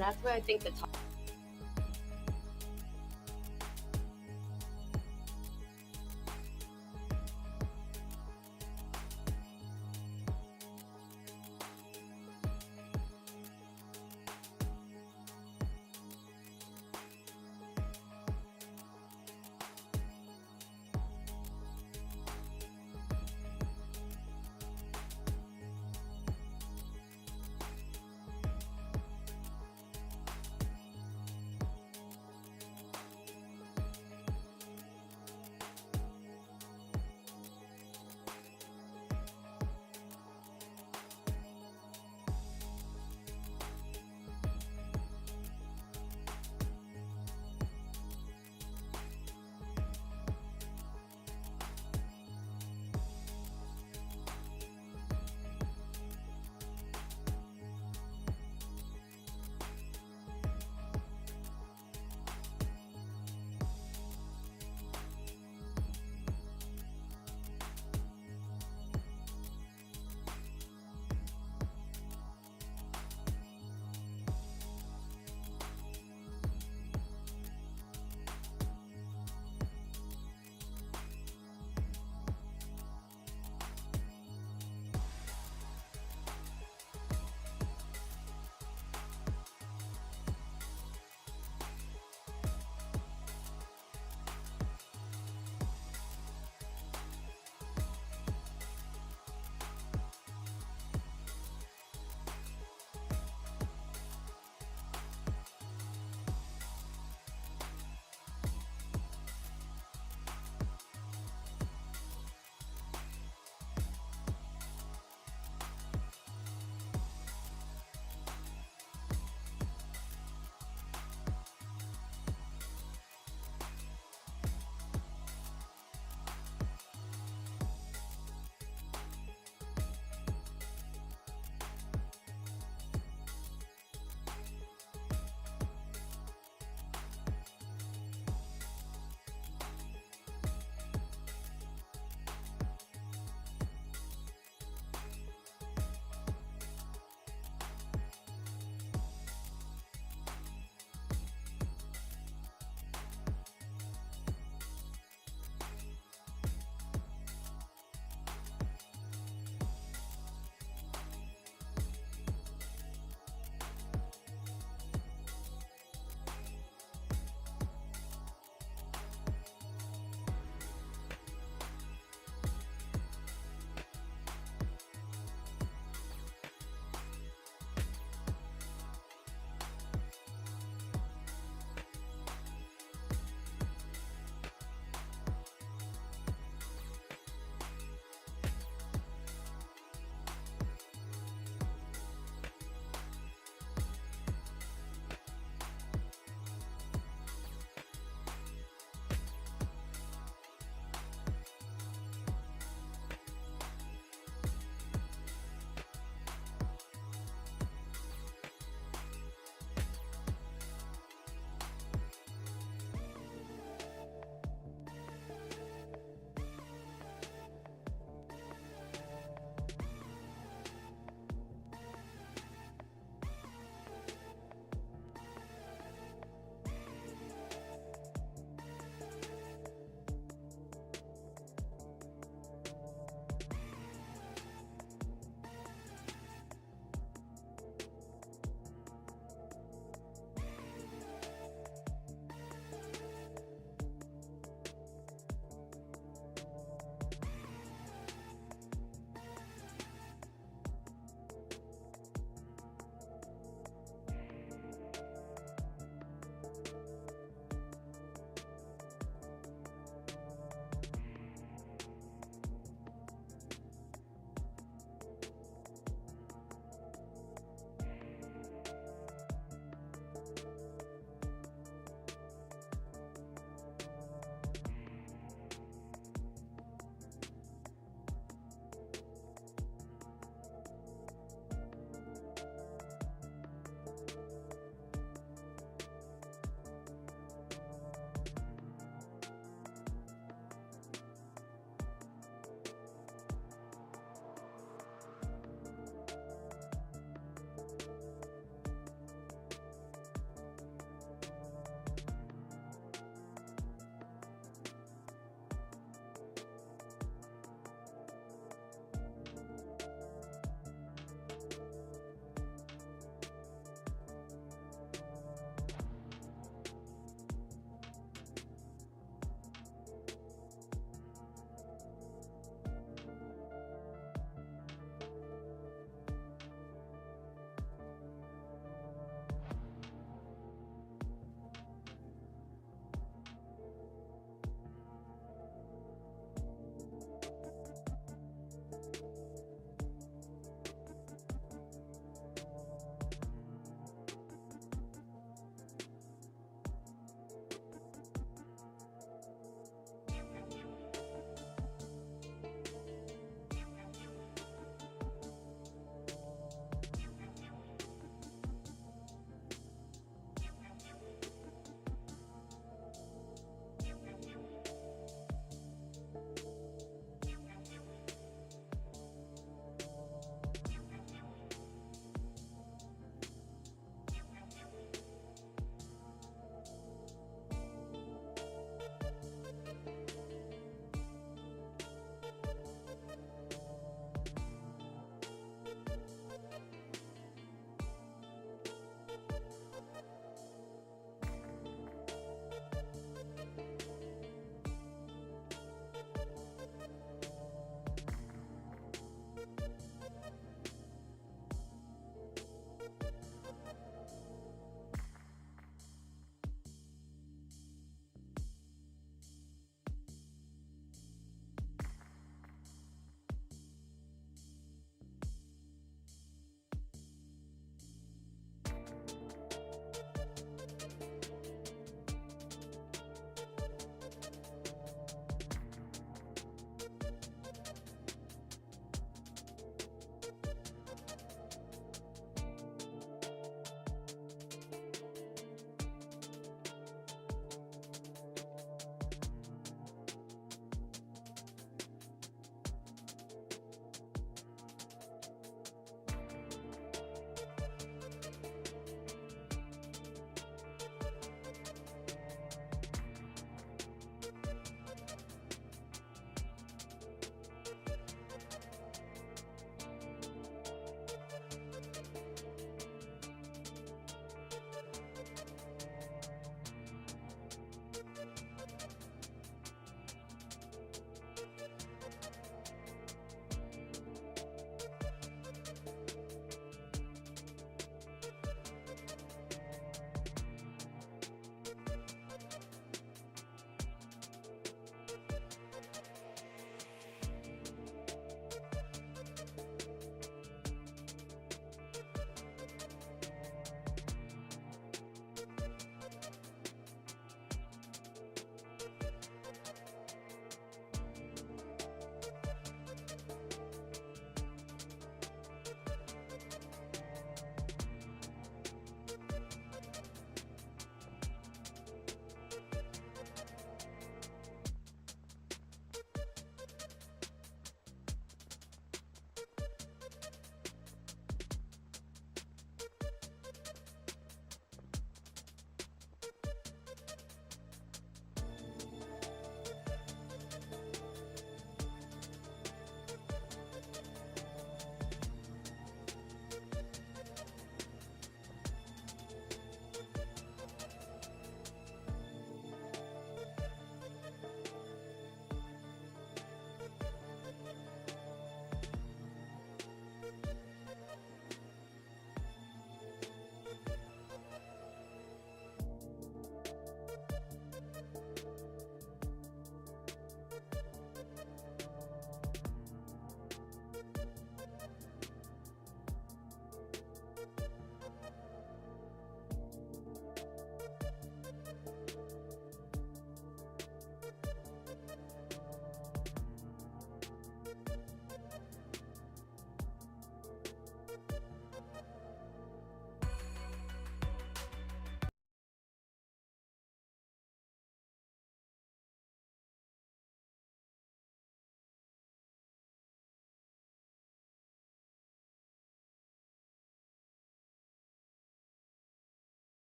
and that's why I think the top.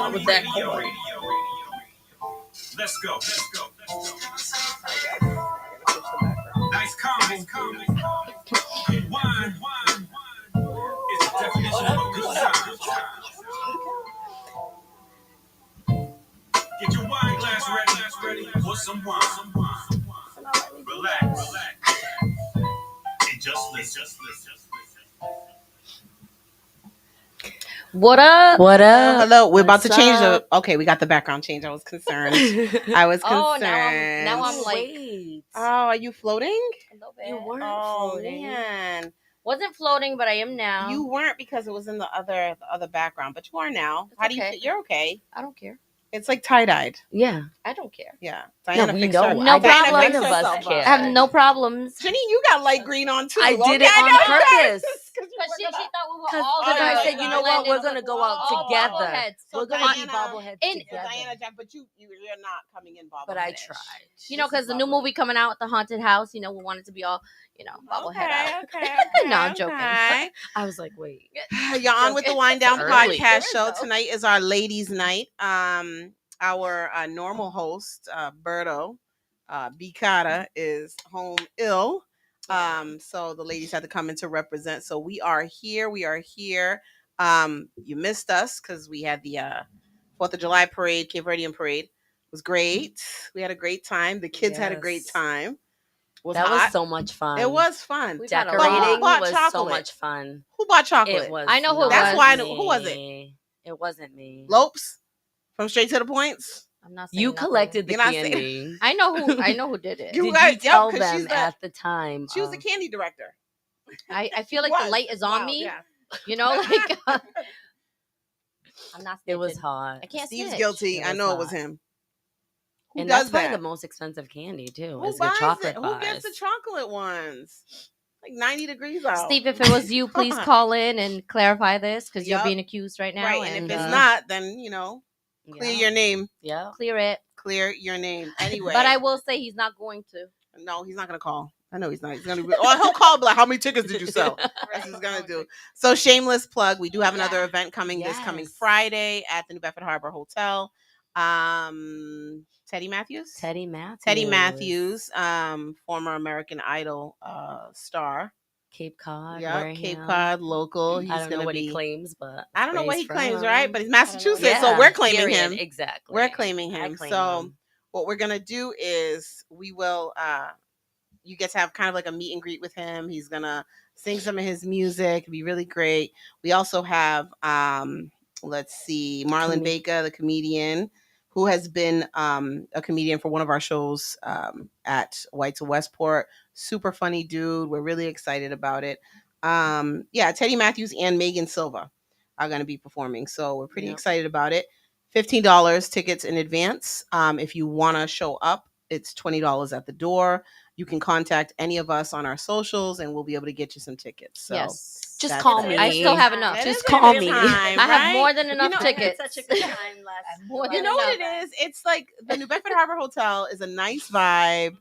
Not with that chord. Let's go. Nice comment. Wine is the definition of a good time. Get your wine glass ready. Pour some wine. Relax. And just listen. What up? What up? Hello. We're about to What's change up? Okay, we got the background change. I was concerned. I was Oh, concerned. now I'm like, Wait. Oh, are you floating? a little bit. You weren't Oh floating. man, Wasn't floating, but I am now. you weren't because it was in the other background, but you are now. It's How do you okay. feel? You're okay. I don't care. It's like tie dyed. Yeah. I don't care. Yeah, No, Diana we fixed know. her. No Diana problem. fixed None of us herself up. care. I have no problems. Janine, you got light green on too. I did Okay, it on know you purpose. Because Because she thought we were Because all I Oh, said, you know what? We're going to go out all together. bobbleheads. So We're going to be Diana- bobbleheads in- together. Diana, but you're not coming in bobblehead. But I tried. You know, because the new movie coming out, The Haunted House, you know, we wanted to be all, bobblehead out. Okay. No, I'm joking. Okay. I was like, wait. You're on with the Wind Down Early. podcast show. Though. Tonight is our ladies' night. Our normal host, Berto Bicata, is home ill. So the ladies had to come in to represent. So we are here. You missed us because we had the 4th of July parade, Cape Verdean parade. It was great. We had a great time. The kids had a great Yes. time. Was That hot. was so much fun. It was fun. We've had a Decorating lot. Who bought was so chocolate? much fun. Who bought chocolate? It was. I know who it That's was. why I know- who was it? me. It wasn't me. Lopes from Straight to the Points. I'm not saying You nothing. collected the You're not saying- candy. I know who did it. You Did guys- you tell yep, 'cause them she's the- at the time? She was the candy director. I feel like the light is on Wow, me. yeah. You know, like I'm not. It was snitching. hot. I can't. Steve's snitch. guilty. It I was know it was hot. him. Who And does that's probably that? the most expensive candy too. Who Is the buys chocolate it? Who bars. gets the chocolate ones? Like 90 degrees out. Steve, if it was you, please call in and clarify this because you're Yup. being accused right now. Right, and if it's uh, not, then clear Yeah. your name. Yeah. clear it. Clear your name. Anyway, But I will say he's not going to. no, he's not gonna call. I know he's not. He's gonna be. Oh, he'll call. Be like, how many tickets did you sell? That's what he's gonna do. So shameless plug. We do have another event coming this coming Yes. Friday at the New Bedford Harbor Hotel. Teddy Matthews. Teddy Matthews. Teddy Matthews, former American Idol star. Cape Cod. Yeah, Wareham. Cape Cod local. He's I don't know gonna what be. he claims, but I don't know where what he's he claims, from. right? But he's Massachusetts, Yeah, so we're claiming period. him. Exactly. We're claiming I him. claim So him. what we're gonna do is we will. You get to have kind of like a meet and greet with him. He's gonna sing some of his music. It'll be really great. We also have let's see, Marlon Baker, the comedian, who has been a comedian for one of our shows at Whites of Westport. Super funny dude. We're really excited about it. Teddy Matthews and Megan Silva are going to be performing. So we're pretty excited about it. $15 tickets in advance. If you want to show up, it's $20 at the door. You can contact any of us on our socials and we'll be able to get you some tickets. So yes. Just that's call it. me. I still have enough. It Just is a call good me. time, I have right? more than enough tickets. Such a good time last. More You than know what enough. it is? It's like the New Bedford Harbor Hotel is a nice vibe.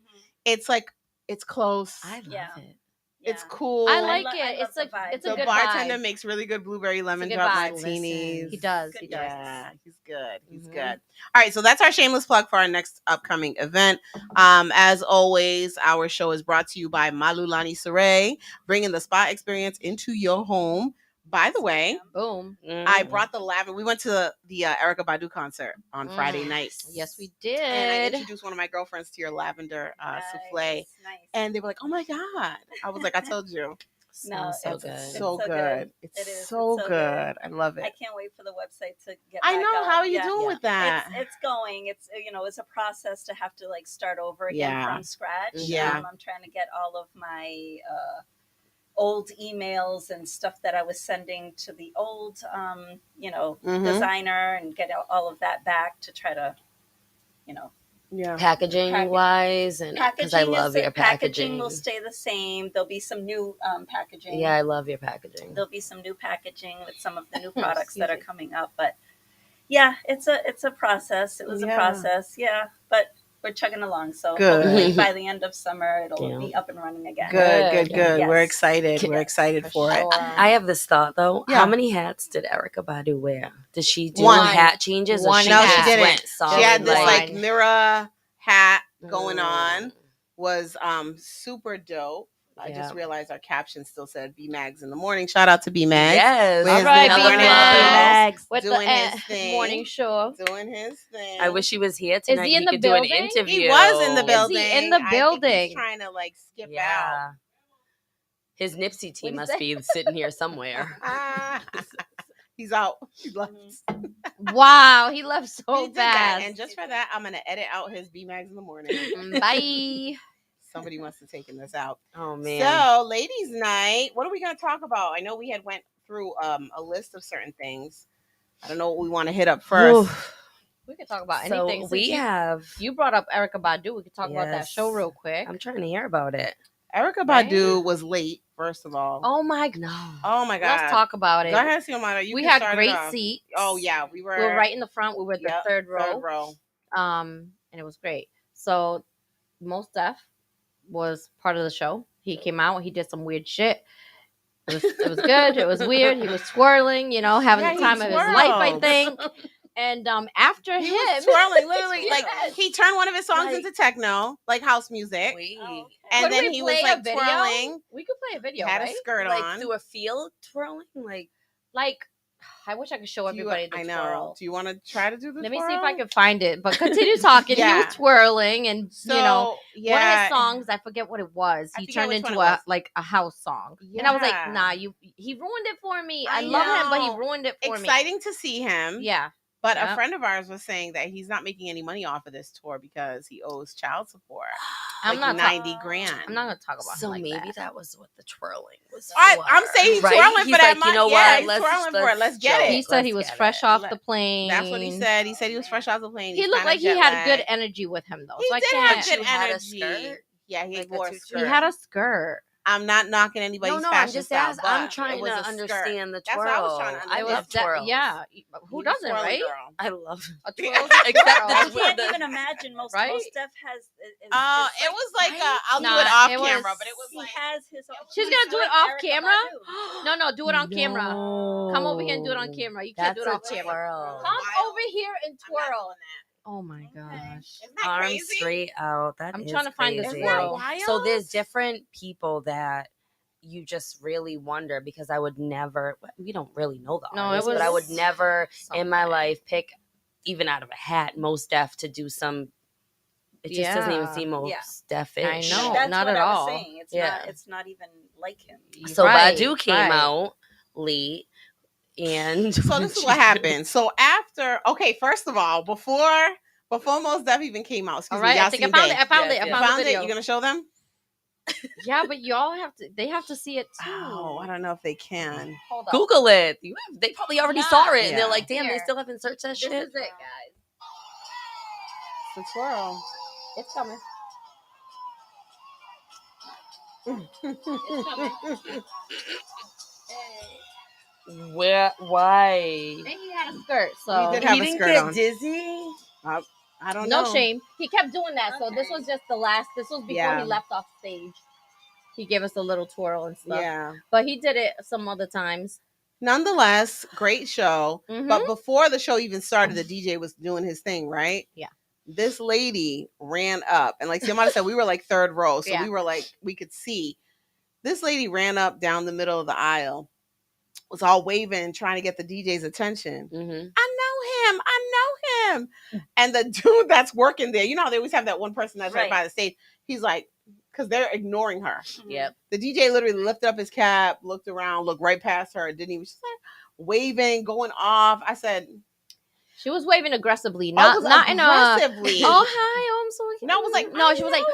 It's like it's close. I love Yeah. it. It's cool. I like I it. love It's the a vibe. it's a the good bartender vibe. makes really good blueberry lemon good drop vibe. martinis. He does. Good He does. Yeah, he's good. He's Mhm. good. All right, so that's our shameless plug for our next upcoming event. As always, our show is brought to you by Malulani Saray, bringing the spa experience into your home. By the way, Boom. I brought the lavender. We went to the Erica Badu concert on Friday night. Yes, we And I did. introduced one of my girlfriends to your lavender souffle, Nice. and they were like, "Oh my god!" I was like, "I told you." No, so it's good. So good. It's It is. so It's so good. I love it. I can't wait for the website to get. I back know. up. How are you Yeah. doing Yeah. with that? It's going. It's it's a process to have to like start over again Yeah. from scratch. Yeah. I'm trying to get all of my old emails and stuff that I was sending to the old Mhm. designer and get all of that back to try to Yeah. Packaging wise, and because I love your packaging packaging. will stay the same. There'll be some new packaging. Yeah, I love your packaging. There'll be some new packaging with some of the new products that are coming up. But yeah, it's a process. It was Yeah. a process. Yeah, but we're chugging along. So Good. hopefully by the end of summer, it'll Yeah. be up and running again. Good. Yes. We're excited. We're excited for it. sure. I have this thought though. Yeah. How many hats did Erica Badu wear? Did she do One. hat changes? One or she No, just she didn't. went She solid, had this like line. mirror hat going on. Mm. Was super dope. I Yeah. just realized our caption still said B Mags in the morning. Shout out to B Mags. Yes. With All his right, little Another B morning Mags. With doing the his thing. morning show. doing his thing. I wish he was here tonight. he in the could do an building? interview. he was in the Is building. he in the I think building? he's trying to like skip out. Yeah. His Nipsey team What'd must he be sitting here somewhere. Ah, he's out. He left. Wow, he left so He did that. fast. And just for that, I'm gonna edit out his B Mags in the morning. Bye. Somebody must have taken this out. Oh man. So, ladies' night. What are we gonna talk about? I know we had went through a list of certain things. I don't know what we want to hit up first. Oof. We could talk about So anything. we Since have. you brought up Erica Badu. We could talk about that Yes. show real quick. I'm trying to hear about it. Erica Right? Badu was late. First of all. Oh my god. No. Oh my God. Let's talk about it. Go ahead, Xiomara. You We can had start it great off. seats. Oh yeah, we were. We were right in the front. We were the Yep, third row. Third row. And it was great. So Mos Def was part of the show. He came out. He did some weird shit. It was good. It was weird. He was twirling, having Yeah, the he time of his life, I twirled. think. And after He him, was twirling, literally. Like Yes. he turned one of his songs Like- into techno, like house music, Wait. Oh, okay. and Could then we he was play a like video? twirling. We could play a video, Had right? a skirt Like on. through a field twirling? Like Like, I wish I could show Do you- everybody the I know. twirl. Do you want to try to do the Let me see twirl? if I can find it. But continue talking. He Yeah. was twirling, and So, one of yeah, his songs, I forget what it was. I He forget turned which into one it was. a house song, and I was Yeah. like, nah, he ruined it for me. I I love him, but he know. ruined it for me. exciting to see him. Yeah, But a Yep. friend of ours was saying that he's not making any money off of this tour because he owes child support. I'm Like not. ta- 90 grand. I'm not gonna talk about so him like maybe that. that was what the twirling was. I'm for, saying he's right? twirling He's for that like, you know money. what? Yeah, he's twirling for it. Let's get show it. He said he Let's was get fresh it. off Let- the plane. That's what he said. He said he was fresh off the plane. He He's looked kinda like he had jet good lagged. energy with him, though. He so I did can't. have good You had a energy. skirt? Yeah, he Like the wore a two skirt. He had a skirt. I'm not knocking anybody's No, fashion I'm just style, asking. I'm but trying it was to a skirt. understand the That's twirl. what I was trying to I It was love that- twirls. yeah. He Who was doesn't, twirling, right? girl. I love A Yeah. twirl's a Except twirl. the I twirl. can't the- even imagine most Right? Steph has. It was like I'll do No, it off it was- camera, but it was He like has his own. She's he's gonna do it like off Erykah camera? Badu. No, do it on camera. Come over here and do it on No. camera. You can't That's do it a off camera. twirl. Come Wild. over here and I'm not twirl. doing that. Oh my Okay. gosh. Isn't that Arms crazy? straight out. That I'm is trying to find the crazy. Isn't that twirl. wild? So there's different people that you just really wonder because I would never. We don't really know the No, it artist, but I would was never in my something. life pick even out of a hat Mos Def to do some. It just doesn't even Yeah. seem Mos Yeah. Def-ish. I know. That's not what at I was all. saying. It's Yeah. not. It's not even like him. So Right, Badu came right. out late, and So this is what happened. So first of all, before Mos Def even came out, excuse All right, me, I y'all think I seen found Day. it. I found Yes, it. I yes. found the Found it? video. You're gonna show them? Yeah, but y'all have to. They have to see it too. Oh, I don't know if they can. Hold up. Google it. They probably already Yeah. saw it, and Yeah. they're like, "Damn, they Here. still haven't searched that This shit." is it, guys. The twirl. It's coming. Where? Why? And he had a skirt, so He did have a didn't skirt get on. dizzy. I don't no know. shame. He kept doing that. So this Okay. was just the last. This was before Yeah. he left off stage. He gave us a little twirl and stuff. Yeah. But he did it some other times. Nonetheless, great show. Mhm. But before the show even started, the DJ was doing his thing, right? Yeah. This lady ran up, and like Xiomara said, we were like third row, so Yeah. we were like we could see. This lady ran up down the middle of the aisle, was all waving, trying to get the DJ's attention. Mm-hmm. I know him. And the dude that's working there, you know how they always have that one person that's right Right. by the stage. He's like, because they're ignoring her. Yep. The DJ literally lifted up his cap, looked around, looked right past her, didn't even. She's like waving, going off. I said, She was waving aggressively, I not was not in a. aggressively. Oh hi, oh I'm so. No, I was like, no, she was like,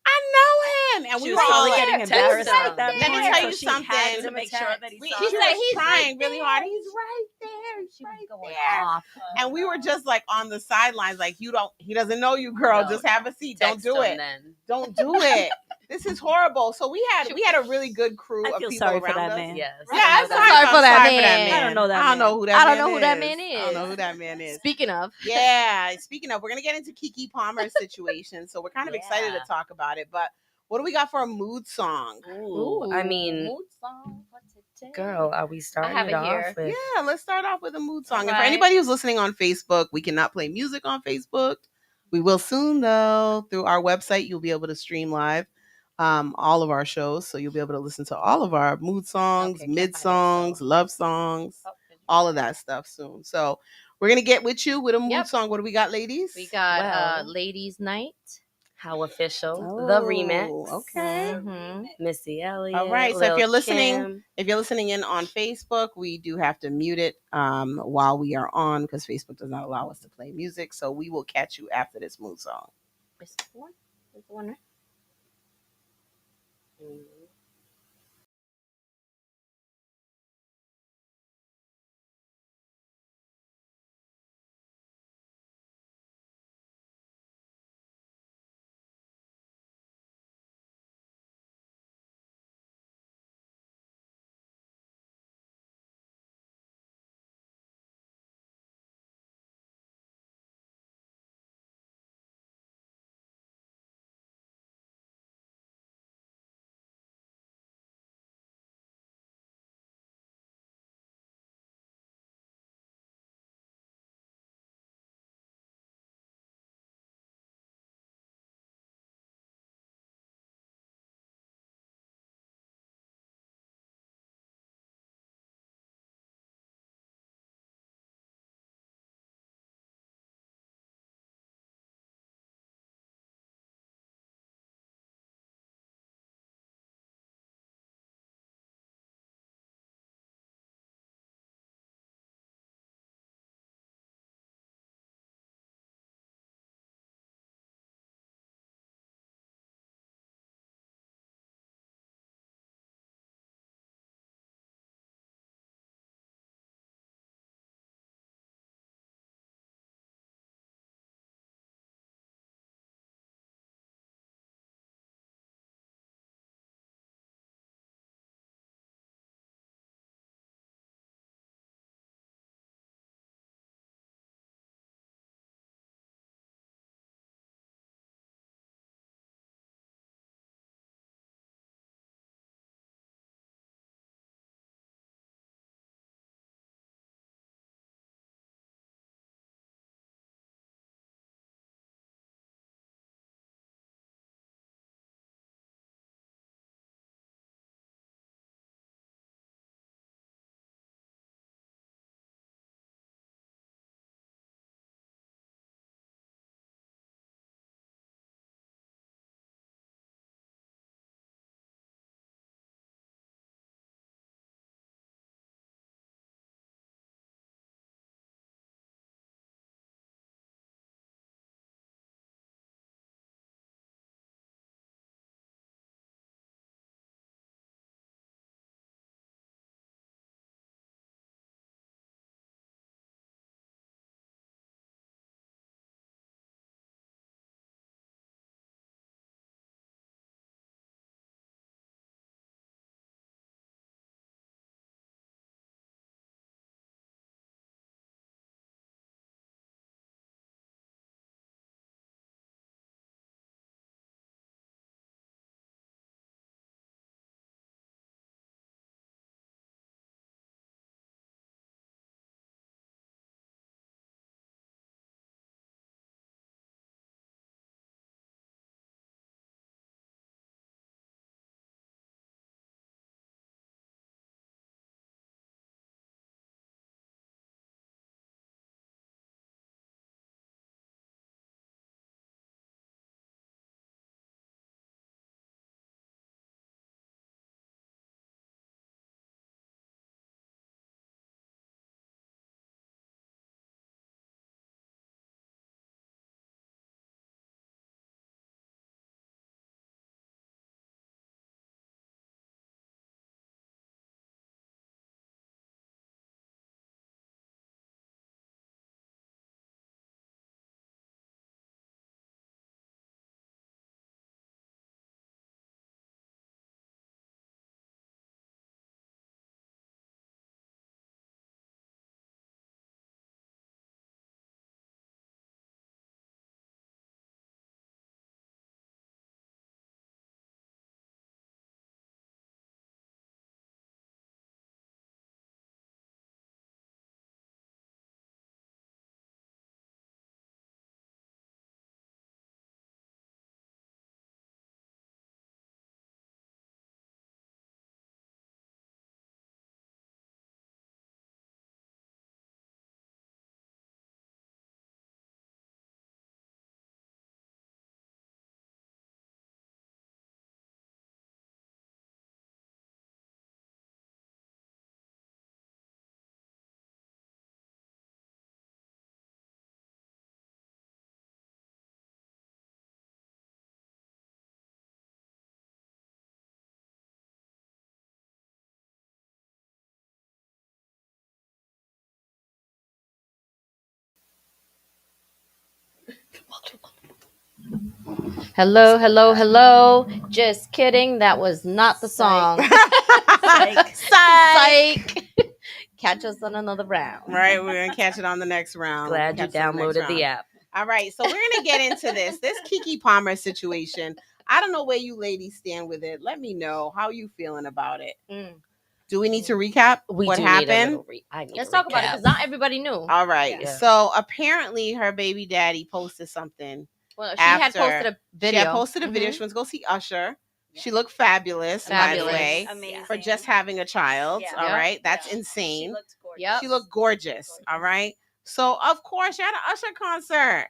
I know him, and She we was were all probably like, getting text embarrassed him. at that Let me point. tell so you she had something. to make sure that he we, saw she She's her. like, was he's trying right really there. hard. He's right there. He's she was right going there. off. And we were just like on the sidelines, like he doesn't know you, girl. No. Just have a seat. Don't Text do him it. Then. Don't do it. This is horrible. So we had a really good crew I of feel people sorry for around that us. man. Yes. Yeah, I'm Sorry for that sorry man. I don't know that I don't know man. who that I man don't know who that is. man I don't know is. who that man is. Speaking of, Yeah, speaking of, we're gonna get into Kiki Palmer's situation, so we're kind of excited to Yeah. talk about it. But what do we got for a mood song? Ooh, I mean, mood song for today. girl, are we starting have it it off here. with? Yeah, let's start off with a mood song. And for Alright. anybody who's listening on Facebook, we cannot play music on Facebook. We will soon, though. Through our website, you'll be able to stream live all of our shows, so you'll be able to listen to all of our mood songs, Okay, can't mid find it, songs, so- love songs, Oh, all of that stuff soon. So we're gonna get with you with a mood Yep. song. What do we got, ladies? We got Well. Ladies' Night. How Official, the remix. Oh, okay. Mhm. Missy Elliott. All right, so if Lil' you're listening, Kim. if you're listening in on Facebook, we do have to mute it while we are on because Facebook does not allow us to play music. So we will catch you after this mood song. This one? This one, right? Mm. Hello, hello, hello. Just kidding. That was not the song. Psych. Psych. Catch us on another round. Right, we're gonna catch it on the next round. Glad you Catch it on the next downloaded the round. app. All right, so we're gonna get into this Kiki Palmer situation. I don't know where you ladies stand with it. Let me know how you feeling about it. Mm. Do we need to recap We what do happened? need a little I need Let's a talk about it recap. because not everybody knew. All right. Yeah. So apparently her baby daddy posted something. Well, she had after- posted a video. She had posted a video. Mhm. She wants to go see Usher. Yeah. She looked fabulous, by Fabulous. the way, Amazing. for just having a child. Yeah. All Yep. right. That's Yeah. She insane. looked gorgeous. Yep. She looked gorgeous. All right. So of course she had an Usher concert.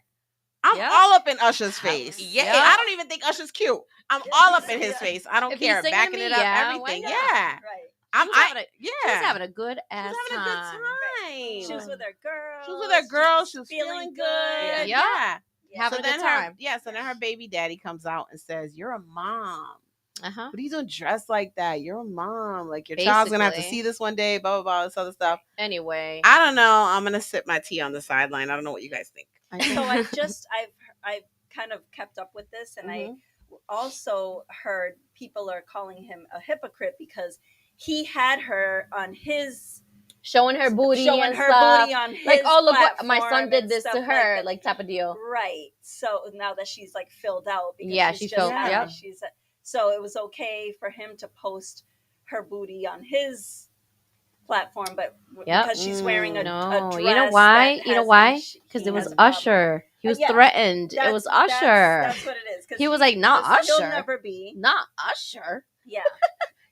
I'm Yep. all up in Usher's face. Yeah. I don't even think Usher's cute. I'm all up in his Yeah. face. I don't If he's care. singing to Backing me, it up, yeah, why everything. not? Yeah. Right. I'm She was having a- yeah. She was having a good She ass was having a good time. time. She was with her girl. She was with her girl. She was feeling good. Yeah. Yeah. Having a then good time. so then her baby daddy comes out and says, "You're a mom. Uh-huh. What are you doing dressed like that? You're a mom. Like your child's gonna have to Basically. see this one day, blah blah blah, this other stuff." Anyway. I don't know. I'm gonna sip my tea on the sideline. I don't know what you guys think. So I've kind of kept up with this, and I also heard people are calling him a hypocrite because he had her on his showing her booty showing and her stuff. booty on his Like, oh, look what my platform son did and this to stuff her, that. like type of deal. Right. So now that she's like filled out, because Yeah, she's she just filled- had yep. it, so it was okay for him to post her booty on his platform, but Yep. because she's wearing a No, dress you know why? that You know has why? an issue- Because he it was has a problem. Usher. He was Yeah, threatened. It was Usher. That's what it is. 'Cause He was like, not 'cause he'll Usher. never be. Not Usher. Yeah.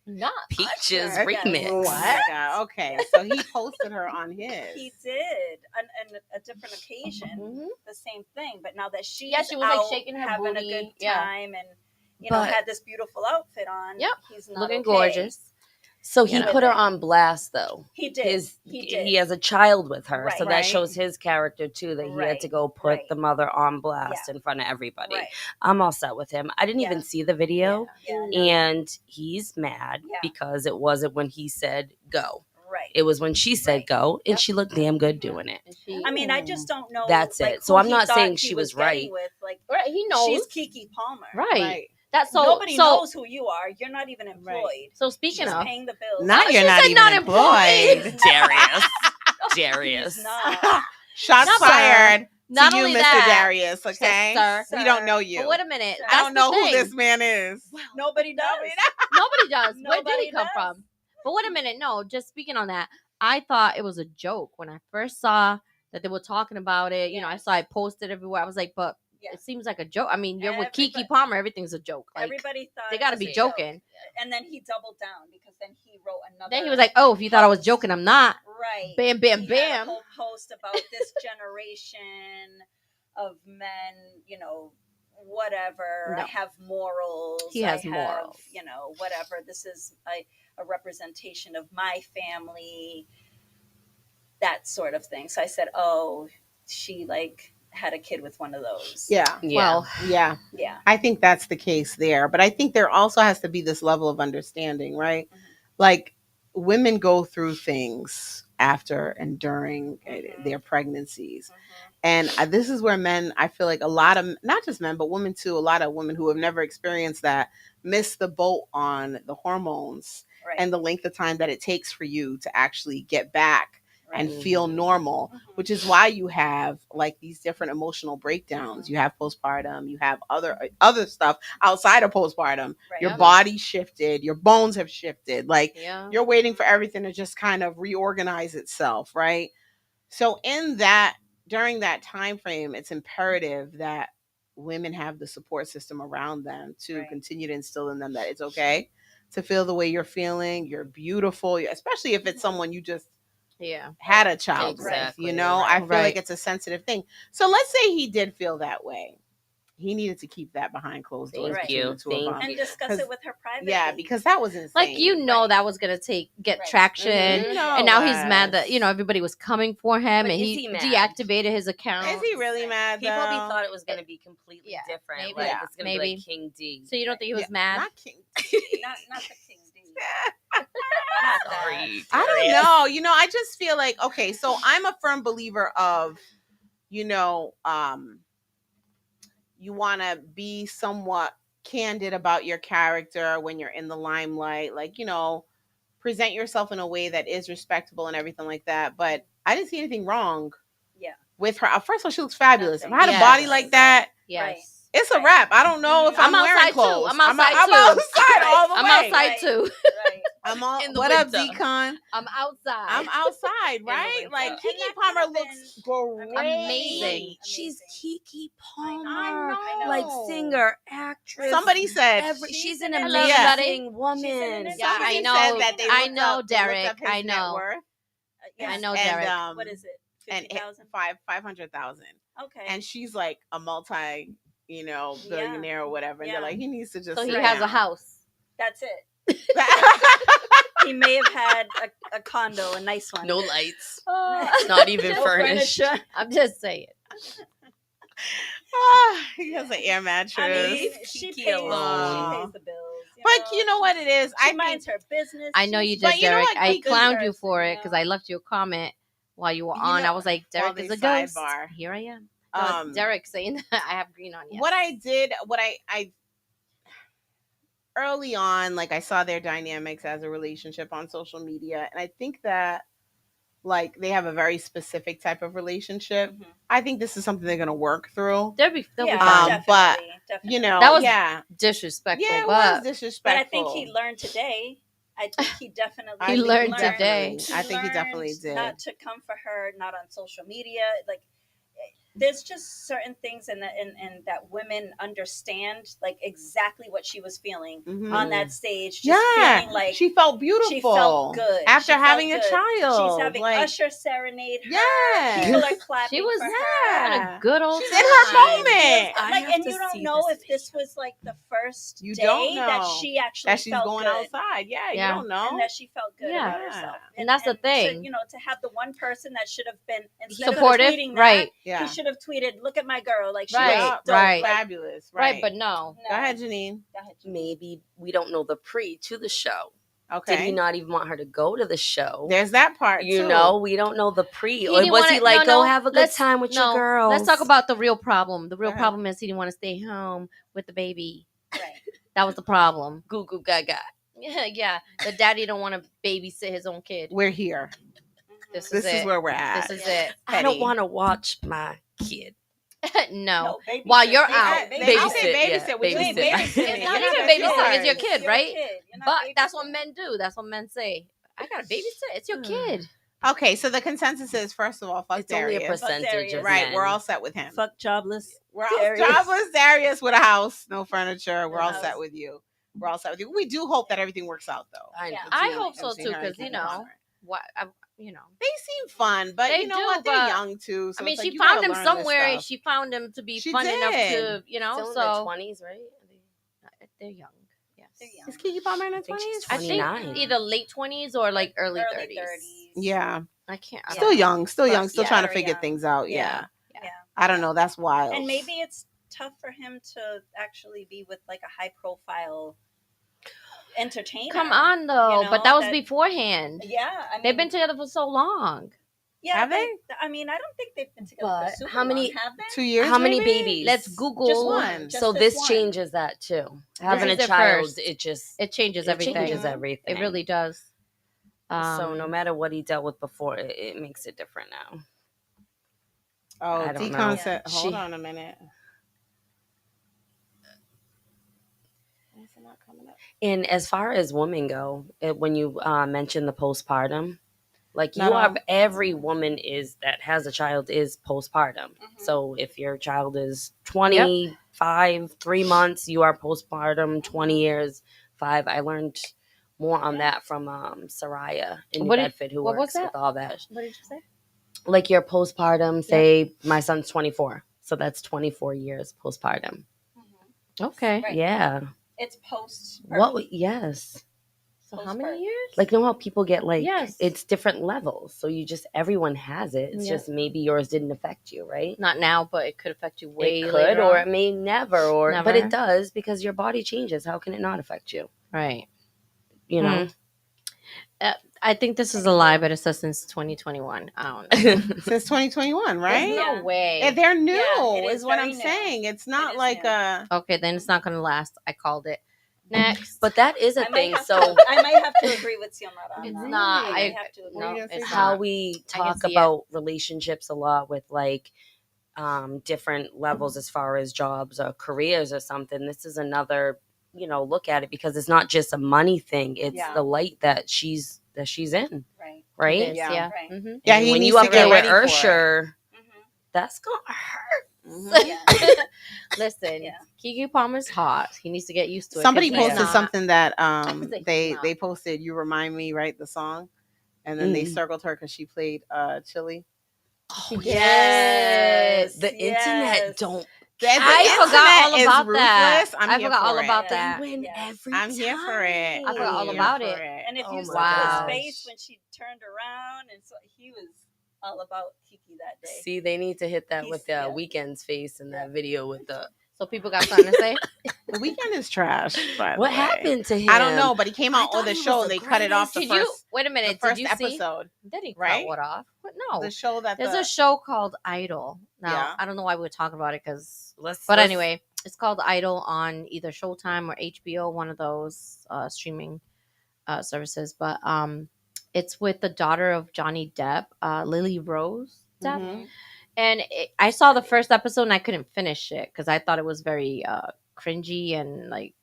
Not Peaches Usher. remix. Oh my God. Okay, so he posted her on his. He did on a different occasion, Mhm. the same thing. But now that she's Yeah, she was, like, out shaking her having booty. a good Yeah. time and know But- had this beautiful outfit on. Yep. He's not Looking okay. gorgeous. So he Yeah. put her on blast, though. He did. He did. He has a child with her, Right. so Right. that shows his character too. That he had to Right. go put Right. the mother on blast in front of everybody. Right. I'm all set with him. I didn't Yeah. even see the video, Yeah. and he's mad Yeah. because it wasn't when he said go. Right. It was when she said Right. go, and Yep. she looked damn good doing it. And she, I mean, I just don't know. That's like, it. So who I'm he not thought saying he she was getting right. With like, right, he knows. she's Kiki Palmer. Right. That's so. Nobody so, knows who you are. You're not even employed. So speaking She's of, paying the bills. Now She you're not said even not employed. employed. Darius. He's Darius. not. Shots Not fired not to you, only Mr. that, Darius. Okay, Sister. we don't know you. but wait a minute. I I that's don't know the who thing. this man is. Nobody does. Nobody does. Where did Nobody he come does. from? But wait a minute. No, just speaking on that, I thought it was a joke when I first saw that they were talking about it. You know, I saw it posted everywhere. I was like, but Yeah. it seems like a joke. I mean, you're with Kiki Everybody- Palmer. Everything's a joke. Like, Everybody thought they it got to was be a joke. joking. And then he doubled down because then he wrote another. Then he was like, oh, if you thought I was joking, I'm not. right. Bam, bam, He had a bam. whole post about this generation of men, whatever. No. I have morals. He has I have, morals. whatever. This is a representation of my family, that sort of thing. So I said, oh, she had a kid with one of those. Yeah, Yeah. Well, yeah. Yeah. I think that's the case there. But I think there also has to be this level of understanding, right? Mhm. Like women go through things after and during their pregnancies. And this is where men, I feel like a lot of, not just men, but women too, a lot of women who have never experienced that miss the boat on the hormones Right. and the length of time that it takes for you to actually get back and Right. feel normal, Mhm. which is why you have like these different emotional breakdowns. You have postpartum, you have other stuff outside of postpartum. Right. Your Yep. body shifted, your bones have shifted. Like yeah. you're waiting for everything to just kind of reorganize itself, right? So during that time frame, it's imperative that women have the support system around them to Right. continue to instill in them that it's okay to feel the way you're feeling. You're beautiful, especially if it's someone you just Yeah. had a child Exactly, with. I feel like right. it's a sensitive thing. So let's say he did feel that way. He needed to keep that behind closed doors. Thank between you. the two of Thank them. And discuss 'Cause- it with her privately. Yeah, because that was insane. Like, Right. that was going to get Right. traction. Mhm. And now he's mad that, everybody was coming for him But and is he he mad? deactivated his account. Is he really mad? He probably though? thot it was going to be completely Yeah, different. maybe. Like Yeah, it's going to be maybe. like King D. So you don't think he was Yeah, mad? Not King. not the King D. Not that. Sorry, I don't Darius. know. I just feel like, okay, so I'm a firm believer of, you want to be somewhat candid about your character when you're in the limelight, like, present yourself in a way that is respectable and everything like that. But I didn't see anything wrong Yeah. with her. First of all, she looks fabulous. If I had Yes. a body like that, Yes. it's a wrap. I don't know if I'm I'm wearing outside, too. clothes. I'm outside, I'm too. outside all the I'm way. outside Right. too. Right. I'm all. In the What up, winter. Decon? I'm outside. I'm outside, the right? winter. Like And Kiki that Palmer could've looks been great. amazing. She's Kiki I Palmer, know. like singer, actress. Somebody said she's an Hello, amazing everybody. woman. She's an Yeah, somebody I know. said that they I looked know, up, they looked Derek. up his I net know. worth. Yes. I know, And, Derek. What is it? And 50,000? 500,000. Okay. And she's like a multi, billionaire or whatever. And Yeah. they're like, he needs to just. So he sit has a down. house. That's it. He may have had a condo, a nice one. No lights, Oh, not even No furnished. furniture. I'm just saying. He has an air mattress. I mean, Leave she Kiki pays, alone. she pays the bills. But you know what it is? She I minds think her business. I know She's- you But did, you know Derek. what? I Good clowned you person, for you it because know? I left you a comment while you were You on. I know, was like, Derek while is a they ghost. sidebar. Here I am. No, it's Derek saying that I have green on. Yes. What I early on, like I saw their dynamics as a relationship on social media, and I think that like they have a very specific type of relationship. Mhm. I think this is something they're gonna work through. They'll be Yeah, fine. definitely, but, definitely. That was yeah, disrespectful, yeah, it but was disrespectful. But I think he learned today. I think he definitely He learned today. I think he definitely learned did. not to come for her, not on social media. Like, there's just certain things in that women understand, like exactly what she was feeling Mhm. on that stage. Just Yeah, feeling like she felt beautiful. she felt good after She felt having a good. child. She's having like, Usher serenade her. Yes. People are clapping she was for having her. a good old she's time. in her moment. I Like, have and to you don't see know this if this was like the first You day don't that know she actually that she's felt going good. outside. Yeah, Yeah. you don't know. And that she felt good Yeah. about herself. And that's the thing. To have the one person that should have been instead Supportive, of tweeting that, right? Yeah, he should have tweeted, "Look at my girl, like she Right, was dope." right. Like, fabulous. Right, but no. no. Go ahead, Janine. Go ahead. Maybe we don't know the pre to the show. Okay. Did he not even want her to go to the show? There's that part You too. know, we don't know the pre. He Or didn't was wanna- he like, no, go no, have a good let's- time with your no, girls? Let's talk about the real problem. The real Go ahead. problem is he didn't want to stay home with the baby. Right. That was the problem. Goo goo gaga. Yeah. The daddy don't want to babysit his own kid. We're here. This This is it. where we're at. This is it. I don't Petty. want to watch my kid. No. babysit. While you're Babysit. out, They babysit, say babysit. yeah, Which means babysit. babysitting. It's not Yeah, even that's babysitting, it's your yours. kid, right? You're not But that's what babysitting. men do. That's what men say. I got to babysit. It's your kid. Okay, so the consensus is, first of all, fuck It's only a Darius. percentage Darius. of Right, men. we're all set with him. Fuck jobless. We're all Darius. jobless Darius with a house, no furniture. We're all House. set with you. We're all set with you. We do hope that everything works out, though. I know. Yeah. I Between hope so MC too, Hammer and because Kendall Jenner. what They seem fun, but They you know do, what? They're but- young too. So I mean, it's like, she you found gotta him learn this somewhere. stuff. She found him to be She fun enough to, did. Still in so their 20s, right? they're young. Yes. They're young. Is Kiki Palmer in her I think 20s? she's I think 29. either late 20s or like early 30s. Yeah, I can't. I still don't know. young, still young, still yeah, trying to very figure young. things out. Yeah. Yeah. I don't know. That's wild. And maybe it's tough for him to actually be with like a high profile entertainer. Come on though, You but know, that was that- beforehand. Yeah, I mean, They've been together for so long. Yeah, Have they? I mean, I don't think they've been together But for super how many- long, have they? 2 years. How many maybe? babies? Let's Google. Just one. Just So this this one. changes that too. Having a is their child, first. it just It changes it everything. changes Mhm. everything. It really does. So no matter what he dealt with before, it makes it different now. Oh, I don't Decon know. said, hold She- on a minute. Why is it not coming up? And as far as women go, when you mention the postpartum, like Not all. every woman is that has a child is postpartum. Mhm. So if your child is 25, 3 months, you are postpartum. 20 years, 5. I learned more on that from Soraya in New What did- Bedford, who what was works that? with all that. What did you say? Like your postpartum, say my son's 24, so that's 24 years postpartum. Okay. Right. Yeah. It's post. Yes. So how many years? Like, know how people get like, Yes. it's different levels. So everyone has it. It's Yeah. just maybe yours didn't affect you, right? Not now, but it could affect you way It could, later or on. it may never, but Never. it does because your body changes. How can it not affect you? Right. You know? I think this is a lie, but it says since 2021. I don't know. Since 2021, right? There's no Yeah. way. They're new, Yeah, it is is what very I'm new. saying. It's not is like new. a. Okay, then it's not going to last. I called it. Next. But that is a I might thing. have So to, I might have to agree with Xiomara on It's that. not. I I- might have to agree. What were you no, gonna it's say? how not. we I can talk see it. about relationships a lot with like different levels as far as jobs or careers or something. This is another, look at it, because it's not just a money thing. It's Yeah. the light that she's in, Right. right? It is, Yeah. yeah. Right. Mhm. Yeah, And he when needs you to up there get with ready for it. Ursher, Mm-hmm. that's gonna hurt. Mhm. Listen, Yeah. Keke Palmer's hot. He needs to get used to it. Somebody 'cause he's posted not. something that He's they not. they posted. You remind me, right? The song, and then they Mm. circled her because she played Chili. She did. Yes. The Yes. internet don't. That I the forgot all internet is about that. ruthless. I'm I here forgot for all it. about They that. win Yes. every I'm here for it. I forgot all I'm here about for it. And if Oh you my saw gosh. his face when she turned around, and so he was all about Kiki that day. See, they need to hit that He's- with yeah. Weekend's face in that video with the. So people got something to say? The Weekend is trash. By the What way. happened to him? I don't know, but he came I out with thought a he show was and the they cut it off the Did first, you wait a minute? the first Did you see? episode. Did he right? cut what off? What? No. The show that There's the, a show called Idol. Now Yeah. I don't know why we're talking about it because. Let's. But anyway, it's called Idol on either Showtime or HBO, one of those streaming services. But it's with the daughter of Johnny Depp, Lily Rose Depp. Mhm. And I saw the first episode and I couldn't finish it because I thought it was very cringy and like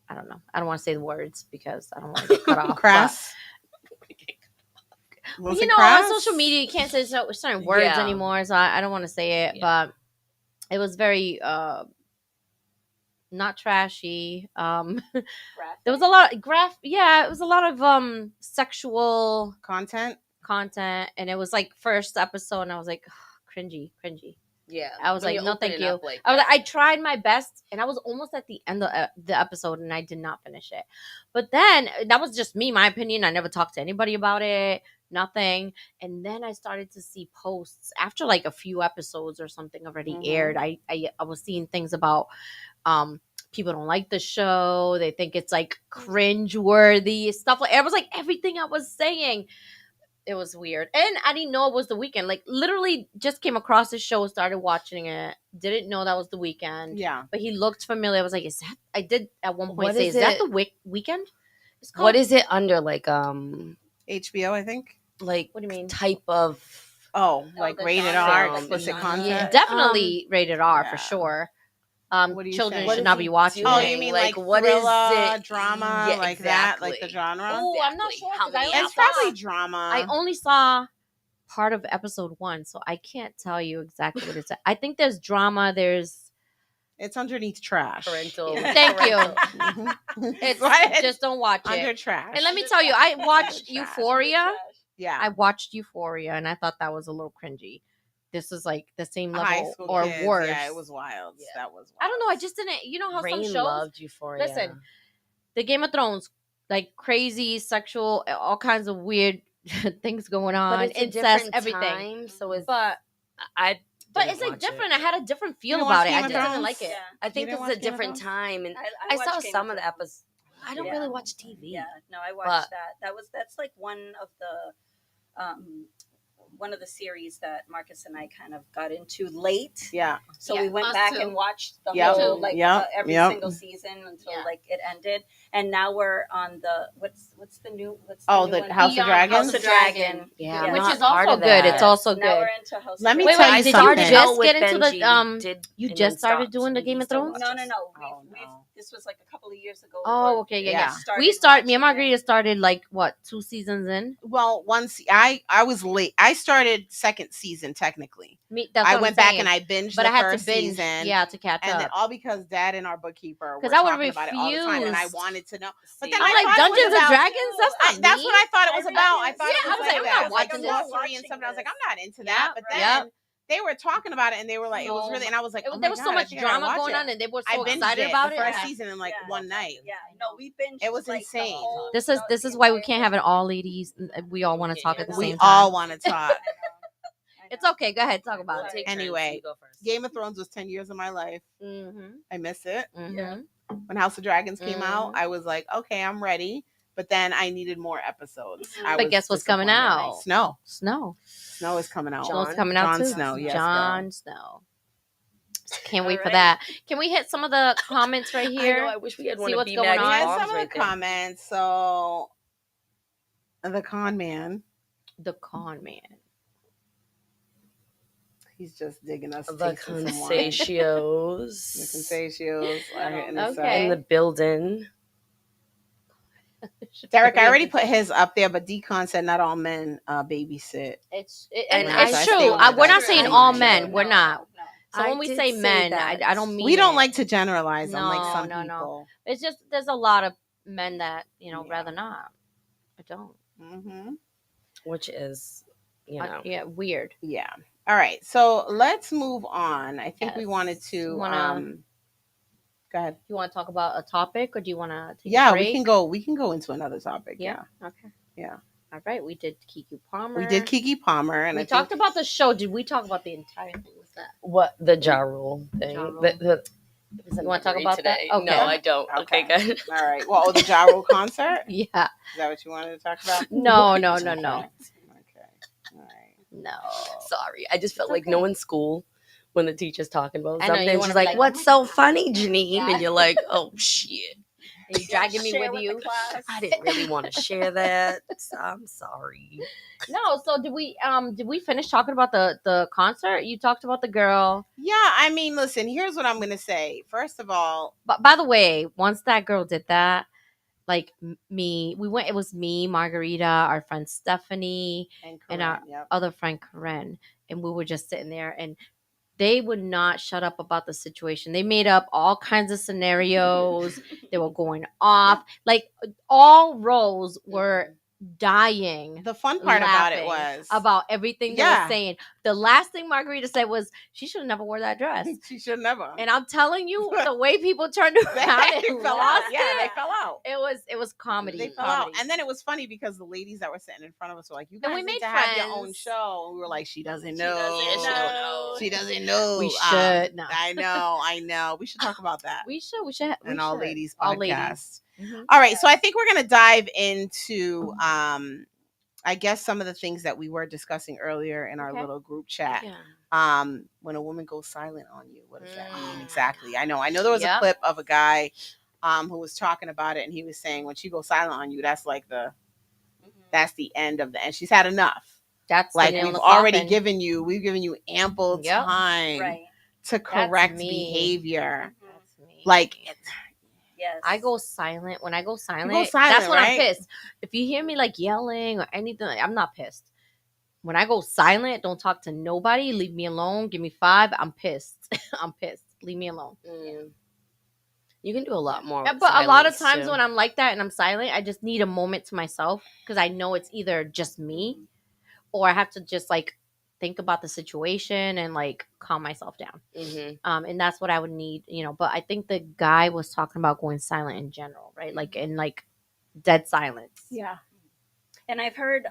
I don't know. I don't want to say the words because I don't want to get cut off. crass. But, Was you it know, crass? on social media you can't say certain words Yeah. anymore, so I don't want to say it. Yeah. But it was very not trashy. There was a lot of it was a lot of sexual content. content, and it was like first episode, and I was like, cringy. Yeah, I was when like, you no, open thank it you. up like I was that. like, I tried my best, and I was almost at the end of the episode, and I did not finish it. But then that was just me, my opinion. I never talked to anybody about it, nothing. And then I started to see posts after like a few episodes or something already Mhm. aired. I was seeing things about people don't like the show. They think it's like cringe worthy stuff. Like it was like everything I was saying. It was weird. And I didn't know it was The Weeknd. Like literally just came across the show, started watching it. Didn't know that was The Weeknd. Yeah. But he looked familiar. I was like, is that I did at one point What say, is is that it? The Weeknd? It's called, What is it under? Like HBO, I think. what do you mean? type of Oh, like the rated genre, R, like the explicit genre. content. Yeah, definitely rated R yeah. for sure. What are you Children saying? What should is not he be watching Oh, it. you mean Like, like what is thriller, it? drama, Yeah, like that, like the exactly. genre? Oh, I'm not Exactly. sure How 'cause I many only It's saw- probably drama. I only saw part of episode 1, so I can't tell you exactly what it's. I think there's drama. There's It's underneath trash. parental. Thank you. Mhm. It's What? just don't watch Under it. trash. And let me tell you, I watched Trash. Euphoria. yeah. I watched Euphoria, and I thought that was a little cringy. This is like the same High level school or kids, worse. Yeah, it was wild. Yeah. That was wild. I don't know. I just didn't. You know how Rain some shows, loved Euphoria. Listen, the Game of Thrones, like crazy sexual, all kinds of weird things going on, but it's a incest, different everything. time, so it's But I. but didn't it's like watch it. different. I had a different feel didn't about watch it. Game I of just didn't Thrones? like it. Yeah. I think didn't this is watch a Game of different Thrones? time, and I watched saw Game some of of the Thrones. episodes. I don't Yeah. really watch TV. Yeah, no, I watched But- that. That's like one of the series that Marcus and I kind of got into late. Yeah. So Yeah, we went us back too. and watched the Yep. whole like Yep. every Yep. single season until Yeah. like it ended. And now we're on the what's the new Oh, new the one? House of Beyond Dragons? House of Dragon. Yeah, Yeah. Which not is part also of good. that. It's also Now we're good. into House Let of me Wait, tell Dragon. you did something. you started just out with get into the Benji. Did you and just then started stopped, doing the and Game he of still Thrones? No. watches. Oh, We've no. this was like a couple of years ago. Oh, or- okay, Yeah. yeah. started We start. Me and watching it. Margarita started like what 2 seasons in. Well, once I was late. I started second season technically. That's I what went I'm back saying. and I binged but the I had first to binge, season. yeah, to catch And then up. all because Dad and our bookkeeper were 'Cause I would talking about it all the time, and I refuse. wanted to know. But See, then I'm I like thought it was Dungeons and about- Dragons. That's not That's me. what I thought it was I about. I refuse. thought Yeah, it I was was like like, I'm that. not Like watching a this. sorcery and something. I was like, I'm not into Yeah, that. But then yeah. they were talking about it, and they were like, it was No. really, and I was like, oh There my was God, so I much think I gotta drama watch going it. on, and they were I so binged excited it, about the it. first Yeah. season in like Yeah. one night. Yeah, no, we binged. It was like, the insane. whole- This the is why we entire can't have thing. an all ladies. We all want to talk at the We same time. all want to talk. I know. It's okay. Go ahead, talk We'll about take it. turns. Anyway, You go first. Game of Thrones was 10 years of my life. Mm-hmm. I miss it. Mm-hmm. When House of Dragons came out, Mhm. I was like, okay, I'm ready. but then I needed more episodes. I But was guess what's coming disappointed. out? Snow. Snow. Snow is coming out. Jon- Snow's coming out Jon too. Snow, yes, Jon Snow. Can't wait All for right. that. Can we hit some of the comments right I here? know. I wish we had See one of what's B going Maggie's on? We had bombs some of right the there. comments. So, the con man, The con man. he's just digging us. The tasting some wine. The Consatios Consatios are hitting us Okay. in the building. Derek, I already put his up there, but Decon said not all men babysit. And it's I true. stay with We're not that. saying I all do. men. We're No, not. no. So I when we did say say men, that. I don't mean We don't it. like to generalize, unlike some No. people. It's just there's a lot of men that Yeah. rather not. I don't. Mm-hmm. Which is, Yeah, weird. Yeah. All right. So let's move on. I think we Yes. wanted to. You wanna- Go ahead. Do you want to talk about a topic, or do you want to take a Yeah, break? we can go. We can go into another topic. Yeah. Okay. Yeah. All right. We did Kiki Palmer. We did Kiki Palmer, and We I talked think, about the show. Did we talk about the entire thing? What's that? what the Ja Rule thing. Ja Rule. You wanna talk about that? No, Okay. I don't. Okay, Okay. good. All right. Well, the Ja Rule concert. Yeah. Is that what you wanted to talk about? No. Okay. No. Okay. All right. No. Sorry, I just felt It's like okay. no in school when the teacher's talking about I know, you something. wanna She's be like, like, "What's "Oh so my funny, Janine?" And you're like, "Oh shit." Are you dragging me Share with the you? class. I didn't really want to share that. I'm sorry. No. So did we finish talking about the concert? You talked about the girl. Yeah. I mean, listen. Here's what I'm gonna say. First of all, But by the way, once that girl did that, like we went. It was me, Margarita, our friend Stephanie, and And our- Corinne, yep. other friend Karen, and we were just sitting there, and they would not shut up about the situation. They made up all kinds of scenarios. They were going off. Like all rows were dying The fun part about it laughing was about everything they Yeah. were saying. The last thing Margarita said was, she should have never wore that dress. she should never. And I'm telling you, the way people turned around they and fell out. lost Yeah, they it, fell out. it was comedy. They fell out. comedy. And then it was funny because the ladies that were sitting in front of us were like, "You And guys we need made to have your own friends. show." And we were like, "She doesn't She know. doesn't know. She doesn't know. We should. No. I know. We should talk about that. We should. An all should. ladies All podcast. ladies. Mhm. All right, so I think we're gonna dive into I guess some of the things that we were discussing earlier in our Okay. little group chat. Yeah. When a woman goes silent on you, what does that mean Mm. exactly? I know there was a Yep. clip of a guy who was talking about it, and he was saying when she goes silent on you, that's like that's the end of the end. She's had enough. That's the Like nail in we've the already coffin. we've given you ample Yep. time Right. to correct me. behavior. Mhm. That's me. Like Yes. I go silent. When I go silent, silent, that's when right? I'm pissed. If you hear me like yelling or anything, I'm not pissed. When I go silent, don't talk to nobody. Leave me alone. Give me 5. I'm pissed. I'm pissed. Leave me alone. Mm. You can do a lot more. Yeah, with but a lot of silence, times too. when I'm like that and I'm silent, I just need a moment to myself because I know it's either just me or I have to just like think about the situation and like calm myself down. Mhm. And that's what I would need, but I think the guy was talking about going silent in general, right? Like in like dead silence. yeah. And I've heard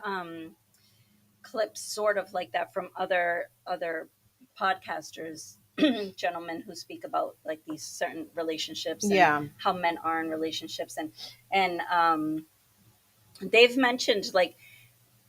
clips sort of like that from other podcasters, gentlemen who speak about like these certain relationships and Yeah. how men are in relationships, and they've mentioned like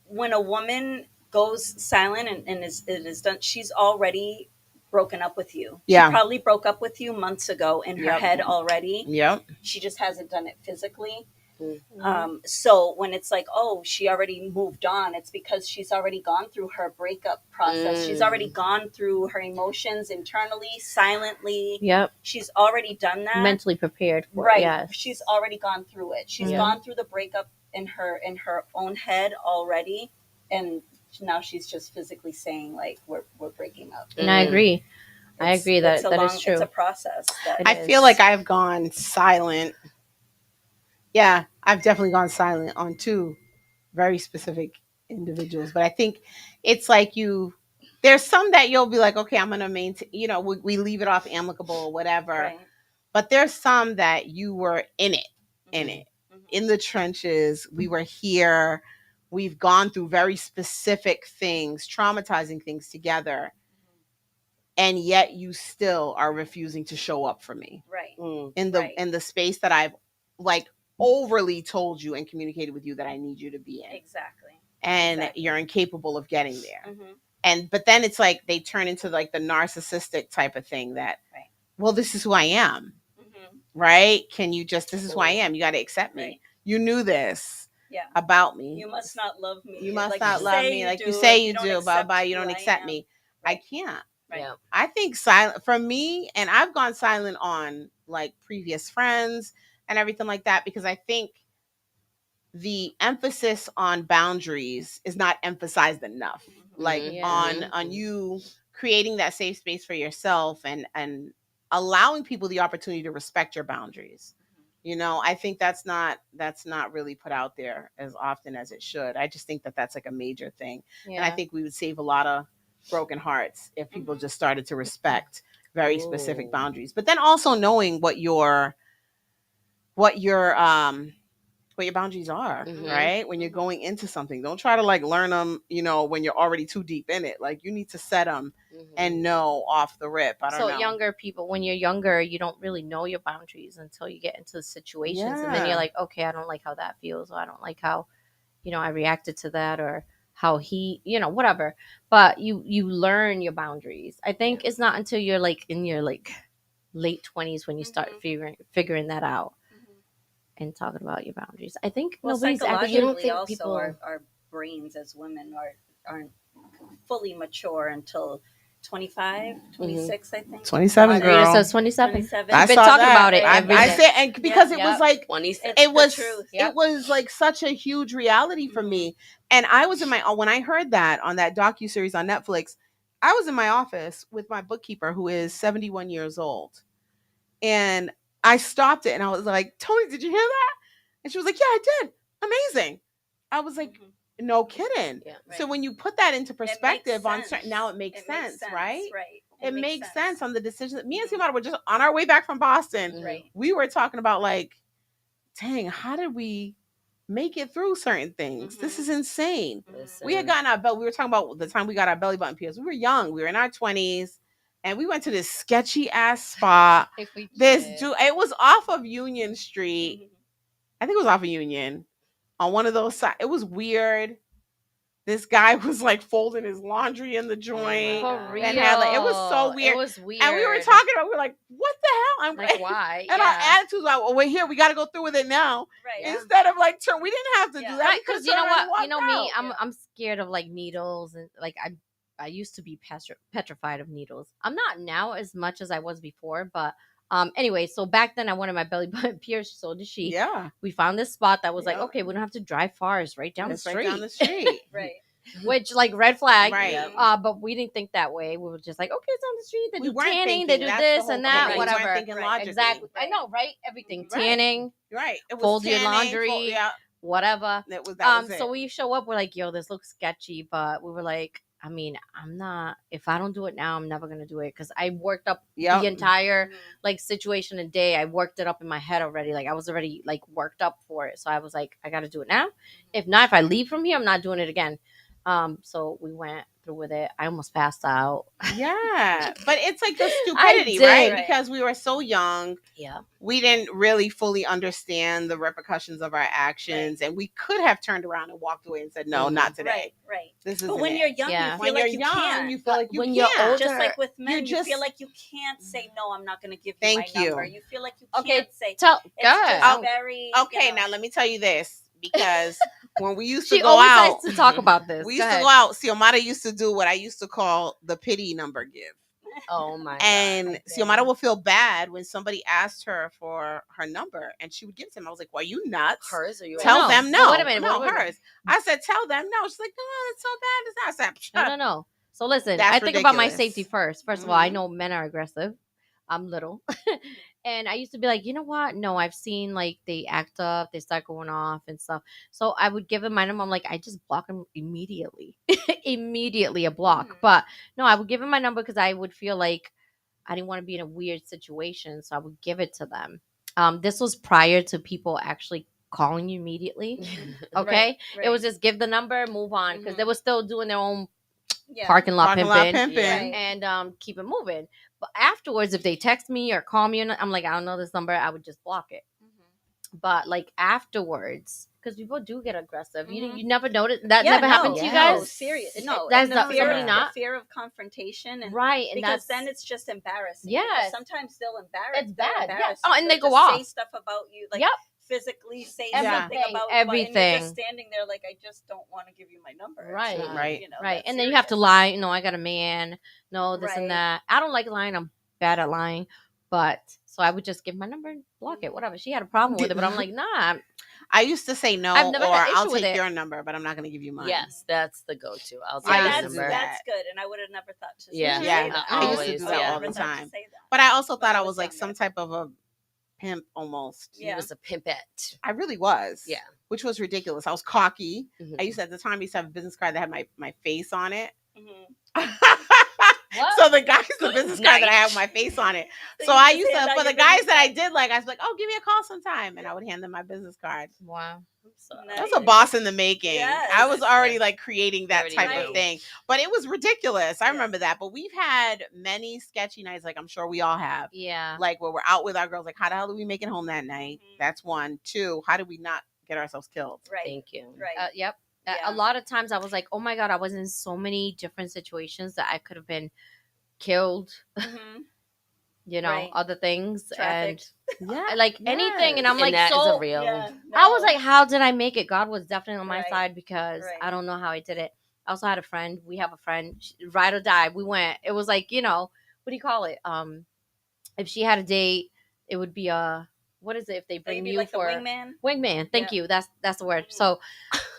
when a woman goes silent and it is done, she's already broken up with you. Yeah. She probably broke up with you months ago in her Yep. head already. Yep. She just hasn't done it physically. Mm. So when it's like, oh, she already moved on, it's because she's already gone through her breakup process. She's already gone through her emotions internally, silently. Yep. She's already done that. Mentally prepared for Right. it. Yes. She's already gone through it. She's Yeah. gone through the breakup in her own head already, and now she's just physically saying like we're breaking up. And I agree. I agree that it's a that long, is true. It's a process. That It I is. feel like I've gone silent. Yeah, I've definitely gone silent on 2 very specific individuals. But I think it's like there's some that you'll be like, okay, I'm going to maintain, we leave it off amicable or whatever. right. But there's some that you were in it, Mhm. in the trenches. We were here. We've gone through very specific things, traumatizing things together. And yet you still are refusing to show up for me Right. Mm. in the Right. in the space that I've like overly told you and communicated with you that I need you to be in, Exactly. and Exactly. you're incapable of getting there. Mm-hmm. But then it's like they turn into like the narcissistic type of thing that, Right. well, this is who I am, Mm-hmm. right? Can you just, this is who I am. You got to accept me. Right. You knew this Yeah. about me. You must not love me. You must like not you love say me. you Like do, you say if you don't do, blah, accept blah, you who don't I accept am. me. Right. I can't. Right. Yeah. I think silent for me, and I've gone silent on like previous friends and everything like that, because I think the emphasis on boundaries is not emphasized enough. Like Mhm. on you creating that safe space for yourself and allowing people the opportunity to respect your boundaries. You know, I think that's not really put out there as often as it should. I just think that that's like a major thing. And I think we would save a lot of broken hearts if people just started to respect very specific Ooh. boundaries. But then also knowing what your boundaries are, Mhm. right? When you're going into something, don't try to like learn them, you know, when you're already too deep in it. Like you need to set them Mhm. and know off the rip. I don't So know. younger people, when you're younger, you don't really know your boundaries until you get into situations, and then Yeah. you're like, okay, I don't like how that feels, or I don't like how, I reacted to that, or how he, whatever. But you learn your boundaries. I think it's not until you're like in your like late 20s when you start figuring that out and talking about your boundaries. I think Well, nobody's you don't psychologically, think also people- our brains as women aren't fully mature until 25, 26, I think. 27, Maria girl. says 27. 27. I We've been saw talking that. about it right? every I day. said, and because it Yep. was like 26. It's it was the truth. Yep. it was like such a huge reality for me. And I was in my when I heard that on that docuseries on Netflix, I was in my office with my bookkeeper who is 71 years old. And I stopped it and I was like, Tony, did you hear that? And she was like, yeah, I did. Amazing. I was like, no kidding. Yeah. So when you put that into It makes perspective on sense. certain, now it makes sense, right? Right. It makes sense on the decision. Me and Xiomara were just on our way back from Boston. Mhm. Right. We were talking about like, dang, how did we make it through certain things? This is insane. Listen. We had gotten our belt. We were talking about the time we got our belly button pierced. We were young. We were in our 20s. And we went to this sketchy ass spot. This dude, it was off of Union Street. I think it was off of Union on one of those sides. It was weird. This guy was like folding his laundry in the joint. For real. And had like, it was so weird. It was weird. And we were talking about, we were like, what the hell? I'm like, why? And our attitudes like, well, we're here. We got to go through with it now. Right. Instead of like, we didn't have to do that. Right, We because could've you know turned around what? and You know walked me. out. I'm scared of like needles, and like I used to be petrified of needles. I'm not now as much as I was before, but anyway, so back then I wanted my belly button pierced, so did she. Yeah. We found this spot that was like, Yeah. okay, we don't have to drive far, it's right down It's the right street. down the street. Right. Which like red flag. Right. But we didn't think that way. We were just like, okay, it's on the street. They We do weren't tanning, they thinking, do that's this the and whole that, thing. We weren't whatever. thinking logically. Exactly. I know, right? Everything. Right. Tanning, Right. It was fold your tanning, laundry, yeah. whatever. That was it. So we show up, we're like, yo, this looks sketchy, but we were like, I mean, if I don't do it now, I'm never gonna do it, because I worked up Yep. the entire like situation a day. I worked it up in my head already. Like I was already like worked up for it. So I was like, I gotta do it now. If not, if I leave from here, I'm not doing it again. So we went through with it. I almost passed out. Yeah. But it's like the stupidity, did. right? Right. Because we were so young. Yeah. We didn't really fully understand the repercussions of our actions. And we could have turned around and walked away and said, no, not today. Right. This is But when you're young, Yeah. you when feel you're like you young, can't. you feel like you when can't. you're older, Just like with men, you just- feel like you can't say no. I'm not going to give you Thank my you. number. You feel like you Okay, can't say. tell It's good. just very. Okay, now let me tell you this. Because when we used to She go always out, likes to talk about this. we Go used to ahead. go out. Xiomara used to do what I used to call the pity number give. Oh my And God. Xiomara would feel bad when somebody asked her for her number and she would give it to him. I was like, well, you nuts? Hers or yours? Tell No. them Well, no. wait a minute, No, wait a minute. hers. I said, tell them no. She's like, no, it's so bad. It's not. I said, No. So listen, That's I think about my ridiculous. safety first. First of all, I Mhm. know men are aggressive. I'm little. And I used to be like, you know what? No, I've seen like they act up, they start going off and stuff. So I would give him my number. I'm like, I just block him immediately. Immediately a block. Mhm. But no, I would give him my number because I would feel like I didn't want to be in a weird situation. So I would give it to them. This was prior to people actually calling you immediately. Okay. Right. It was just give the number, move on, because they were still doing their own Yeah. parking lot parking lot pimping pimping. and keep it moving. But afterwards, if they text me or call me, and I'm like, I don't know this number, I would just block it. But like afterwards, because people do get aggressive. Mhm. You never noticed that Yeah, never happened to you Yes. No, guys. serious. No, That's and the not fear, somebody Yeah. not the fear of confrontation, and right, and because that's then it's just embarrassing. Yes. Because sometimes they'll It's bad, yeah. embarrass Oh, you. and They'll they go just say off. stuff about you, like Yep. physically say Yeah. something Everything, about you, and you're everything. just standing there like, I just don't want to give you my number. It's Right. not, Right. you know, Right, that and then you have to serious. lie. No, I got a man. No, this Right. and that. I don't like lying. I'm bad at lying, but so I would just give my number and block it. Whatever. She had a problem with it, but I'm like, nah. I used to say no, I've never or had issue I'll with take it. your number, but I'm not going to give you mine. Yes, that's the go-to. I'll I take used your to number. do that. That's good, and I would have never thought to say Yeah. Yeah, that. I used to Always, do I that would yeah. all never the thought to time. say that. But I also When thought I I was was like younger. some type of a pimp almost. He Yeah. was a pimpette. I really was. Yeah. Which was ridiculous. I was cocky. Mhm. I used to, at the time, I used to have a business card that had my face on it. Mhm. What? So the guys, the business card that I have my face on it. So I used to, hand out for the your guys business that I card. did like, I was like, oh, give me a call sometime. And I would hand them my business card. Wow. So, Nice. I was a boss in the making. Yes. I was already Yeah. like creating that Already type Nice. of thing. But it was ridiculous. I Yes. remember that. But we've had many sketchy nights, like I'm sure we all have. Yeah. Like where we're out with our girls, like how the hell do we make it home that night? Mhm. That's one. Two, how did we not get ourselves killed? Right. Thank you. Right. Yep. Yeah. A lot of times I was like, oh my God, I was in so many different situations that I could have been killed, Mhm. Right. Other things. Trafficked. And yeah, like anything. And I'm And like, that is so a real. Yeah. I was No. like, how did I make it? God was definitely on my Right. side because Right. I don't know how I did it. I also had a friend. We have a friend, ride or die. We went. It was like, what do you call it? If she had a date, it would be what is it if they Like, bring you'd be you like the for wingman. wingman? Thank Yeah. you. That's the word. Mhm. So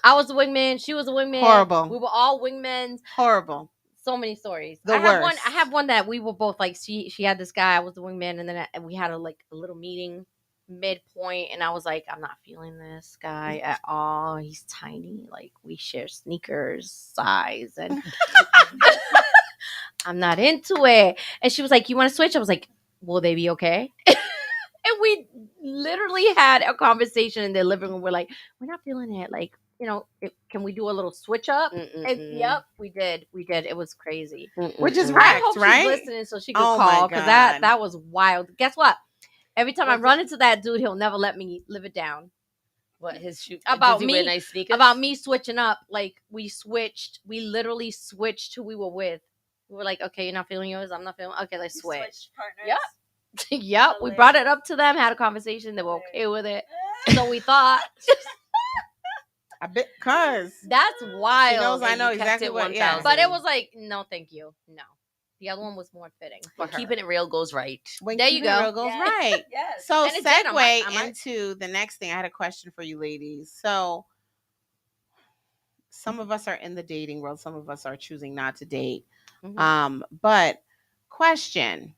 I was the wingman. She was a wingman. Horrible. We were all wingmen. Horrible. So many stories. The I have one. worst. I have one that we were both like. She had this guy. I was the wingman, and then we had a little meeting midpoint, and I was like, I'm not feeling this guy at all. He's tiny. Like we share sneakers size, and I'm not into it. And she was like, you want to switch? I was like, will they be okay? And we literally had a conversation in the living room. We're like, we're not feeling it. Like, can we do a little switch up? And Mm-mm-mm. yep, we did. It was crazy. Which is Mm-mm-mm. I Wrecked, hope right? she's listening so she could Oh my call because God. that was wild. Guess what? Every time I Was run into that dude, he'll never let me live it down. What his shoe? About Does he wear me- nice sneakers? About me switching up, like we literally switched who we were with. We were like, okay, you're not feeling yours, I'm not feeling. Okay, let's You switch. switched partners. Yep. Yep, we brought it up to them, had a conversation. They were okay with it, so we thought I bet, cause that's wild. she knows I and know you kept exactly it what. Yeah. 1000. But it was like, no, thank you, no. The other one was more fitting for her. Keeping it real goes right. When There you keeping it go. real goes Yes. right. Yes. So And it did. segue I might- into the next thing. I had a question for you ladies. So some of us are in the dating world. Some of us are choosing not to date. Mhm. But question: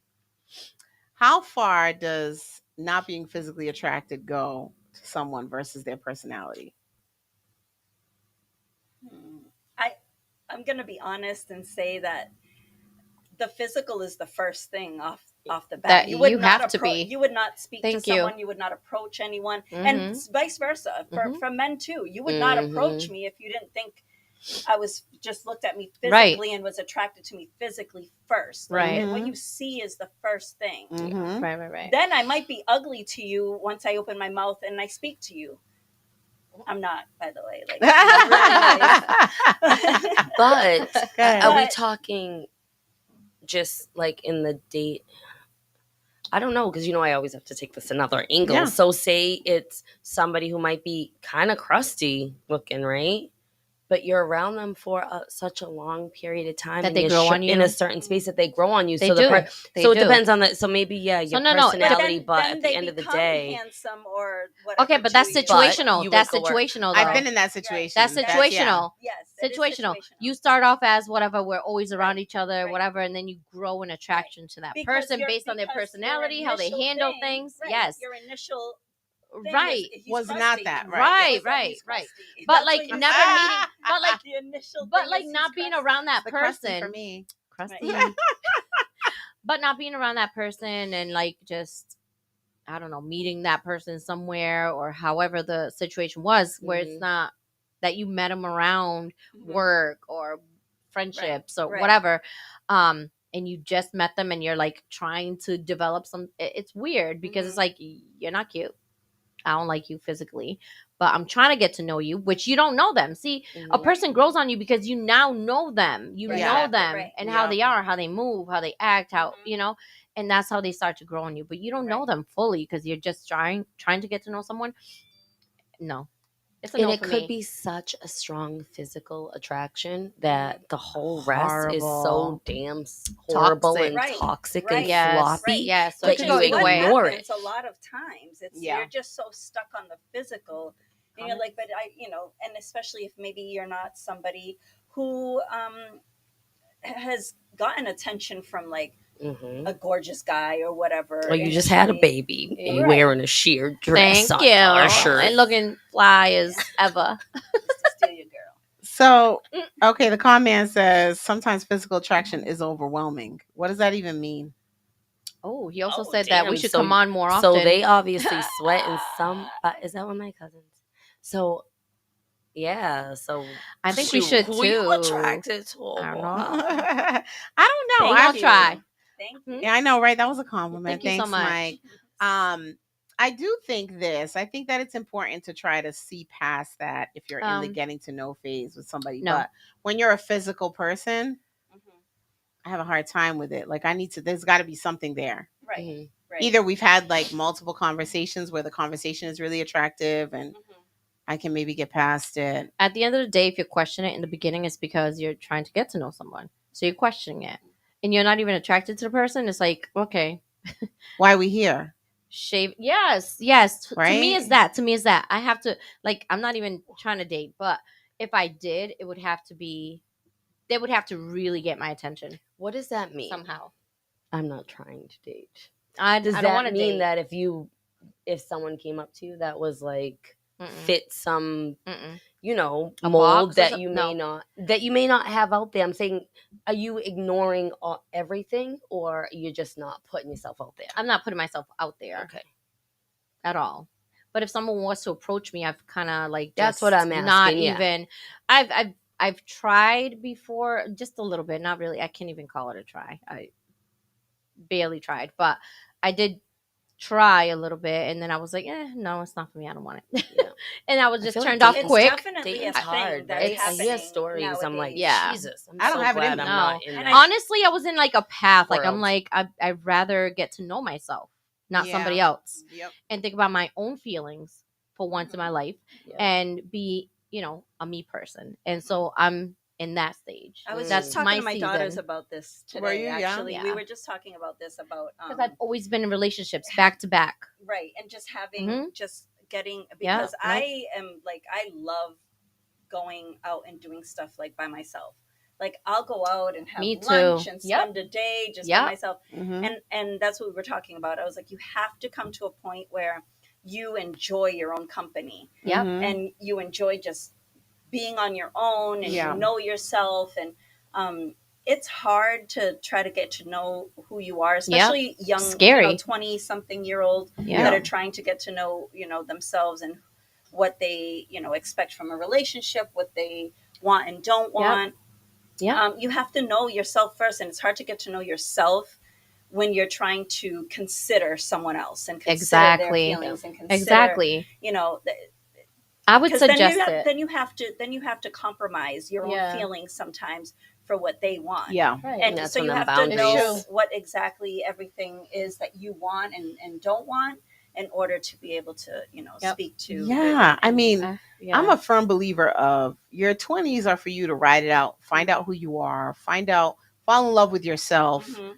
how far does not being physically attracted go to someone versus their personality? I'm gonna be honest and say that the physical is the first thing off the bat. That would you not have to be. You would not speak Thank to you. someone. You would not approach anyone, Mhm. and vice versa Mhm. for men too. You would not Mhm. approach me if you didn't think I was just looked at me Right. physically and was attracted to me physically first. Right. And what you see is the first thing. Mhm. Right. Then I might be ugly to you once I open my mouth and I speak to you. I'm not, by the way. Like, I'm really nice. But Go ahead. are we But- talking just like in the date? I don't know, because I always have to take this another angle. Yeah. So say it's somebody who might be kind of crusty looking, right? But you're around them for such a long period of time, That and they you're grow on in you? a certain space that they grow on you. They so do. it depends on that. So maybe your no, personality, then but at the they end of the become day, handsome or whatever. Okay, but that's to you. situational. you That's would go work. situational. Though. I've been in that situation. That's That's- situational. Yes, it is Situational. You start off as whatever. We're always around each other, Right. whatever, and then you grow an attraction to that Because person your- based on their because your personality, how they initial handle thing- things. right, Yes, your initial thing right. is, he's Was not crusty. that, right. Yes, Right, he's right. crusty. But That's like what you never say. meeting, but like, the initial, but thing like is not he's being crusty. around that The crusty person. for me. Crusty. But not being around that person and like just I don't know, meeting that person somewhere or however the situation was, where it's Mhm. not that you met them around Mhm. work or friendships or right. whatever, and you just met them and you're like trying to develop some. It's weird because it's Mhm. like you're not cute. I don't like you physically, but I'm trying to get to know you, which you don't know them. See, a Mhm. person grows on you because you now know them. You Right. know Exactly, them right. and how Yep. they are, how they move, how they act, how, Mhm. you know, and that's how they start to grow on you. But you don't know Right. them fully because you're just trying to get to know someone. No. It's a And no it for could me. be such a strong physical attraction that the whole rest is Horrible. so damn horrible Toxic. and Right, toxic right, and Yes. floppy Yes. So that it could you go Which is either what way. ignore happens it. a lot of times. It's Yeah. you're just so stuck on the physical, and you're like, but and especially if maybe you're not somebody who has gotten attention from like Hmm. a gorgeous guy or whatever. Or you just had a initially. baby and you're Right. wearing a sheer dress Thank under you. a shirt. And looking fly as ever. Just to steal your girl. So, okay, the comment says sometimes physical attraction is overwhelming. What does that even mean? Oh, he also Oh, said that we damn. should So- come on more often. So they obviously sweat in some. Is that one of my cousins? So, yeah. So I think we shoot, should who you too. attracted to? I don't know. I don't know. Thank I I'll try. Thank Hmm? you. Yeah, I know, right? That was a compliment. Thank you so Thanks, much. Mike. I do think this. I think that it's important to try to see past that if you're in the getting to know phase with somebody. No. But when you're a physical person, Mhm. I have a hard time with it. Like there's got to be something there. Right. Mhm. Right. Either we've had like multiple conversations where the conversation is really attractive and Mhm. I can maybe get past it. At the end of the day, if you question it in the beginning, it's because you're trying to get to know someone. So you're questioning it. And you're not even attracted to the person. It's like, okay, Why are we here? shave. Yes. To me, Right? is that. To me, is that. I have to, like, I'm not even trying to date, but if I did, it would have to be, they would have to really get my attention What does that mean? somehow. I'm not trying to date. I Does don't that want to mean date. that if someone came up to you that was like Mm-mm. fit some Mm-mm. mold A box or that some- you no. may not have out there? I'm saying, are you ignoring everything, or are you just not putting yourself out there? I'm not putting myself out there Okay. at all. But if someone wants to approach me, I've kind of like That's just what I'm asking, Not yeah. even. I've tried before, just a little bit. Not really. I can't even call it a try. I barely tried, but I did try a little bit, and then I was like, no, it's not for me. I don't want it. Yeah. And I was I just feel like turned off dating's quick. Definitely a Dating's thing hard, that's right? I hear happening stories. I'm like, nowadays. Yeah. Jesus, I'm I don't so have it in glad me. I'm No. not in And that. Honestly, I was in like a path. Like I'm World. like I'd rather get to know myself, not Yeah. somebody else, Yep. and think about my own feelings for once in my life, Yeah. and be a me person. And so I'm in that stage. I was That's just talking my to my daughters season. about this today. Were you? Yeah. Actually, we Yeah. were just talking about this about Because I've always been in relationships back to back. right, and just having Mhm. just getting Yeah, because no. I am like I love going out and doing stuff like by myself. Like I'll go out and have Me too. lunch and Yep. spend a day just Yep. by myself. Mhm. And that's what we were talking about. I was like, you have to come to a point where you enjoy your own company Yep. Mhm. and you enjoy just being on your own and Yeah. you know yourself. And it's hard to try to get to know who you are, especially young, Scary. 20-something-year-old Yeah. that are trying to get to know, themselves and what they, expect from a relationship, what they want and don't want. Yeah. You have to know yourself first, and it's hard to get to know yourself when you're trying to consider someone else and consider Exactly. their feelings and consider, Exactly. th- I would because suggest then you have to compromise your Yeah. own feelings sometimes for what they want. Yeah. Right. And that's so when you them have to know boundaries- what exactly everything is that you want and don't want in order to be able to, Yep. speak to. Yeah. I mean, Yeah. I'm a firm believer of your 20s are for you to ride it out, find out who you are, fall in love with yourself, Mhm,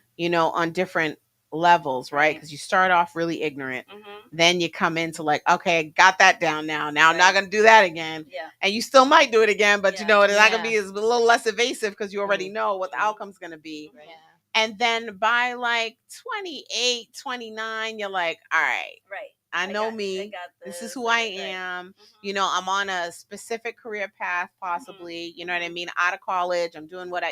on different levels, right? Right. Because you start off really ignorant. mhm. Then you come into like, okay, got that down now. Now I'm not Right. going to do that again. Yeah. And you still might do it again, but Yeah. it's not going to Yeah. be as a little less evasive because you already Mhm. know what the Mhm. outcome's going to be. Right. Yeah. And then by like 28, 29, you're like, all right, Right. I know got me. got This this, is who I right. am. Mhm. I'm on a specific career path, possibly. You know what I mean? Out of college, I'm doing what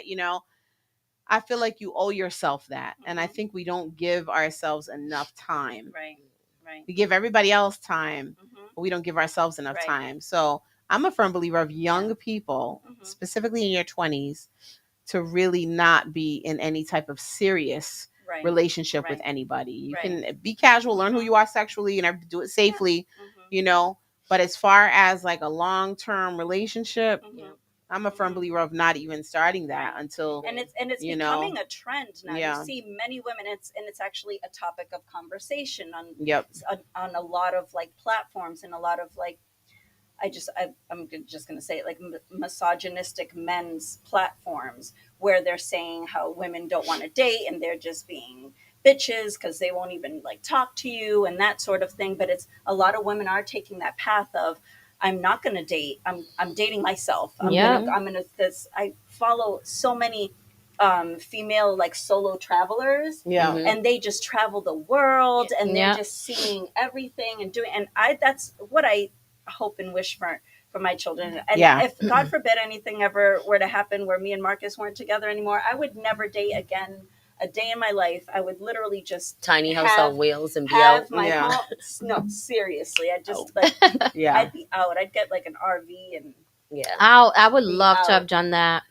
I feel like you owe yourself that. And I Mhm. think we don't give ourselves enough time. Right. Right. We give everybody else time, Mhm. but we don't give ourselves enough Right. time. So I'm a firm believer of young people, Mhm. specifically in your 20s, to really not be in any type of serious Right. relationship with Right. anybody. You Right. can be casual, learn who you are sexually, and do it safely. Mhm. you know. But as far as like a long-term relationship, Mhm. I'm a firm believer of not even starting that until And it's you know. becoming a trend now. Yeah. You see many women. It's actually a topic of conversation Yep. on a lot of like platforms and a lot of like I'm just going to say it, like misogynistic men's platforms where they're saying how women don't want to date and they're just being bitches because they won't even like talk to you and that sort of thing. But it's a lot of women are taking that path of I'm not going to date. I'm dating myself. Yeah. I'm gonna this. I follow so many female like solo travelers Yeah. Mhm. and they just travel the world and they're Yeah. just seeing everything and doing, and I that's what I hope and wish for my children. And Yeah. if God forbid anything ever were to happen where me and Marcus weren't together anymore, I would never date again a day in my life. I would literally just Tiny house have- on wheels and be have out. my Yeah. home. No, seriously, I just Oh. like Yeah. I'd be out. I'd get like an RV and Yeah. I would Be love to out. have done that.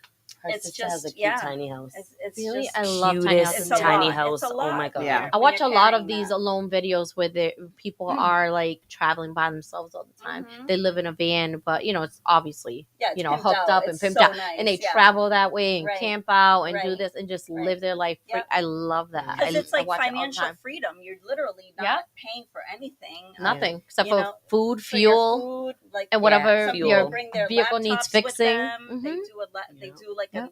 Her It's sister has a just- cute yeah. tiny house. it's Really? just I love tiny Cutest houses. it's a tiny lot. house. It's a Oh my lot god. when Yeah. you're- I when watch you're a lot of carrying these that. alone videos where people are like traveling by themselves all the time. Mhm. They live in a van, but it's obviously Yeah, it's hooked pimped out. up and It's pimped so out, nice, and they yeah. travel that way and Right. camp out and do Right. this and just Right. live their life. Yep. I love that. Because it's I like watch it all the financial time. freedom. You're literally not Yeah. paying for anything. Nothing except You for know, food, for your fuel, food, like and whatever some fuel. people bring their vehicle needs laptops fixing. With them. They Mhm. do they Yeah. do like Yeah.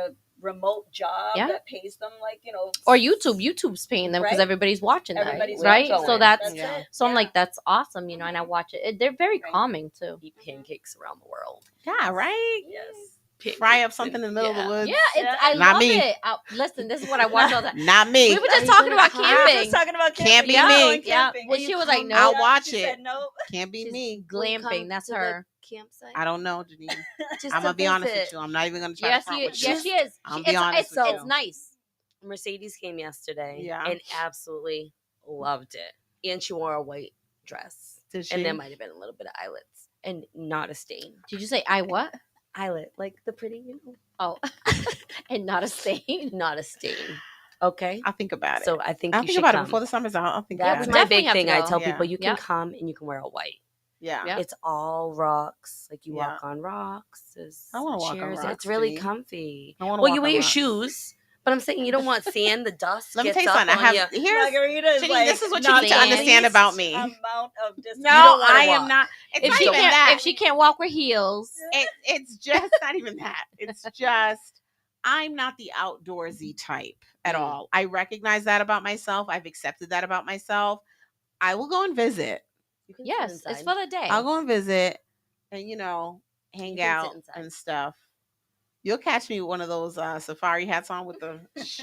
a remote job Yeah. that pays them like or YouTube's paying them because Right. everybody's watching that, everybody's right? watching So it. that's Yeah. it. so I'm Yeah. like, that's awesome, and I watch it. They're very Right. calming too. Eat pancakes around the world. Yeah. Right. Yes. Fry up something in the middle of the woods. Yeah, I Not love me. it. Listen, this is what I watch all the time. Not me. We were just Not talking even about hot. We were camping. just talking about Can't camping. be Yeah, me. going Yeah. camping. Well, And she you was like, come- no. I'll Yeah, watch she it. said no. Can't be She's me. Glamping, that's to the her. campsite. I don't know, Janine. Just I'm to gonna be honest with visit. you. I'm not even gonna try Yes, to front you, with you. yes, she is. I'll She- be it's, honest it's, with it's you. nice. Mercedes came yesterday. Yeah. And absolutely loved it. And she wore a white dress. Did she? And there might have been a little bit of eyelets. And not a stain. Did you say I what? Eyelet, like the pretty, Oh, and not a stain. not a stain. Okay. I'll think about it. So I think I'll you think should about come. it before the summer's out. I'll think That's about my it. Definitely big have to thing. I go. tell Yeah. people you can Yep. come and you can wear a white. Yeah. Yeah. It's all rocks. Like you Yeah. walk on rocks. There's I wanna walk on chairs. rocks, It's really Janine. comfy. I wanna Well, walk you wear on your rocks. shoes, but I'm saying you don't want sand. The dust Let me gets tell you up something. I on have you. here's Margarita is Janine, like this is what you not need to the understand least about me. Amount of distance. No, You don't wanna I am walk. not. It's If not she even can't, that. if she can't walk with heels, It's just not even that. It's just I'm not the outdoorsy type at Mm. all. I recognize that about myself. I've accepted that about myself. I will go and visit. You can sit yes, it's inside. for the day. I'll go and visit and hang You can sit out inside. and stuff. You'll catch me with one of those safari hats on with the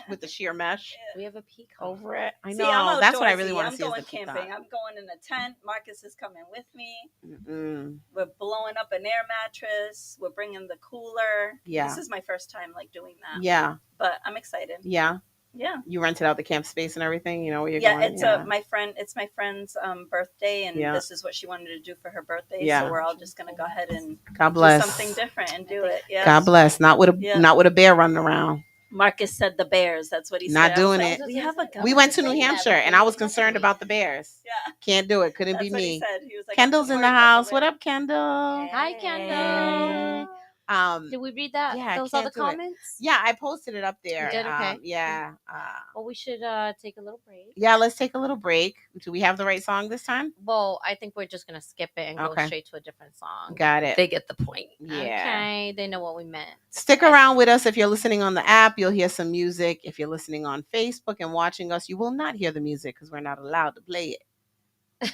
with the sheer mesh We have a peacock. over it. I See, know. I'm That's what I really outdoorsy. want I'm to see is going the camping. peacock. I'm going in a tent. Marcus is coming with me. Mm-mm. We're blowing up an air mattress. We're bringing the cooler. Yeah. This is my first time like doing that. Yeah, But I'm excited. yeah. Yeah. You rented out the camp space and everything. You know where you're Yeah, going. it's my friend's birthday, and Yeah. this is what she wanted to do for her birthday. Yeah. So we're all just gonna go ahead and God do bless. something different and do it. Yeah. God bless. Not with a Yeah. not with a bear running around. Marcus said the Bears. That's what he Not said. doing I it. was we have a We went to New Hampshire and I was concerned about the bears. Yeah. Can't do it. Couldn't That's be what he me. said. He was like, Kendall's I'm in the worried about house. What wind. up, Kendall? Hi, Kendall. Did we read that? Yeah, I those can't other do it. comments? Yeah, I posted it up there. You did? Okay. Yeah. Well, we should take a little break. Yeah, let's take a little break. Do we have the right song this time? Well, I think we're just gonna skip it and Okay. go straight to a different song. Got it. They get the point. Yeah. Okay, they know what we meant. Stick around with us. If you're listening on the app, you'll hear some music. If you're listening on Facebook and watching us, you will not hear the music because we're not allowed to play it.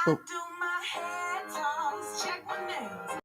Cool. do my head toss, check my nails.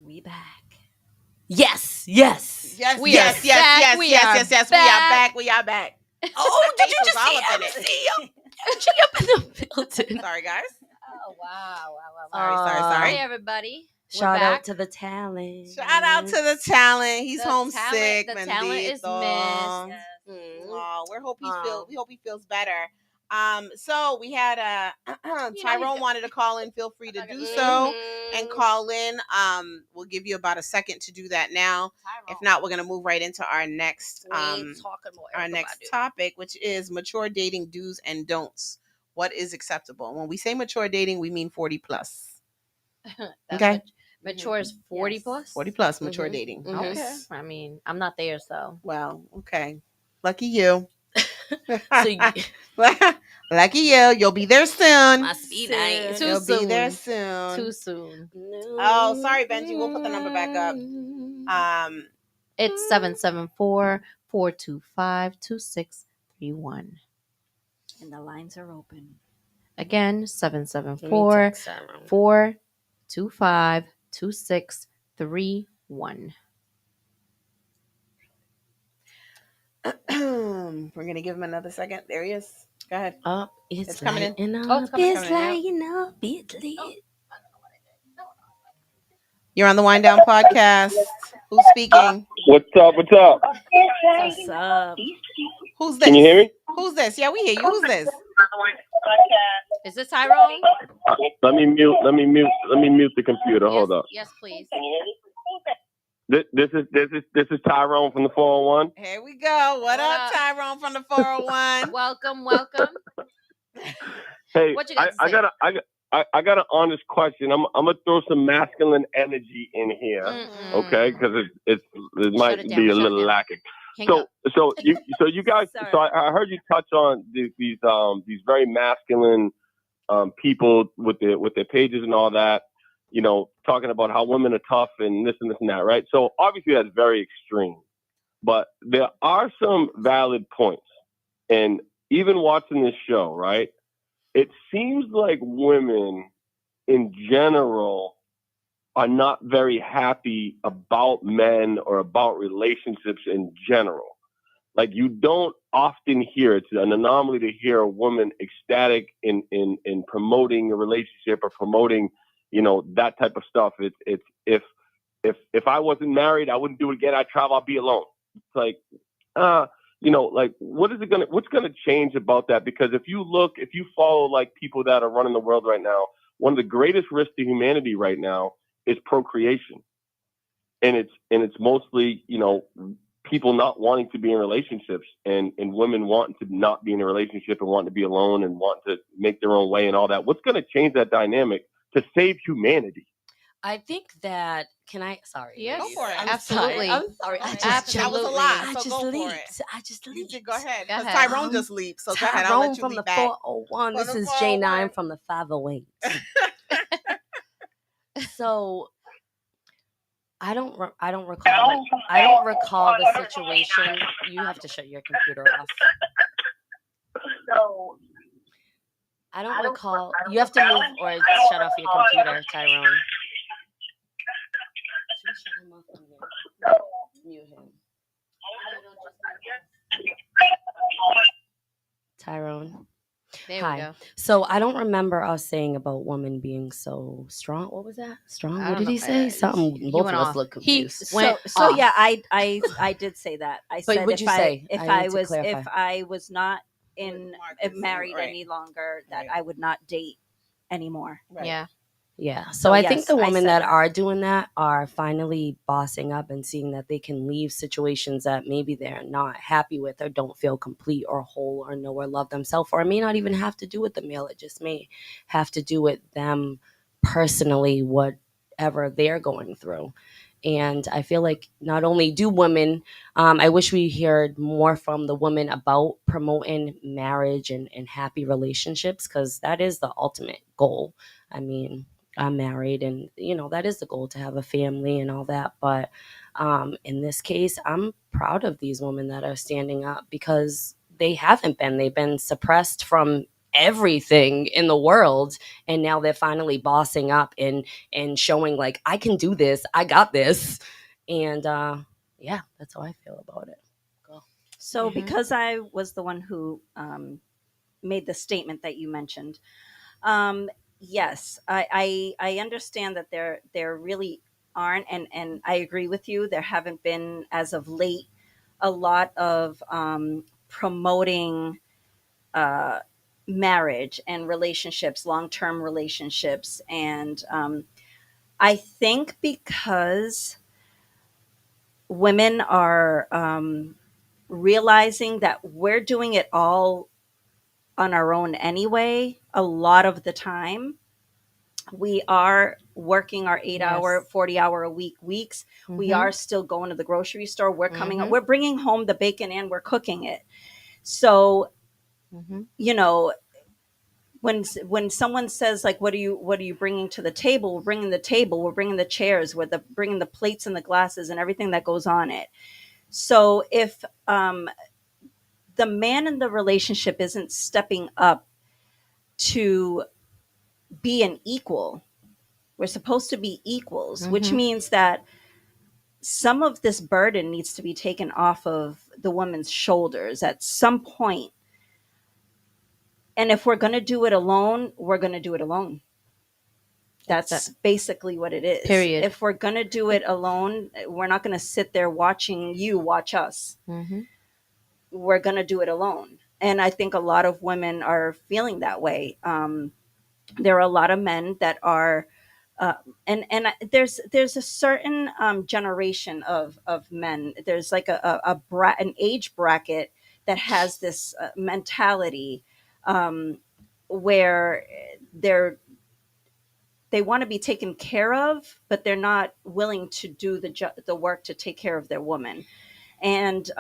We back. Yes. Yes, We yes, are yes, back. yes, We yes, are yes, yes. back. We are back. Oh, did you Face just was all see up in it. MC up in the building? Sorry, guys. Oh wow. Sorry. Hey everybody. We're Shout back. out to the talent. Shout out to the talent. He's The homesick. talent- the talent is bendito. missed. Mm. Oh, we hope Oh. we hope he feels better. So we had Tyrone wanted to call in. Feel free to do so and call in. We'll give you about a second to do that now. If not, we're gonna move right into our next topic, which is mature dating do's and don'ts. What is acceptable? When we say mature dating, we mean 40 plus. Okay. Mature is 40 Yes. plus. 40 plus mature Mhm. dating. Mhm. Okay. Yes. I mean, I'm not there, so. Well, okay. Lucky you. So you, Lucky you. You'll be there soon. must be nice. Too You'll be there soon. soon. Too soon. Oh, sorry, Benji. We'll put the number back up. It's 774-425-2631. And the lines are open. Again, Let me 774 text Sarah. 425-2631. We're gonna give him another second. There he is. Go ahead. Up, It's coming in. lighting up. Oh, it's coming, It's coming in. lighting up. It's lit. You're on the Wind Down podcast. Who's speaking? What's up? What's up? What's up? Who's this? Can you hear me? Who's this? Yeah, we hear you. Who's this? Is this Tyrone? Let me mute the computer. Hold up. Yes, please. This is Tyrone from the 401. Here we go. What up, Tyrone from the 401? Welcome. Hey, What you got to I say? got an honest question. I'm gonna throw some masculine energy in here, Mm-mm. okay? Because it might it down, be a shut it little down. lacking. Hang So up. you guys. Sorry. So I heard you touch on these very masculine people with their pages and all that. You know, talking about how women are tough and this and that, right? So obviously that's very extreme, but there are some valid points. And even watching this show, right? It seems like women in general are not very happy about men or about relationships in general. Like you don't often hear, it's an anomaly to hear a woman ecstatic in promoting a relationship or promoting, you know, that type of stuff. It's if I wasn't married, I wouldn't do it again. I'd travel, I'd be alone. It's like, you know, like what's gonna change about that? Because if you follow like people that are running the world right now, one of the greatest risks to humanity right now is procreation. And it's mostly, you know, people not wanting to be in relationships and women wanting to not be in a relationship and wanting to be alone and wanting to make their own way and all that. What's going to change that dynamic to save humanity? I think that sorry. Yes. Go for it. I'm Absolutely. Sorry. I'm sorry. I just Absolutely. That was a lot. I So just go for leaped. it. I just You leaped. did, go ahead. Go 'Cause ahead. Tyrone just leaped. So go ahead. I'll Tyrone let you from leap the back. 401. From This the is 401. J9 from the 508. So I don't recall the situation. You have to shut your computer off. I don't recall. You have to move or shut off your computer, Tyrone. Should we shut him off from here? Mute him. Tyrone. There Hi. we go. So I don't remember us saying about women being so strong. What was that? Strong? I What don't did he know. say? Something. He Both of went us off. look He confused. went So off. yeah, I did say that. I But said what'd you say? if I I need to was clarify. if I was not in Marcus, married right. any longer, that Right. I would not date anymore. Right. Yeah. Yeah. So, So I think yes, the I women said that that. are doing that are finally bossing up and seeing that they can leave situations that maybe they're not happy with or don't feel complete or whole or know or love themselves. Or it may not even have to do with the male. It just may have to do with them personally, whatever they're going through. And I feel like not only do women, I wish we heard more from the women about promoting marriage and happy relationships, because that is the ultimate goal. I mean, I'm married and, you know, that is the goal, to have a family and all that. But in this case, I'm proud of these women that are standing up, because they haven't been. They've been suppressed from everything in the world, and now they're finally bossing up and showing like, I can do this, I got this. And yeah, that's how I feel about it. Go. So, Mhm. because I was the one who made the statement that you mentioned, um, yes, I understand that there really aren't, and I agree with you. There haven't been, as of late, a lot of promoting uh, marriage and relationships, long term relationships, and I think because women are realizing that we're doing it all on our own anyway, a lot of the time. We are working our 8 hour, Yes. 40 hour a week weeks. We Mhm. are still going to the grocery store. We're coming up, Mhm. we're bringing home the bacon and we're cooking it. So, Mhm. you know, when someone says like, what are you bringing to the table? We're bringing the table, we're bringing the chairs, bringing the plates and the glasses and everything that goes on it. So if the man in the relationship isn't stepping up to be an equal, we're supposed to be equals, which Mhm. means that some of this burden needs to be taken off of the woman's shoulders at some point. And if we're going to do it alone, we're going to do it alone. That's basically what it is. Period. If we're going to do it alone, we're not going to sit there watching you watch us. Mhm. We're going to do it alone. And I think a lot of women are feeling that way. There are a lot of men that are and there's a certain generation of men. There's like an age bracket that has this mentality where they're they want to be taken care of, but they're not willing to do the work to take care of their woman. And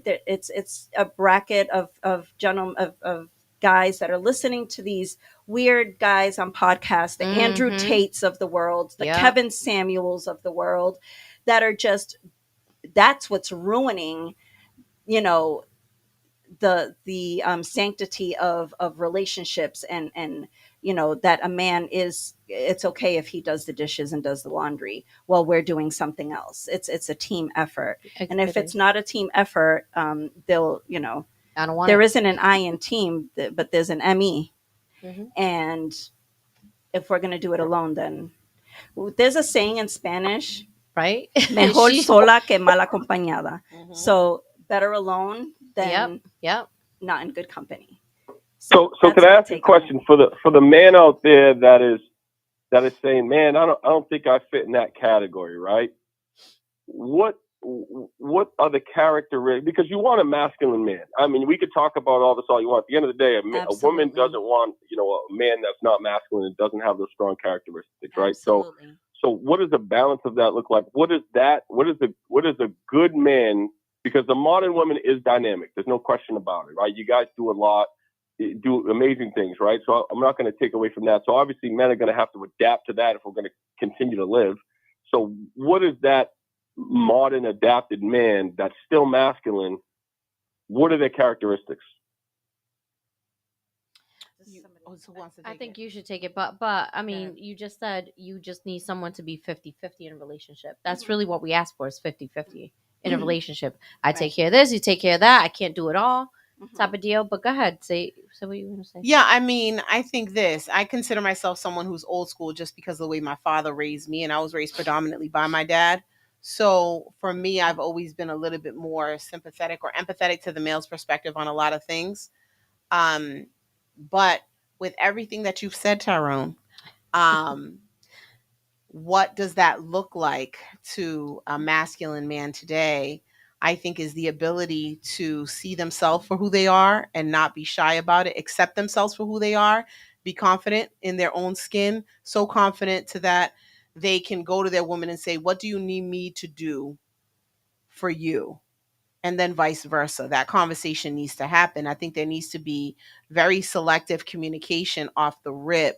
it's a bracket of gentlemen of guys that are listening to these weird guys on podcasts, the Andrew Mhm. Tates of the world, the Yeah. Kevin Samuels of the world, that are just, that's what's ruining, you know, the sanctity of relationships, and you know that a man is, it's okay if he does the dishes and does the laundry while we're doing something else. It's a team effort. And if it's not a team effort, they'll, you know, I don't want there it. isn't an I in team, but there's an ME. Mhm. And if we're going to do it alone, then there's a saying in Spanish, Right? mejor She- sola que mal acompañada. Mhm. So better alone than Yep. not in good company. So that's can I my ask a take on it. question for the man out there that is saying, man, I don't think I fit in that category, right? What are the characteristics? Because you want a masculine man. I mean, we could talk about all this all you want. At the end of the day, a woman Absolutely. doesn't want, you know, a man that's not masculine and doesn't have those strong characteristics, right? Absolutely. So what does the balance of that look like? What is that? What is a good man? Because the modern woman is dynamic. There's no question about it, right? You guys do a lot, do amazing things, right? So I'm not going to take away from that. So obviously, men are going to have to adapt to that if we're going to continue to live. So what is that modern adapted man that's still masculine? What are their characteristics? Who wants to I take think it? you should take it, but I mean, you just said you just need someone to be 50-50 in a relationship. That's really what we ask for, is 50-50 in a relationship. I take care of this, you take care of that. I can't do it all, type of deal. But go ahead, say what you want to say. Yeah, I mean, I think this. I consider myself someone who's old school just because of the way my father raised me, and I was raised predominantly by my dad. So for me, I've always been a little bit more sympathetic or empathetic to the male's perspective on a lot of things. But with everything that you've said, Tyrone, what does that look like to a masculine man today? I think is the ability to see themselves for who they are and not be shy about it, accept themselves for who they are, be confident in their own skin, so confident to that they can go to their woman and say, "What do you need me to do for you?" And then vice versa. That conversation needs to happen. I think there needs to be very selective communication off the rip,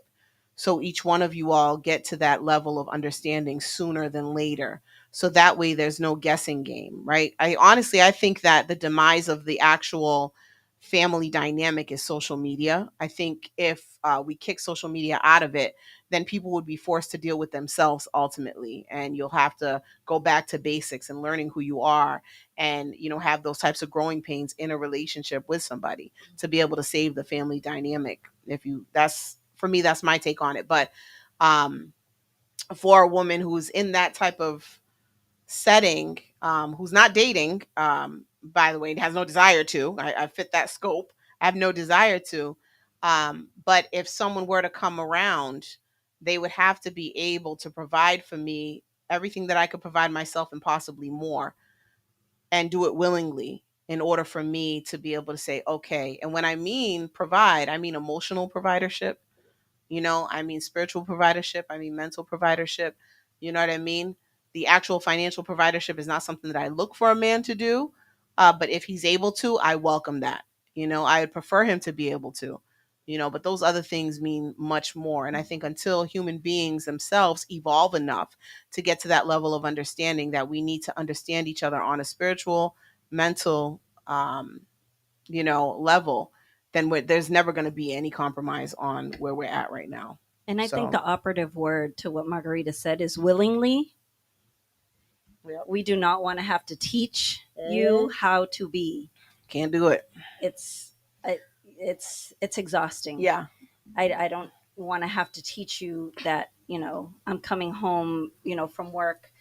so each one of you all get to that level of understanding sooner than later. So that way there's no guessing game, right? I honestly, I think that the demise of the actual family dynamic is social media. I think if we kick social media out of it, then people would be forced to deal with themselves ultimately, and you'll have to go back to basics and learning who you are, and have those types of growing pains in a relationship with somebody to be able to save the family dynamic. That's for me, that's my take on it. But for a woman who's in that type of setting, who's not dating, by the way, and has no desire to, I fit that scope. I have no desire to. But if someone were to come around, they would have to be able to provide for me everything that I could provide myself and possibly more, and do it willingly in order for me to be able to say, okay. And when I mean provide, I mean emotional providership. I mean spiritual providership. I mean mental providership. You know what I mean? The actual financial providership is not something that I look for a man to do. But if he's able to, I welcome that. I would prefer him to be able to. But those other things mean much more. And I think until human beings themselves evolve enough to get to that level of understanding that we need to understand each other on a spiritual, mental, level, then there's never going to be any compromise on where we're at right now. And I think the operative word to what Margarita said is willingly. Yep. We do not want to have to teach you how to be. Can't do it. It's exhausting. Yeah. I don't want to have to teach you that, I'm coming home, from work,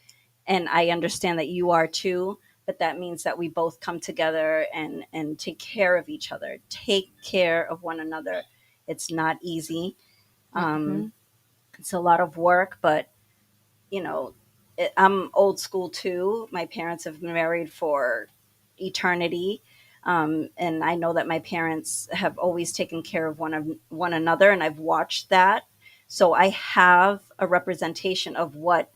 and I understand that you are too, but that means that we both come together and take care of each other, take care of one another. It's not easy. It's a lot of work, but I'm old school too. My parents have been married for eternity. And I know that my parents have always taken care of one another, and I've watched that. So I have a representation of what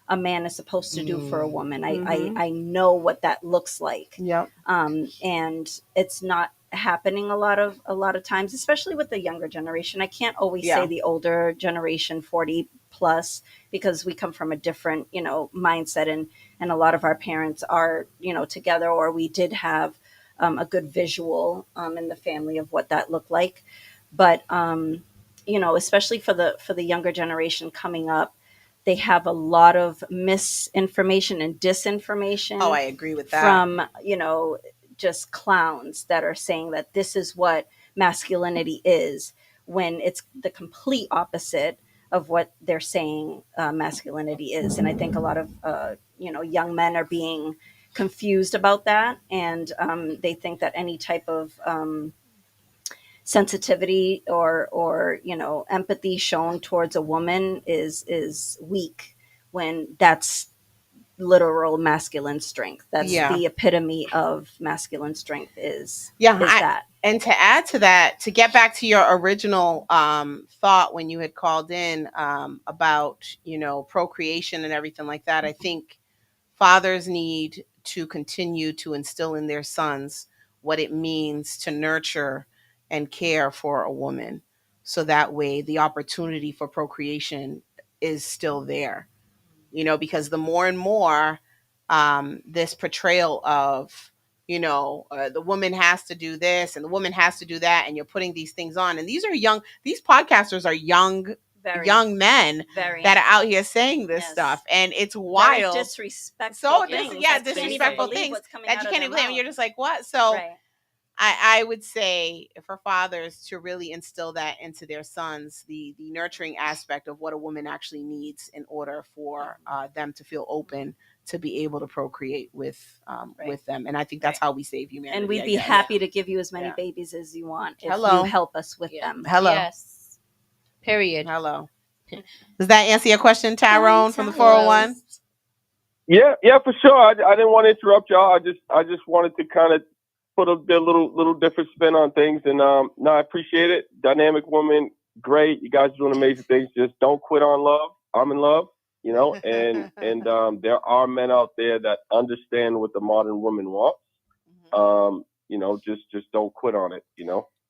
a man is supposed to do for a woman. I know what that looks like. Yep. And it's not happening a lot of times, especially with the younger generation. I can't always say the older generation, 40 plus, because we come from a different, mindset, and a lot of our parents are, together, or we did have a good visual in the family of what that looked like. But especially for the younger generation coming up, they have a lot of misinformation and disinformation. Oh, I agree with that. From, just clowns that are saying that this is what masculinity is, when it's the complete opposite of what they're saying masculinity is. And I think a lot of, young men are being confused about that. And they think that any type of sensitivity or empathy shown towards a woman is weak, when that's literal masculine strength. That's the epitome of masculine strength is that. And to add to that, to get back to your original thought when you had called in about procreation and everything like that, I think fathers need to continue to instill in their sons what it means to nurture and care for a woman, so that way the opportunity for procreation is still there. Because the more and more this portrayal of, the woman has to do this and the woman has to do that, and you're putting these things on. And these podcasters are young men that are out here saying this stuff, and it's wild. Very disrespectful things. Disrespectful things that you can't even believe. And you're just like, what? So I would say for fathers to really instill that into their sons, the nurturing aspect of what a woman actually needs in order for them to feel open to be able to procreate with them. And I think that's how we save humanity. And we'd be happy to give you as many babies as you want if you help us with them. Hello. Yes. Period. Hello. Does that answer your question, Tyrone from the 401? Yeah, for sure. I didn't want to interrupt y'all. I just wanted to kind of put a little different spin on things, and no, I appreciate it. Dynamic woman, great. You guys are doing amazing things. Just don't quit on love. I'm in love, and there are men out there that understand what the modern woman wants. Just don't quit on it.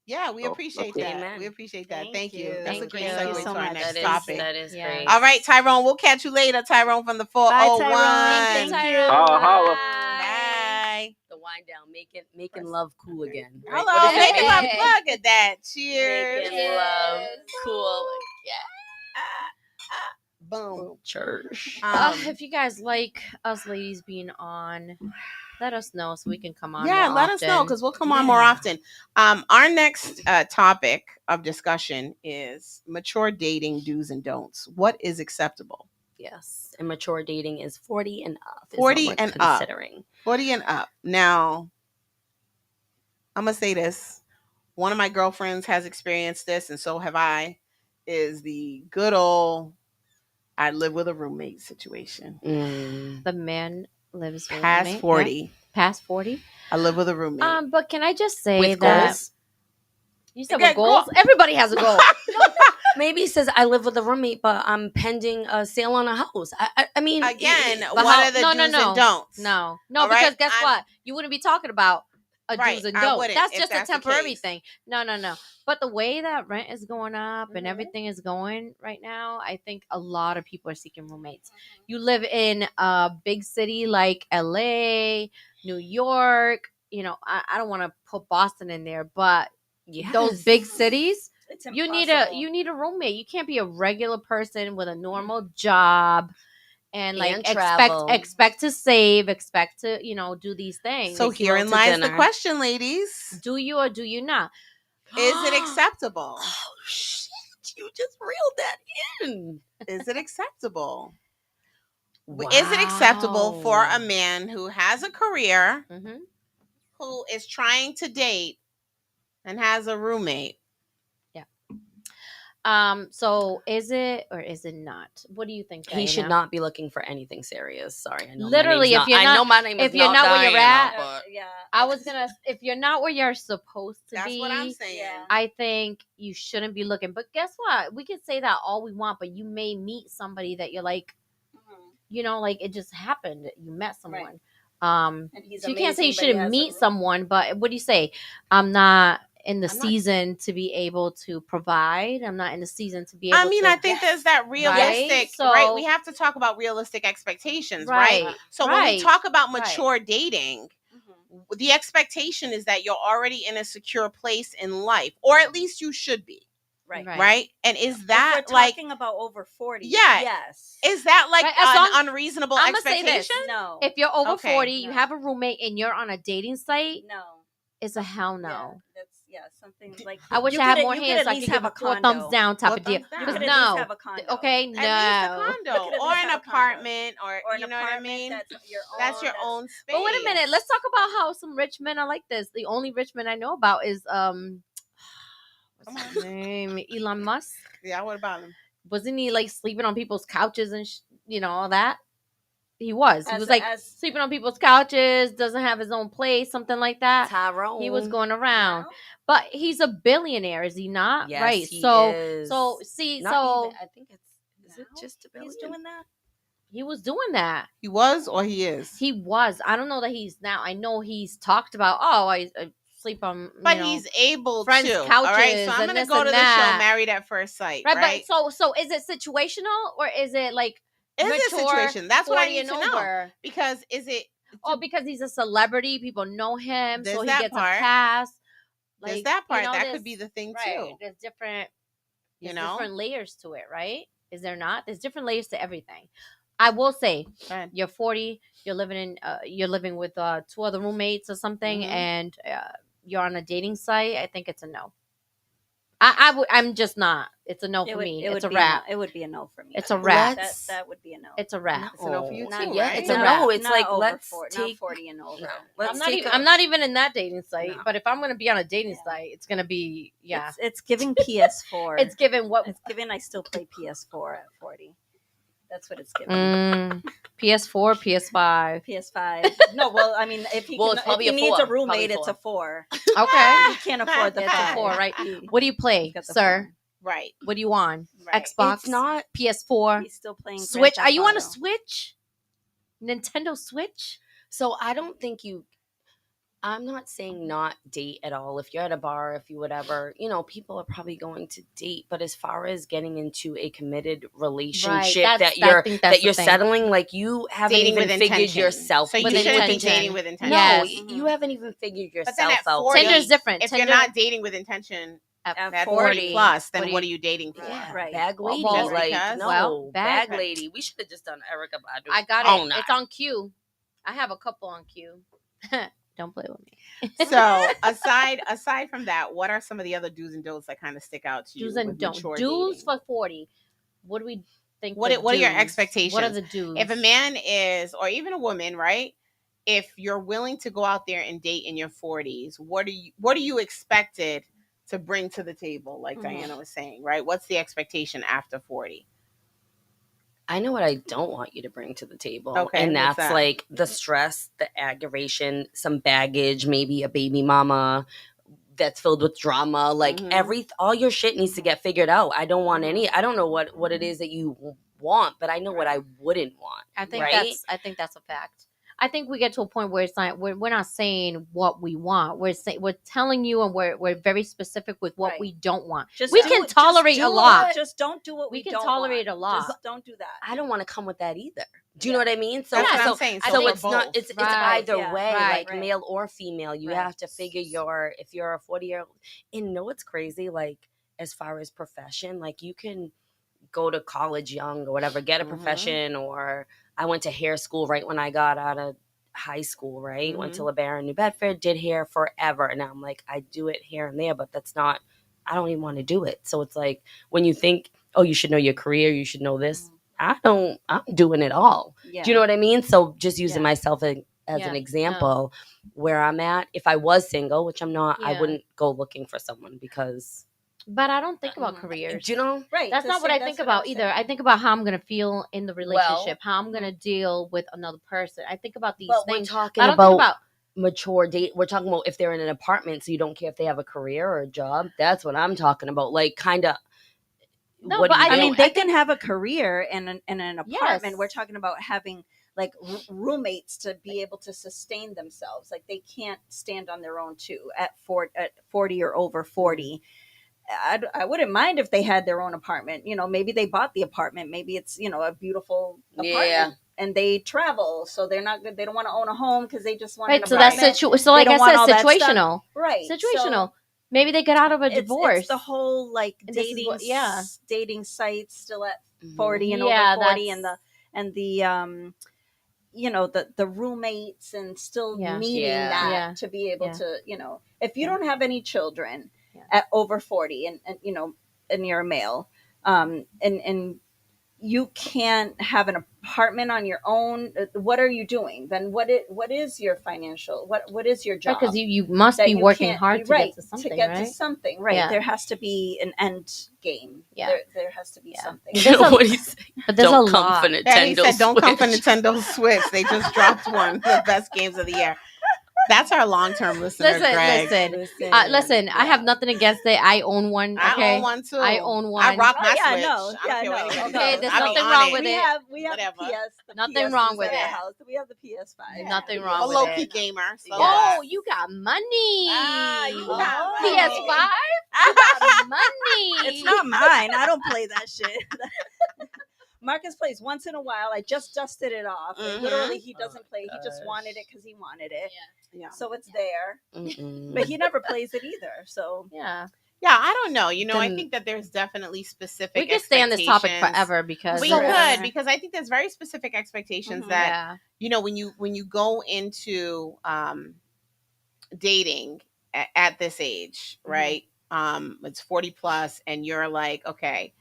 Yeah, we appreciate that. Amen. We appreciate that. Thank you. you. That's a Thank great you. segue So to our much. next That topic. is great. All right, Tyrone, we'll catch you later. Tyrone from the 401. Bye, Tyrone. Thank you, Holla. Bye. Bye. wind down. Making love cool again. Right? Hello, What is it? make love. Look at that. Cheers. Making love cool. Boom. Church. If you guys like us ladies being on, let us know so we can come on. Yeah, more let us know often. because we'll come on more often. Our next topic of discussion is mature dating do's and don'ts. What is acceptable? Yes. And mature dating is 40 and up. is 40 what we're and up. considering. 40 and up. Now, I'm going to say this. One of my girlfriends has experienced this, and so have I, is the good old I live with a roommate situation. Mm. The man lives with Past me. 40. Yeah. Past 40. I live with a roommate. But can I just say With that goals? you said Yeah, with goals? goal. Everybody has a goal. Maybe he says I live with a roommate, but I'm pending a sale on a house. I mean, Again, But what how- are the no, do's no, and don'ts? No, All right, because guess what? You wouldn't be talking about a Right, do's and I don'ts. wouldn't That's if just that's a the temporary case. thing. No. But the way that rent is going up and Mhm. everything is going right now, I think a lot of people are seeking roommates. You live in a big city like LA, New York. You know, I don't want to put Boston in there, but those big cities, It's you impossible. need a roommate. You can't be a regular person with a normal job and like And travel. expect to save, expect to, do these things. So Take you out herein to lies the dinner. question, ladies. Do you or do you not? Is it acceptable? Oh shit! You just reeled that in. Is it acceptable? Is it acceptable for a Wow. man who has a career, Mm-hmm. who is trying to date, and has a roommate? So is it or is it not? What do you think? He should Diana? not be looking for anything serious. Sorry, I know Literally, my name's if you're I not- know my name is if you're not where you're Diana, at- but Yeah. I was gonna. If you're not where you're supposed to That's be, what I'm saying. Yeah. I think you shouldn't be looking. But guess what? We can say that all we want, but you may meet somebody that you're like, Mhm. like it just happened. You met someone. Right. And he's So you can't say you amazing, but he shouldn't has a meet room. someone, but what do you say? I'm not in the I'm not- season to be able to provide. I'm not in the season to be able I mean, to. I think there's that realistic, So- right? We have to talk about realistic expectations, right? Right. So when we right. talk about Right. mature dating, Mhm. the expectation is that you're already in a secure place in life, or at least you should be, Right. right? And is If that we're like, talking about over 40, Yeah. yes. is that like Right, as an long- unreasonable I'ma say this. expectation? No. If you're over Okay. 40, you No. have a roommate, and you're on a dating site, No. it's a hell no. Yeah, that's something like I wish you I had could- more you could hands at so I least could give have a four condo. thumbs down type Four of deal. thumbs down. You Because could at least no, have a condo. okay, At least a no. condo You could at or least an have a condo. apartment, or Or an you know what I apartment mean? That's your own. That's your own space. But wait a minute, let's talk about how some rich men are like this. The only rich men I know about is what's Come his name? Elon Musk. Yeah, what about him? Wasn't he like sleeping on people's couches and all that? He was. He was like sleeping on people's couches, doesn't have his own place, something like that. Tyrone. He was going around. But he's a billionaire, is he not? Yes, right. he So is. see, Not so even, I think is it just a billion? He's doing that. he was doing that. He was or he is? He was. I don't know that he's now. I know he's talked about, I sleep on But he's able friends' to. All right, couches so I'm and gonna this go and to the that. show Married at First Sight, right. right? But so is it situational or is it like Is it mature, situation? That's what I 40 need and to know. over? Because is it Oh, because he's a celebrity, people know him, There's so he that gets part. a pass. there's that part that there's- could be the thing right. too. There's different, You there's know? different layers to it, right? Is there not? There's different layers to everything. I will say, Go ahead. you're 40, you're living with two other roommates or something, Mhm. and you're on a dating site. I think it's a no. I'm just not. It's a no for me. It's a wrap. It would be a no for me. It's a wrap. That would be a no. It's a wrap. It's a no for you Not too, yet. right? It's a Not- no. It's not like over let's 40, take not 40 and over. No, let's I'm not take even. a- I'm not even in that dating site. No. But if I'm gonna be on a dating Yeah. site, it's gonna be It's giving PS4. It's given what It's given. I still play PS4 at 40. That's what it's giving. PS4, PS5. PS5. No, well, I mean, if he, Well, can, it's if probably he a needs four. a roommate, Probably it's a 4. Okay, He can't afford the it's a 5. 4, right? He- What do you play, he's got the sir? 4. Right. What do you on? Right. Xbox, It's not. PS4, He's still playing Grand Switch. Theft Are you on a Auto. Switch? Nintendo Switch? So I don't think you. I'm not saying not date at all. If you're at a bar, if you whatever, people are probably going to date. But as far as getting into a committed relationship That's- that I you're think that's the thing. settling, like you haven't Dating even with figured intention. yourself. So you With shouldn't be intention. dating with intention. No, Yes. you haven't even figured But then yourself at out. 40, Tinder's different. If Tinder, you're not dating with intention at at 40 40 plus, then what what do are you dating for? Yeah, Right. bag Well, lady. well, like because- no, well, bag bag- lady. We should have just done Erica Badu. I got Oh, it. nah. It's on cue. I have a couple on cue. Don't play with me. So aside from that, what are some of the other do's and don'ts that kind of stick out to you? Do's and with don'ts. mature Do's dating? for 40. What do we think? What the are your do's? expectations? What are the do's? If a man is, or even a woman, right? If you're willing to go out there and date in your 40s, what are you expected to bring to the table? Like Diana was saying, right? What's the expectation after 40? I know what I don't want you to bring to the table. Okay, And what's that's that? like the stress, the aggravation, some baggage, maybe a baby mama that's filled with drama. Like Mhm. all your shit needs to get figured out. I don't want I don't know what it is that you want, but I know what I wouldn't want. I think right? that's a fact. I think we get to a point where it's not we're not saying what we want. We're telling you, and we're very specific with what Right. we don't want. Just We do can it- just tolerate do a lot. it. Just don't do what We we can don't tolerate want. a lot. Just don't do that. I don't want to come with that either. Do you know what I mean? So That's what so, I'm saying. so So it's for not both. it's Right, either yeah, way, right, like male or female. You Right. have to figure if you're a 40-year-old. And know what's crazy? Like as far as profession, like you can go to college young or whatever, get a Mhm. profession. Or I went to hair school right when I got out of high school, right? Went to LeBaron, New Bedford, did hair forever. And now I'm like, I do it here and there, but that's not, I don't even want to do it. So it's like when you think, oh, you should know your career, you should know this. I'm doing it all. Yeah. Do you know what I mean? So just using Yeah. myself as Yeah, an example where I'm at, if I was single, which I'm not, I Yeah. wouldn't go looking for someone because, But I don't think about careers. do you know? Right. That's not what I think about either. I think about how I'm gonna feel in the relationship, how I'm gonna deal with another person. I think about these But we're things. talking I don't think about mature date. We're talking about if they're in an apartment, so you don't care if they have a career or a job. That's what I'm talking about. Like, kind of. No, what but do you I I do? mean, they can have a career in an apartment. Yes. We're talking about having like roommates to be able to sustain themselves. Like they can't stand on their own too at 40 or over 40. I wouldn't mind if they had their own apartment. Maybe they bought the apartment. Maybe it's a beautiful apartment. Yeah. And they travel, so they're not good. They don't want to own a home because they just want right. an So that's apartment. so like They I don't want all said, that stuff. situational. Right. Situational. So Maybe they get out of a it's divorce. the whole like And this is dating, what- yeah. dating sites still at Mhm. 40 and Yeah, over 40, that's- and the the roommates, and still Yeah. needing Yeah. that Yeah. to be able Yeah. to if you don't have any children Yeah. at over 40, and you're a male, and you can't have an apartment on your own, what are you doing then? What is your financial, what is your job? because you must that be you working can't- hard to right, get to something, to get right? to something, right? Yeah. There has to be an end game. Yeah. There has to be Yeah. something. There's a- What do you say? But there's Don't a come lot. for Nintendo Yeah, he said, "Don't come for Switch." Nintendo Switch." They just dropped one of the best games of the year. That's our long-term listener, Greg. Listen. I have nothing against it. I own one. Okay. I own one too. I own one. I rock Oh, my yeah, Switch. no, I don't care what anybody okay, says. there's I be nothing on wrong it. with it. We have Whatever. the PS. The Nothing PS wrong is with at the it. house. We have the PS5. Yeah. Nothing A wrong with low-key it. gamer. So Oh, you got money. Ah, you got money. PS5? You got money. It's not mine. I don't play that shit. Marcus plays once in a while. I just dusted it off. Mhm. Literally, he Oh doesn't play. He just gosh. wanted it because he wanted it. Yeah. So it's there. Mm-mm. But he never plays it either. So Yeah. Yeah, I don't know. I Then- think that there's definitely specific. We could stay on this topic expectations. forever because We Forever. could, because I think there's very specific expectations Mhm. that yeah. when you go into dating at this age, right? It's 40 plus, and you're like, okay,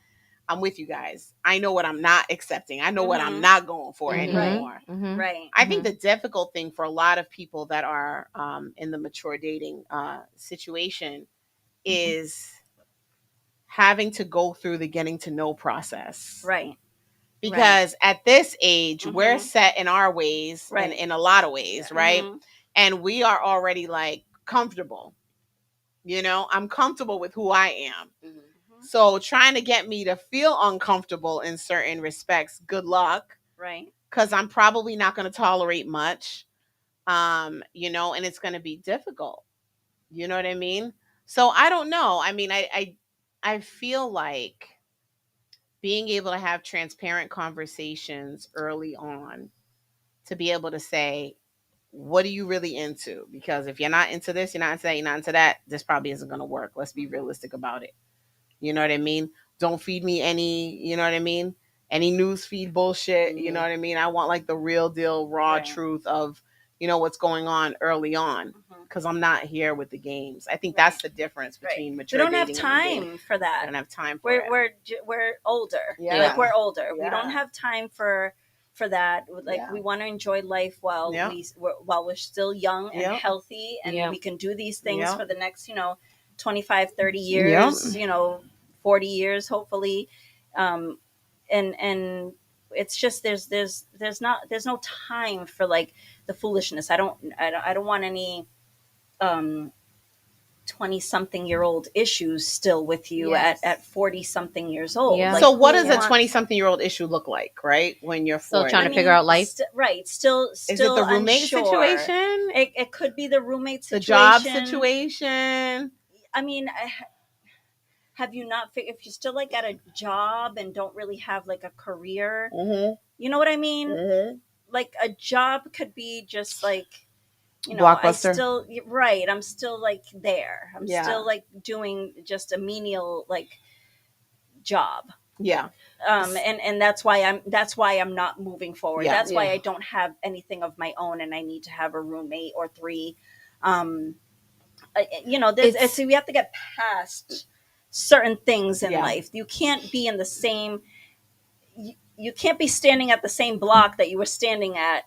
I'm with you guys. I know what I'm not accepting. I know what I'm Mhm. not going for Mhm. anymore. Mhm. right. I think the difficult thing for a lot of people that are in the mature dating situation is having to go through the getting to know process. Right. Because at this age, we're Mhm. set in our ways, Right. in a lot of ways, right? Mhm. And we are already like comfortable. I'm comfortable with who I am. Mhm. So trying to get me to feel uncomfortable in certain respects, good luck, Right. because I'm probably not going to tolerate much. You know, and it's going to be difficult. You know what I mean? So I don't know. I mean, I feel like being able to have transparent conversations early on to be able to say, what are you really into? Because if you're not into this, you're not into that, you're not into that, this probably isn't going to work. Let's be realistic about it. You know what I mean? Don't feed me any, you know what I mean? Any news feed bullshit. You know what I mean? I want like the real deal, raw Right. truth of, you know, what's going on early on. Mhm. Because I'm not here with the games. I think Right. that's the difference Right. between We mature don't have dating and dating. time for I that. don't have time for it. We're older. Yeah. Like we're older. We Yeah. don't have time for that. Like Yeah. we want to enjoy life while Yeah. while we're still young and Yeah. healthy, and Yeah. we can do these things Yeah. for the next 25, 30 years. 40 years hopefully. And it's just there's no time for like the foolishness. I don't want any 20-something-year-old issues still with you Yes. at 40-something years old. Yeah. So what who does a wants- 20-something-year-old issue look like, right? When you're Still 40? trying to figure out life. Right. Still Is it the roommate unsure. situation? It could be the roommate The situation. job situation? I mean, have you not if you're still like at a job and don't really have like a career, Mm-hmm. you know what I mean? Mm-hmm. Like a job could be just like, Blockbuster. I'm still like there. I'm Yeah. still like doing just a menial like job. Yeah. And that's why I'm not moving forward. Yeah. That's why Yeah. I don't have anything of my own, and I need to have a roommate or three. So we have to get past certain things in Yeah. life. You can't be in the same. You can't be standing at the same block that you were standing at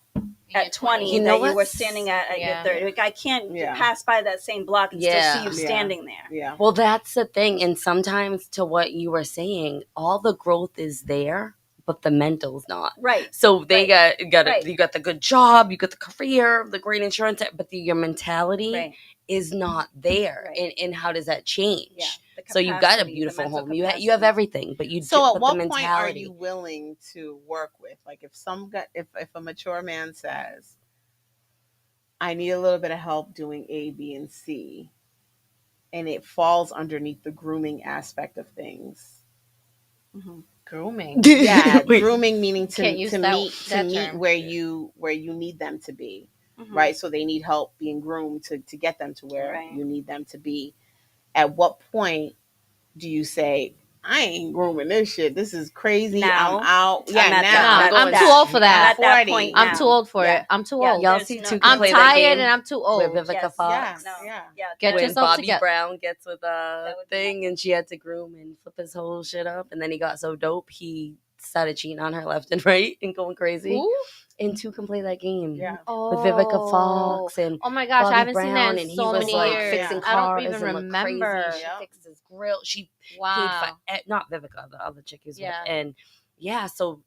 20, You know that you were what's- standing at Yeah. your 30. Like, I can't Yeah. pass by that same block and Yeah. still see you Yeah. standing there. Yeah. Well, that's the thing. And sometimes, to what you were saying, all the growth is there, but the mental's not. Right. So they Right. got you got the good job, you got the career, the great insurance, but your mentality Right. is not there. Right. And how does that change? Yeah. The So you got a capacity, the beautiful mental home. You have capacity. everything, but you So but at the what point are mentality. you willing to work with? Like if if a mature man says, I need a little bit of help doing A, B, and C, and it falls underneath the grooming aspect of things. Mhm. Grooming. Yeah, Wait. grooming meaning Can't use that meet term. where you need them to be. Mhm. Right? So they need help being groomed to get them to where Right. you need them to be. At what point do you say, I ain't grooming this shit. This is crazy. Now? I'm out. I'm Yeah, at now. that- I'm that- too old for that. I'm at that 40. point I'm now. too old for Yeah. it. I'm too Yeah. old. Y'all There's see no- two can I'm play that tired game and I'm too with old. Vivica Yes. Fox. No. Yeah. Yeah. Get When yourself Bobby together. Brown gets with a That would be thing and she had to groom and flip his whole shit up, and then he got so dope he started cheating on her left and right and going crazy. Who? And two can play that game. Yeah. With Vivica Fox and Oh my gosh, Bobby I haven't seen Brown, that in and he so was many like years. fixing I don't cars even and looked remember. crazy. She Yep. fixed his grill. She Wow. paid for not Vivica, the other chick he's Yeah. with, and yeah, so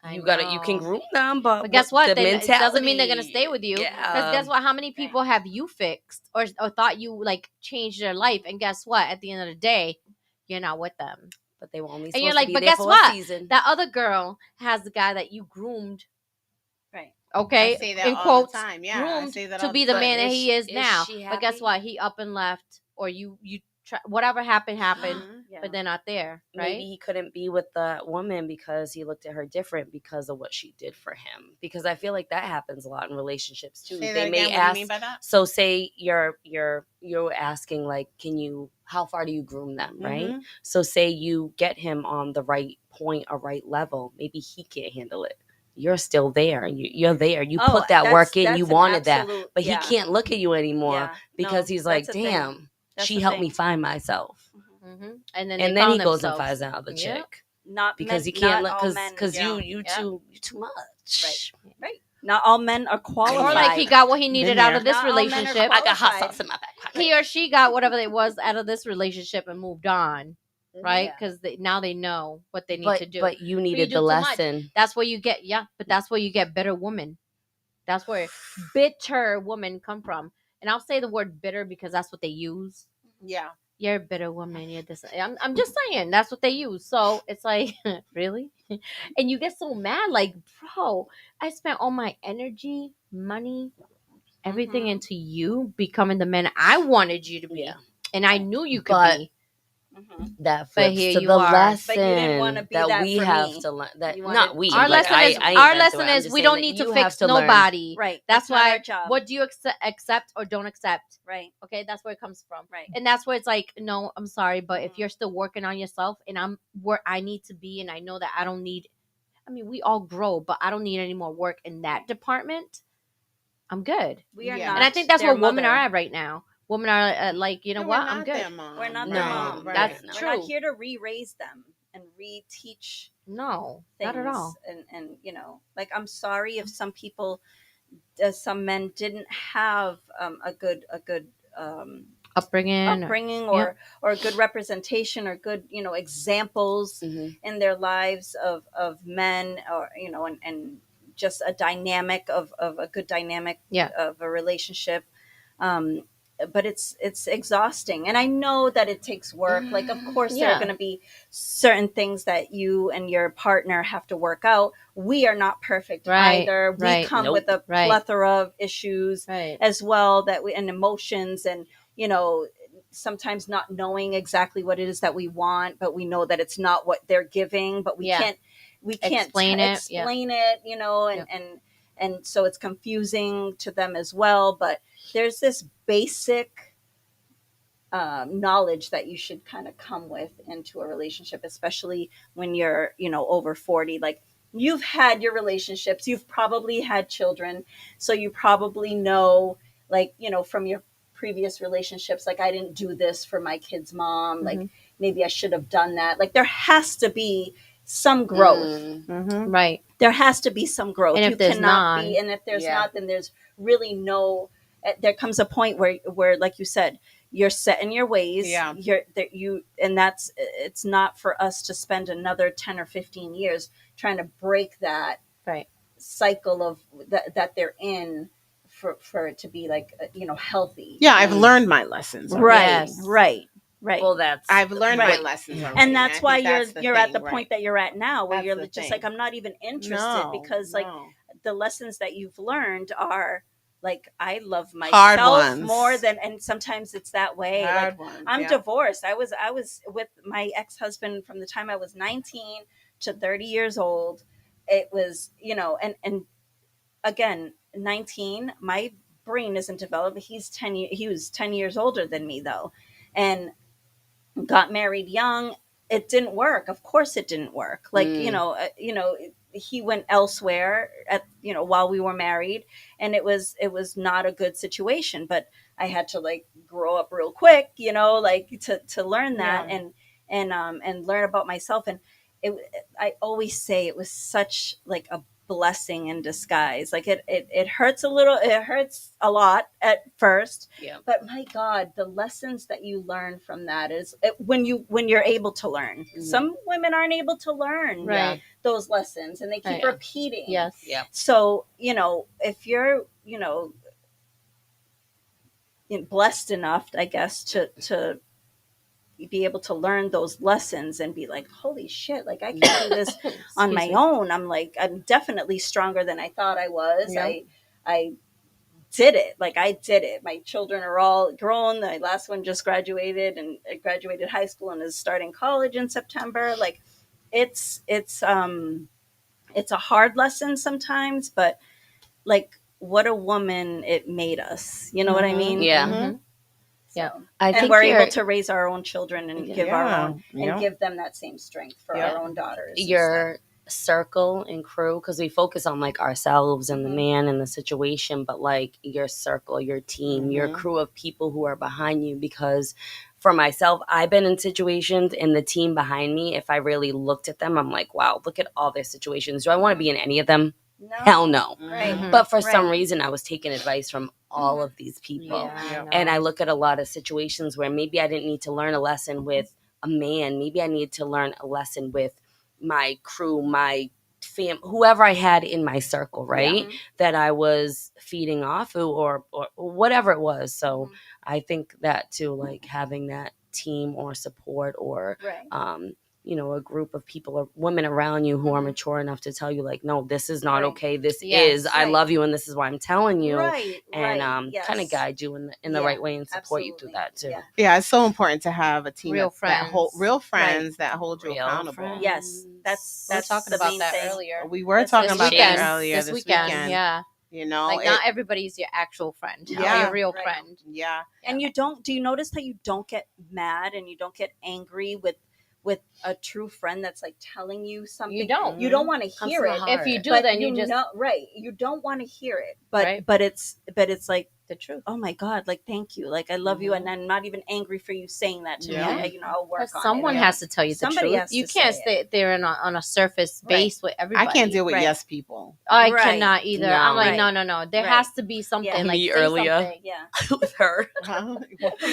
I you can know. groom them, but But guess what? The It doesn't mean they're mentality- gonna stay with you. Because Yeah, guess what? How many people have you fixed or thought you like changed their life? And guess what? At the end of the day, you're not with them. but they were only. And you're supposed like, to be but there guess for a what? season. That other girl has the guy that you groomed. Right. Okay, I say that in all quotes, the time. Yeah, I groomed say that to all be the the time. man that Is he she- is is now. she But guess happy? what? He up and left, or you whatever happened, Mhm. Yeah. but they're not there, right? Maybe he couldn't be with the woman because he looked at her different because of what she did for him. Because I feel like that happens a lot in relationships too. Say They that may again. What do you ask. mean by that? So say you're asking like, how far do you groom them, right? Mhm. So say you get him on the right point or right level. Maybe he can't handle it. You're still there. You're there. You Oh, put that work in. that's You an wanted that, absolute- but yeah. he can't look at you anymore Yeah. because No, he's like, that's the thing. damn, That's she the helped me thing. find myself. Mm-hmm. And then And they then he found goes and themselves. finds another Yeah. chick Not because men, he can't not look all men. because yeah. you Yeah. too much. Right. Not all men are qualified. Or like he got what he needed Been out there. of this Not all men are relationship. I got hot qualified. sauce in my back pocket. He or she got whatever it was out of this relationship and moved on, right? Yeah. Because now they know what they need but to do. but you needed do the too much. lesson. That's where you get but that's where you get bitter woman. That's where bitter woman come from. And I'll say the word bitter because that's what they use. Yeah. You're a bitter woman. You're this. I'm just saying that's what they use. So it's like, really? And you get so mad, like, bro, I spent all my energy, money, everything Mhm. into you becoming the man I wanted you to be. Yeah. And I knew you could But- be. Mhm. That But flips here to you the are. lesson But you didn't wanna be that that we for have me. to learn. That You not wanted- we. Our like, lesson is I ain't our been lesson through it. I'm is just we saying don't that need to you fix have to learn. nobody. Right. That's It's not why our job. what do you accept or don't accept? Right. Okay, that's where it comes from. Right. And that's where it's like, no, I'm sorry, but if Mhm. you're still working on yourself and I'm where I need to be and I know that I don't need, I mean, we all grow, but I don't need any more work in that department, I'm good. We are Yeah. not. And I think that's their where women mother. are at right now. Women are like, you know No, what? we're I'm not good. their mom. We're not No, their mom. right. That's No. We're not true. here to re-raise them and re-teach No, things. not at all. And you know, like, I'm sorry if some people, some men didn't have a good Upbringing. upbringing Yep. or a good representation or good, you know, examples Mhm. in their lives of men, or, you know, and just a dynamic of a good dynamic Yeah. of a relationship. But it's exhausting, and I know that it takes work. Like, of course there are Yeah. going to be certain things that you and your partner have to work out. We are not perfect Right, either. We right. come Nope. with a Right. plethora of issues Right. as well, that we, and emotions, and, you know, sometimes not knowing exactly what it is that we want, but we know that it's not what they're giving, but we Yeah. can't Explain it. Yeah. explain it, you know, and so it's confusing to them as well. But there's this basic knowledge that you should kind of come with into a relationship, especially when you're, you know, over 40. Like, you've had your relationships, you've probably had children, so you probably know, like, you know, from your previous relationships, like, I didn't do this for my kid's mom, like, Mhm. maybe I should have done that. Like, there has to be some growth. Mm. Mm-hmm. Right. There has to be some growth. And if You there's cannot none- be, and if there's Yeah. not, then there's really no. There comes a point where, like you said, you're set in your ways. Yeah. And that's, it's not for us to spend another 10 or 15 years trying to break that Right. cycle of that they're in, for it to be, like, you know, healthy. Yeah, I've Mm. learned my lessons. already. Right. Yes. Right. Well, that's I've learned my Right. lessons Yeah. already. And that's I why think that's the you're at thing, the right. point that you're at now, where That's you're the just thing. like, I'm not even interested, No, because, like, no. the lessons that you've learned are, like, I love Hard myself ones. more than, and sometimes it's that way. Like, Hard ones, I'm yeah. divorced. I was with my ex-husband from the time I was 19 to 30 years old. It was, you know, and again, 19, my brain isn't developed. He was 10 years older than me, though. And got married young. It didn't work. Of course it didn't work. Like, Mm. you know, he went elsewhere at, you know, while we were married, and it was not a good situation. But I had to, like, grow up real quick, you know, like, to learn that, Yeah. and learn about myself. And I always say it was such, like, a blessing in disguise. Like, it hurts a little, it hurts a lot at first, Yeah. but my God, the lessons that you learn from that is when you're able to learn. Mhm. Some women aren't able to learn Right. those lessons, and they keep Right. repeating. Yes. Yeah. So, you know, if you're, you know, blessed enough, I guess, to be able to learn those lessons and be like, holy shit, like, I can do this on my own. I'm definitely stronger than I thought I was. Yeah. I did it. Like, I did it. My children are all grown. My last one just graduated high school and is starting college in September. Like, it's a hard lesson sometimes, but, like, what a woman it made us. You know what I Mhm. mean? Yeah. Mhm. Yeah. So, I and think we're you're- able to raise our own children and give our Yeah. own, and Yeah. give them that same strength for Yeah. our own daughters. and your circle and crew, because we focus on, like, ourselves and the Mhm. man and the situation, but, like, your circle, your team, your Mhm. crew of people who are behind you. Because for myself, I've been in situations, and the team behind me, if I really looked at them, I'm like, wow, look at all their situations. Do I want to be in any of them? stuff. No. Hell no. Right. Mhm. But for some Right. reason, I was taking advice from all of these people. Yeah, Yeah. I know. And I look at a lot of situations where maybe I didn't need to learn a lesson with a man. Maybe I needed to learn a lesson with my crew, my whoever I had in my circle, right? Mhm. That I was feeding off of, or whatever it was. So Mhm. I think that too, like, having that team or support or Right. a group of people or women around you who are mature enough to tell you, like, no, this is not Right. okay. This Yes, is, I right. love you, and this is why I'm telling you, Right, and yes. kind of guide you in the Yeah, right way and support you through absolutely. that too. Yeah. Yeah, it's so important to have a team Real that hold friends. real friends that hold you Real accountable. friends. Yes, that's We were that's talking the about main that thing. earlier. We were This talking This about weekend. that earlier. This weekend. Yeah. You know, Like not everybody's your actual friend. Or Yeah. your real Right. friend. yeah. And you don't. Do you notice that you don't get mad and you don't get angry with a true friend that's like telling you something? You don't. You don't want to Comes hear from the it. heart. If you do, But then you just know, right. You don't want to hear it. But Right. but it's like, the truth. oh my God, like, thank you, like, I love you, and I'm not even angry for you saying that to Yeah. me. I'll work Because on someone it. has to tell you the Somebody truth. has You to can't say stay there on a surface Right. base with everybody. I can't deal with Right. yes people. I Right. cannot either. No. I'm like, Right. no. There Right. has to be something. Yeah. Like Me say earlier. something. Yeah. With her.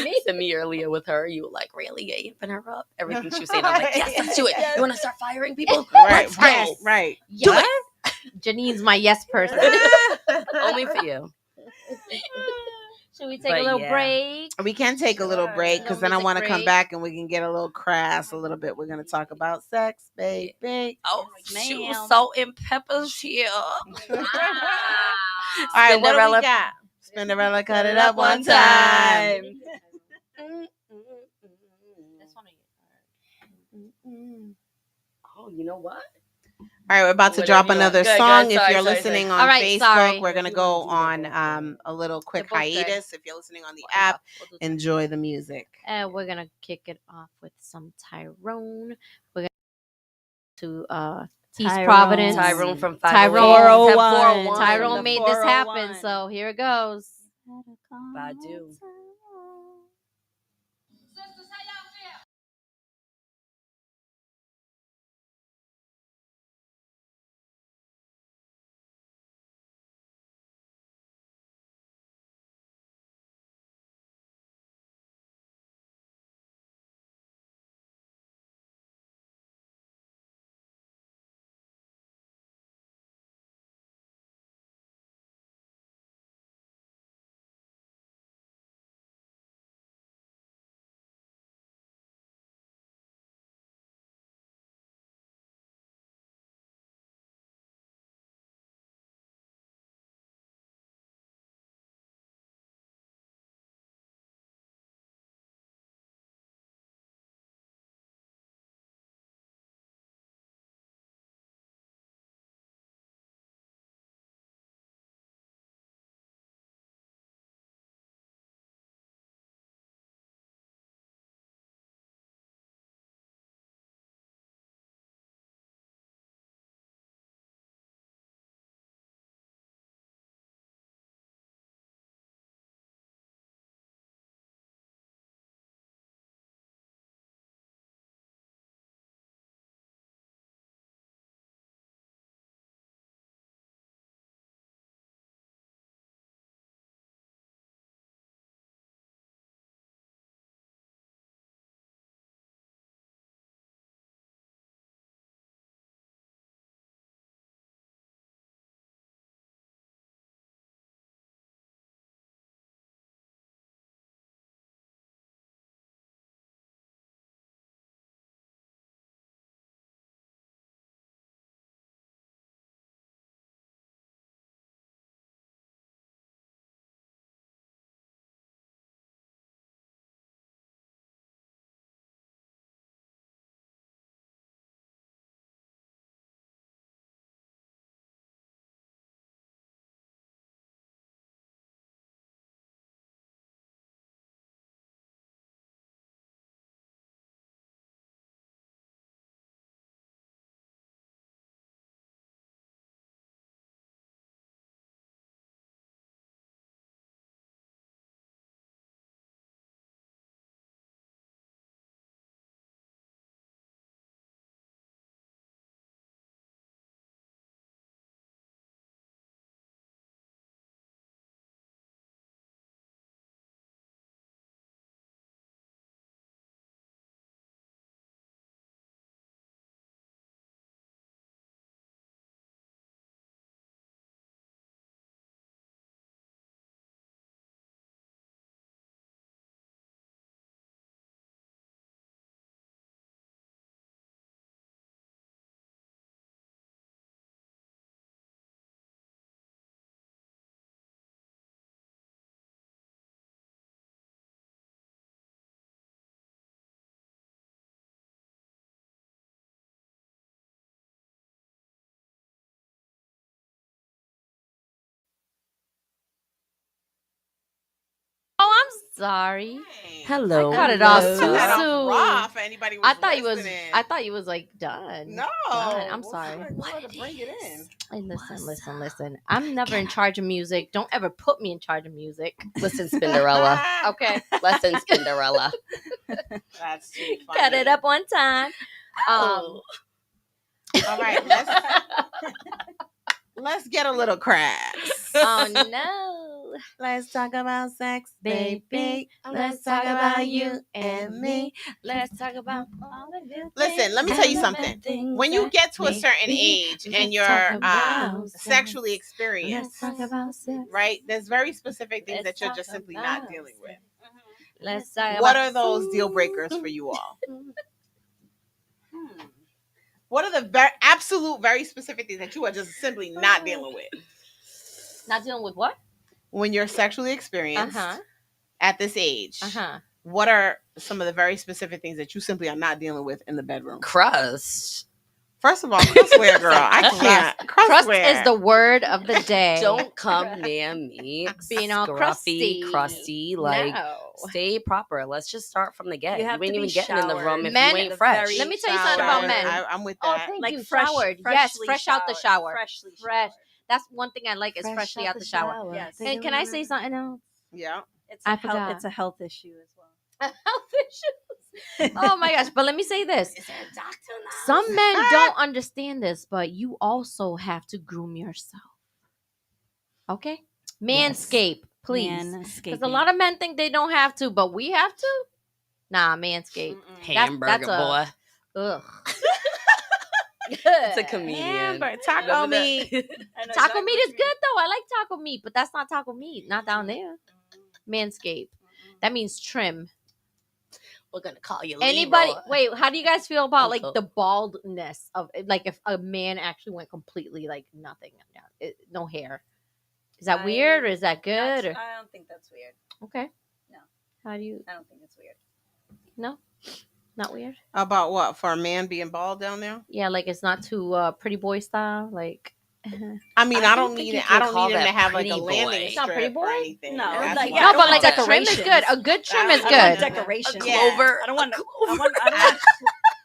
Me. To me earlier with her, you were like, really? You amping her up? Everything she was saying, I was like, yes, let's do it. Yes. You want to start firing people? Right, Let's right, go. right. Yes. Do it. Janine's my yes person. Only for you. Should we take But a little yeah. break? We can take a little Sure. break because No then I music want to come break. back and we can get a little crass a little bit. We're going to talk about sex, baby. Oh, Yes, shoot, ma'am. salt and peppers here. All right, what do we got? Spinderella, cut it up one time. This one Oh, you know what? All right, we're about to Whatever drop you want. another Good, song. good. If Sorry, you're sorry, listening sorry. on All right, Facebook, sorry. we're going to You go wanna do the on a little quick both good. hiatus. If you're listening on the app, enjoy the music. And we're gonna kick it off with some Tyrone. We're gonna to East Tyrone. Providence. Tyrone from Tyrone. 401. Tyrone made this happen, 401. so here it goes. Badu. sorry. Dang. Hello. I cut it off Cut too that off soon. raw for anybody who I was thought you was. listening. I thought you was like done. No. Done. I'm We'll sorry. try to bring it in. Hey, listen, What's up? listen. I'm never in charge of music. Don't ever put me in charge of music. Listen, Spinderella. Okay. Lesson, Spinderella. That's too funny. Cut it up one time. Oh. All right, let's get a little crass. Oh no. Let's talk about sex, Baby, let's talk about you and me. Let's talk about all the good Listen, things let me tell you and the something. bad things When you that get to a make certain me. age Let's and you're talk about sexually sex. experienced, Let's talk about sex. right? There's very specific things Let's that you're talk just simply about not dealing with. Let's talk What about are those deal breakers for you all? Hmm. What are the absolute, very specific things that you are just simply not dealing with not dealing with what? when you're sexually experienced at this age? What are some of the very specific things that you simply are not dealing with in the bedroom? Crust. First of all, crustware, girl. I can't. Crust Crustware. is the word of the day. Don't come near me. Being all Scruffy, crusty. crusty. Like, No. stay proper. Let's just start from the get. You You, have ain't to even be getting in the room showered. if Men- you ain't fresh. Very Let me tell you something about Showered. men. I'm with Oh, that. thank Like you. fresh, Showered. Yes, freshly fresh out the shower. Freshly Fresh. showered. That's one thing I like is freshly out the shower. Yes. And can I say something else? Yeah. It's I a health, forgot. it's a health issue as well. Health issues. Oh my gosh. But let me say this. Is there a doctor in the Some house? men don't understand this, but you also have to groom yourself. Okay? Manscape, please. Because a lot of men think they don't have to, but we have to. Nah, Manscape. Hamburger that's a- boy. Ugh. It's a comedian. Hamburger, taco Remember that? meat. Taco meat is good though. I like taco meat, but that's not taco meat. Not down there. Manscape. That means trim. We're gonna call you Anybody? Leroy. Wait, how do you guys feel about like Uncle. the baldness of like if a man actually went completely like nothing, no hair? Is that weird or is that good? Or? I don't think that's weird. Okay. No. How do you? I don't think it's weird. No, not weird. About what? For a man being bald down there? Yeah, like it's not too pretty boy style. Like I mean, I I don't don't think need you it. can I don't call need him to that have like a pretty boy. landing It's not strip pretty or boy? anything. No, That's like, why- I no, don't but want like a trim is good. decorations. A good trim I is don't good. want decorations. Yeah. Clover. I don't want. A I want. I don't want.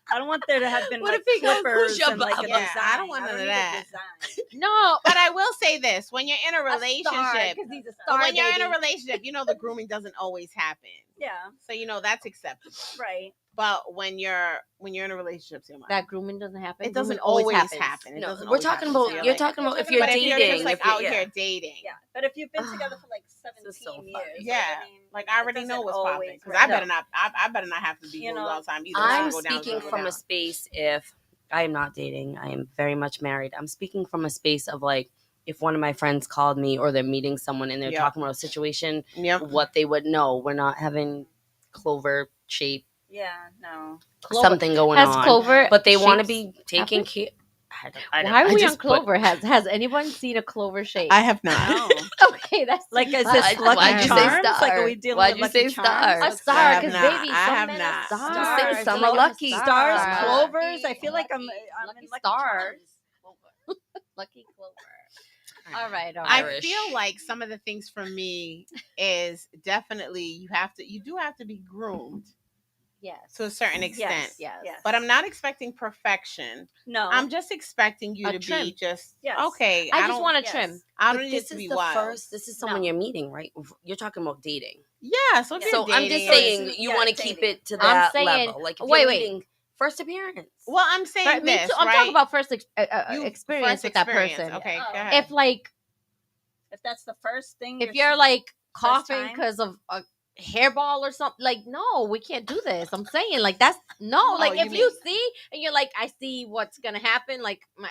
I don't want there to have been What like if he goes, clippers "Who's your and like a Baba?" design. Yeah, I don't want none of need a that. design. No, But I will say this: when you're in a a star, relationship, 'cause he's a but star. when you're in a baby. relationship, you know the grooming doesn't always happen. Yeah. So you know that's acceptable. Right. But when you're in a relationship, Samara, that grooming doesn't happen. it doesn't Grooming always happens. happen. It No, doesn't we're always talking happen. about. So You're like- talking about if But you're but if dating. you're just like if you're- out yeah. here dating, Yeah. But if you've been together for like 17 This is so funny. years, yeah, like, I it already know doesn't what's always popping because work. I better not. I better not have to be You glued know, all the time either. I'm So go down, speaking go from down. a space if I am not dating, I am very much married. I'm speaking from a space of like if one of my friends called me or they're meeting someone and they're Yep. talking about a situation, Yep. what they would know. We're not having clover shape Yeah. No. Clover. something going Has on. Clover, But they want to shapes be taken happen? care. I Why are we on just put- Clover? Has anyone seen a Clover shape? I have not. No. Okay, that's Like, is too this much. Lucky Why'd you say Charms? Like, star? are we dealing Why'd with you Lucky say Charms? star? A What's star, I have because not. baby, I some have men not. are stars. Stars, Some some are men lucky. Stars, Lucky, clovers. I feel like I'm lucky in Lucky stars. Charms. Lucky Clover. All right, all I right. Irish. feel like some of the things for me is definitely you do have to be groomed Yes. to a certain extent. Yes. Yes. But I'm not expecting perfection. No. I'm just expecting you A to trim. be just Yes. okay. I just don't- want to yes. trim. I But don't need it this to is be the wild. first. This is someone No. you're meeting, right? You're talking about dating. Yeah. So if Yeah. you're So I'm just dating- saying you Yeah, want to keep dating. it to I'm that saying- level. Like if wait, you're wait. meeting first appearance. Well, I'm saying Right, me this. too. I'm right? talking about first You- experience first with that experience. person. Okay. Oh. Go ahead. If like if that's the first thing, if you're like coughing time? because of a hairball or something, like no, we can't do this. I'm saying like that's no. Like you if you mean- see and you're like, I see what's gonna happen. Like my,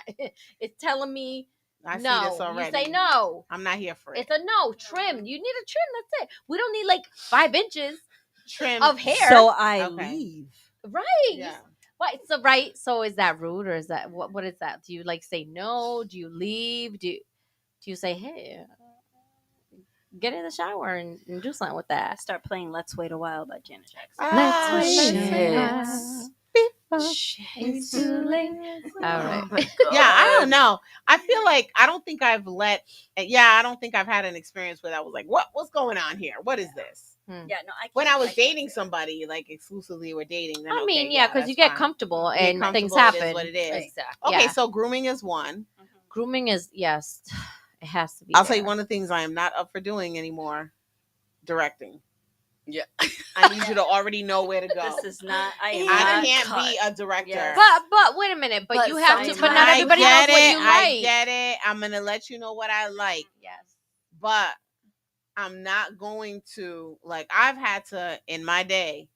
it's telling me I see no. this already. You say no. I'm not here for it. It's a no. Trim. You need a trim. That's it. We don't need like 5 inches Trim of hair. so I Okay. leave. right. Yeah. Right. So right. So is that rude or is that what is that? Do you like say no? Do you leave? Do you say hey? Get in the shower and do something with that. Start playing "Let's Wait a While" by Janet Jackson. Ah, Let's shit. It's too late. All right. Oh my Yeah, I God. don't know. I feel like I don't think I've had an experience where I was like, what's going on here? What is this? Yeah, no, I can't. When I was can't dating do it. somebody, like exclusively we're dating, then I mean, okay, yeah, because that's you get fine. comfortable You get and things comfortable, happen. It is what it is. Exactly. Okay, Yeah. so grooming is one. Mhm. Grooming is yes, it has to be. I'll tell you there. one of the things I am not up for doing anymore: directing. Yeah. I need you to already know where to go. This is not. I am I not can't cut. be a director. Yes. But wait a minute. But But you have to. sometimes- But not I everybody knows get what it. you like. I get it. I'm gonna let you know what I like, Yes. but I'm not going to like. I've had to in my day.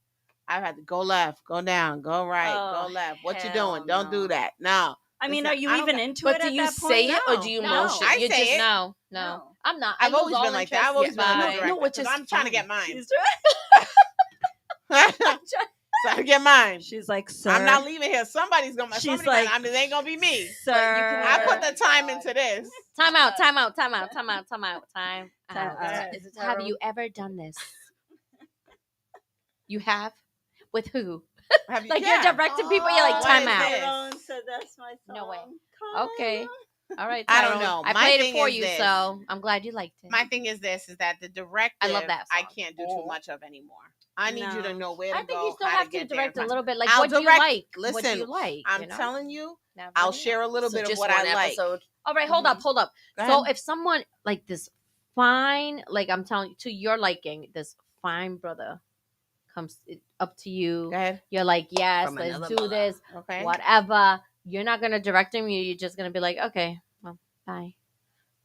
I've had to go left, go down, go right, Oh, go left. What you hell doing? Don't no. do that. No. I mean, Listen, are you I don't even got- into But it do at you that say point? it or do you No. motion? I You say just it. No. No. I'm not. I've I lose always all been like that. I've interest always been a by- good director. No, which is 'cause I'm trying to fine. get mine. She's Trying to get mine. She's like, sir. I'm not leaving here. Somebody's gonna. She's Somebody's like, gonna, I mean, it ain't gonna be me. Sir, I put the time God. into this. Time out. Time out. Time out. Time out. Time out. Time Time out. out. Is it Have Tyrone? you ever done this? You have? With who? Have you, Like yeah. you're directing people. You're like What time is out. this? Tyrone said that's my song. No way. Come Okay. on. All right. I don't Tyrone. know. I My played thing it for is you, this. so I'm glad you liked it. My thing is this: is that the directive I love that I song. can't do too much of anymore. I need you to No. know where to I think go. you still how have to to get direct there. a little bit. Like, I'll what do you direct- like? What do listen, you like? I'm you know? telling you, Never I'll know. share a little So bit of just what one I like. episode. All right, hold up, hold up. Go So ahead. if someone like this fine, like I'm telling you, to your liking, this fine brother comes up to you, Go ahead. you're like, yes, From let's another do mother. this, Okay. whatever. You're not gonna direct him. You're just gonna be like, okay, well, bye.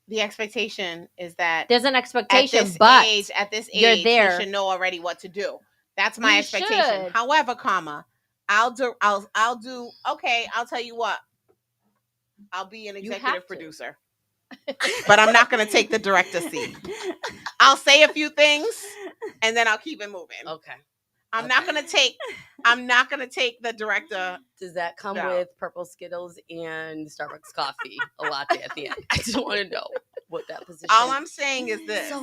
The expectation is that There's an at expectation, this but age, you're there. you should know already what to do. That's my You expectation. should. However, I'll do. Okay, I'll tell you what. I'll be an You have executive to. producer, but I'm not going to take the director seat. I'll say a few things, and then I'll keep it moving. Okay. I'm not going to take. I'm not going to take the director. Does that come No. with purple Skittles and Starbucks coffee, a latte at the end? I just want to know what that position. All I'm saying is this.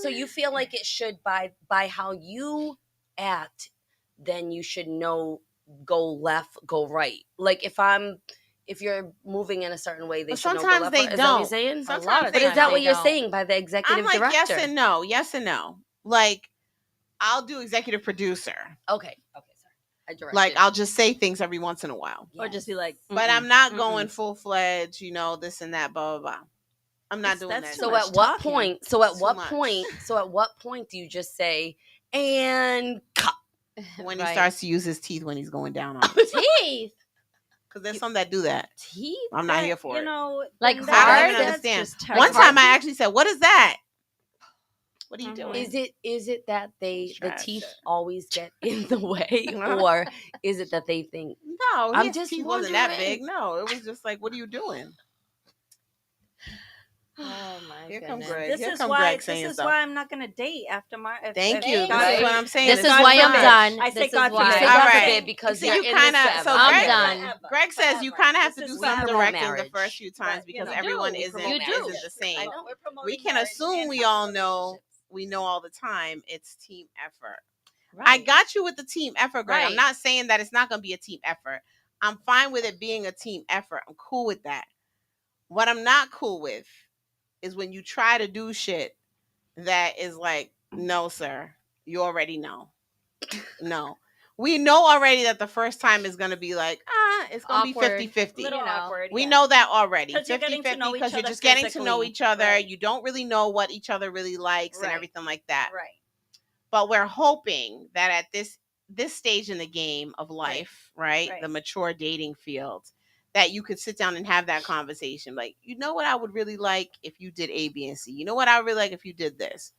So you feel like it should by how you act, then you should know go left, go right. Like if you're moving in a certain way, they But should know go sometimes left. they right? Is that what you're don't. saying? A Sometimes lot of But times is that they what you're don't. saying by the executive I'm like director? yes and no, yes and no. Like I'll do executive producer. Okay, sorry. I directed. Like I'll just say things every once in a while. Or just be like, But Mm-mm. I'm not Mm-mm. going full fledged, this and that, blah blah blah. I'm not doing That's that. too So much at what talking. point? So at Too what much. point? So at what point do you just say and cut? When Right. he starts to use his teeth when he's going down on it. teeth, Because there's some that do that. teeth. I'm not here for you it. know, Like then I don't hard? even that's understand. just One terrible. time I actually said, "What is that? What are you Mhm. doing?" Is it that the Trash. teeth always get in the way, Uh-huh. or is it that they think No, I'm his just teeth wasn't that wondering. big. No, it was just like, "What are you doing?" Oh my Here come goodness. Greg. This Here is come why. Greg This saying is stuff. why I'm not going to date after my. Thank if you. God This is Right. what I'm saying. This is God why I'm forbid. done. I say This God is forbid. why. say All God right. forbid because See, you're you in kinda- this so forever. I'm Greg- done. Greg says you kind of have to This do is some forever. directing the Marriage. first few times But, because know, everyone we isn't promote You do. isn't the same. We're promoting We can marriage assume and we healthy all know. relationships. We know all the time it's team effort. Right. I got you with the team effort, Greg. I'm Right. not saying that it's not going to be a team effort. I'm fine with it being a team effort. I'm cool with that. What I'm not cool with is when you try to do shit that is like, no, sir, you already know. No. We know already that the first time is going to be like, it's going to be Awkward. 50-50. Little You know, awkward. We yeah. know that already. 'Cause you're getting to 50-50 know because each you're other just getting to know physically. each other. Right. You don't really know what each other really likes and Right. everything like that. Right. But we're hoping that at this stage in the game of life, right? Right. The mature dating field, that you could sit down and have that conversation. Like, you know what I would really like if you did A, B, and C. You know what I would really like if you did this.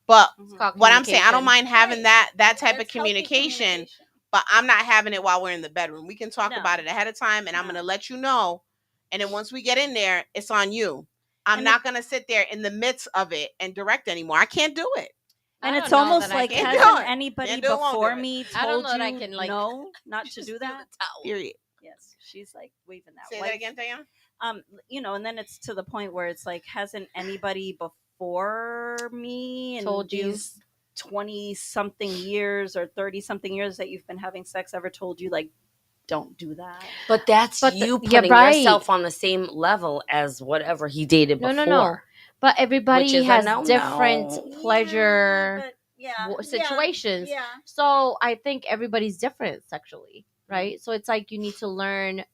But Mhm. It's called what I'm saying, I don't communication. mind having that type That's of healthy communication, but I'm not having it while we're in the bedroom. We can talk No. about it ahead of time, and I'm No. going to let you know. And then once we get in there, it's on you. I'm And not going to sit there in the midst of it and direct anymore. I can't do it. And I it's don't know almost that I like can do hasn't it. anybody Can't do it, won't do before it. me I don't told know that I you can, like, no, not to Just do threw that? the towel. Period. Yes, she's like waving that. Say white that again, Diana. And then it's to the point where it's like, hasn't anybody before me and Told you? these 20 something years or 30 something years that you've been having sex ever told you like, don't do that? But that's But you you're putting right. yourself on the same level as whatever he dated No, before. no. But everybody Which is a has no-no. different pleasure. Yeah, but situations. Yeah. So I think everybody's different sexually, right? So it's like you need to learn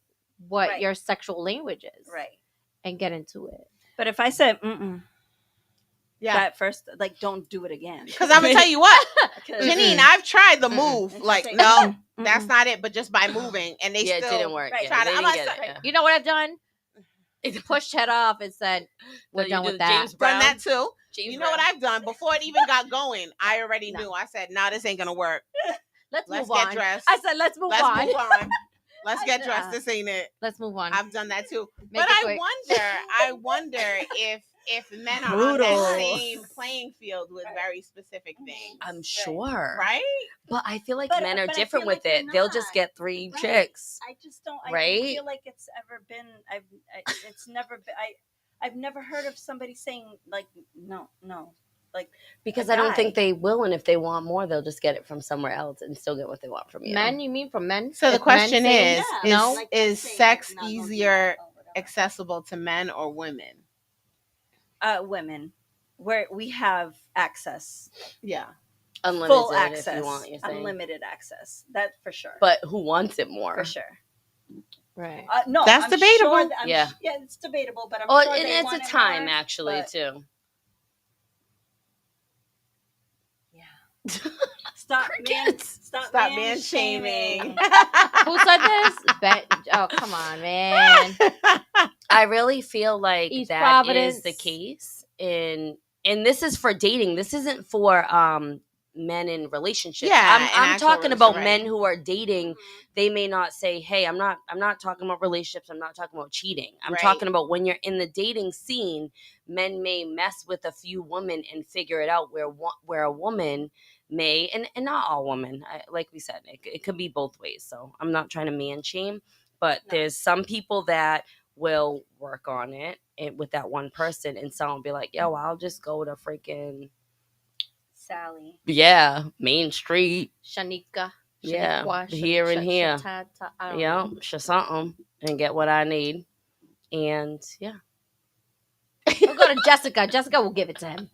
what Right. your sexual language is, Right. and get into it. But if I said, mm-mm, Yeah. that first, like, don't do it again. Because I'm gonna tell you what, 'Cause- Janine, I've tried the Mm-mm. move. And Like, she's no, like, that's mm-mm. not it. But just by moving, and they Yeah, it still didn't work. right, Yeah, try to- they I'm didn't like, get it. right. Yeah. You know what I've done? Pushed head off and said, "We're So you done do with the that." James done Brown. that too. James You know what Brown. I've done before it even got going? I already No. knew. I said, "No, this ain't gonna work. Let's Let's move get on. dressed. I said, "Let's move Let's on. move on. Let's get Uh, dressed. This ain't it." Let's move on." I've done that too. Make But it I quick. wonder if men are on Brutal. that same playing field with very specific things. I'm sure. Right? But I feel like But- men are but I different feel with like it. they're They'll just not. get 3 Right. chicks. I just don't. I Right? don't feel like it's ever been. It's never been. I've never heard of somebody saying like, no. Like, Because a I don't guy. think they will, and if they want more, they'll just get it from somewhere else and still get what they want from you. Men, you mean from men? So the If men question say is, yeah, no? like, is saying, sex no, don't do easier that, or whatever. accessible to men or women? Women, where we have access, Yeah. unlimited full access, if you want. You're saying. unlimited access. That for sure. But who wants it more? for sure. Right. No, That's I'm debatable. Sure that Yeah. yeah, it's debatable, but I'm Oh, sure and they it's want a it time more, actually but- too. Stop, Crickets. Stop man shaming. Who said this? Oh, come on, man. I really feel like East that Providence. is the case, and this is for dating. This isn't for men in relationships. Yeah, in I'm actual talking about relationship, men right. who are dating. They may not say, "Hey, I'm not talking about relationships. I'm not talking about cheating. I'm Right. talking about when you're in the dating scene, men may mess with a few women and figure it out where a woman may, and not all women, like we said, it could be both ways. So I'm not trying to man shame, but No. there's some people that will work on it with that one person, and some will be like, yo, I'll just go to freaking Sally. Main Street, Shanika. Yeah, Shaniqua, here and here. Shatata, I don't yeah, know. something, and get what I need, and yeah. We'll go to Jessica. Jessica will give it to him.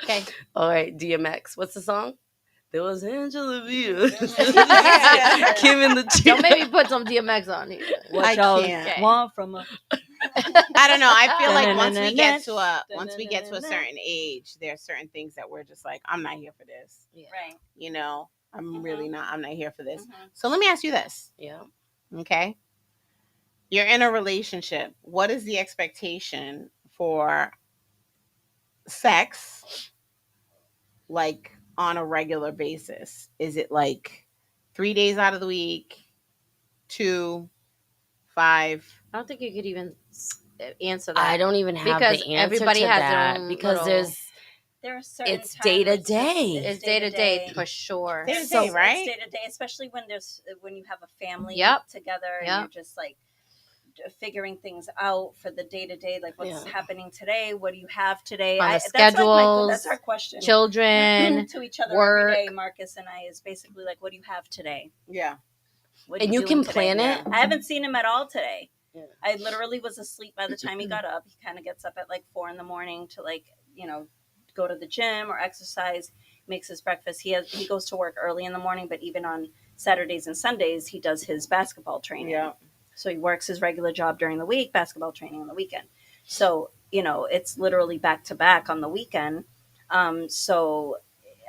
Okay. All right, DMX, what's the song? There was Angela Vita, Yeah. Kim in the Don't maybe put some DMX on here. What I y'all can't. want from a I don't know. I feel like once we get to Da-na-na-na-na. a certain age, there are certain things that we're just like, I'm not here for this. right. You know, I'm really not. I'm not here for this. Mhm. So let me ask you this. Yeah. Okay. You're in a relationship. What is the expectation for sex, like on a regular basis? Is it like 3 days out of the week, 2, 5? I don't think you could even answer that. I don't even have Because the answer everybody to has their that own because little- There are certain It's times day to where it's just- day. It's day to day for sure. Day to So day, right? It's day to day, especially when you have a family Yep. together and Yep. you're just like figuring things out for the day to day, like what's Yeah. happening today. What do you have today? On the That's like schedules, that's our question. Children. to each other work. every day. Marcus and I is basically like, what do you have today? Yeah. What And are you doing can plan today? it. I haven't seen him at all today. Yeah. I literally was asleep by the time he got up. He kind of gets up at like 4 a.m. to go to the gym or exercise, makes his breakfast. He goes to work early in the morning, but even on Saturdays and Sundays, he does his basketball training. Yeah. So he works his regular job during the week, basketball training on the weekend. So, it's literally back to back on the weekend. So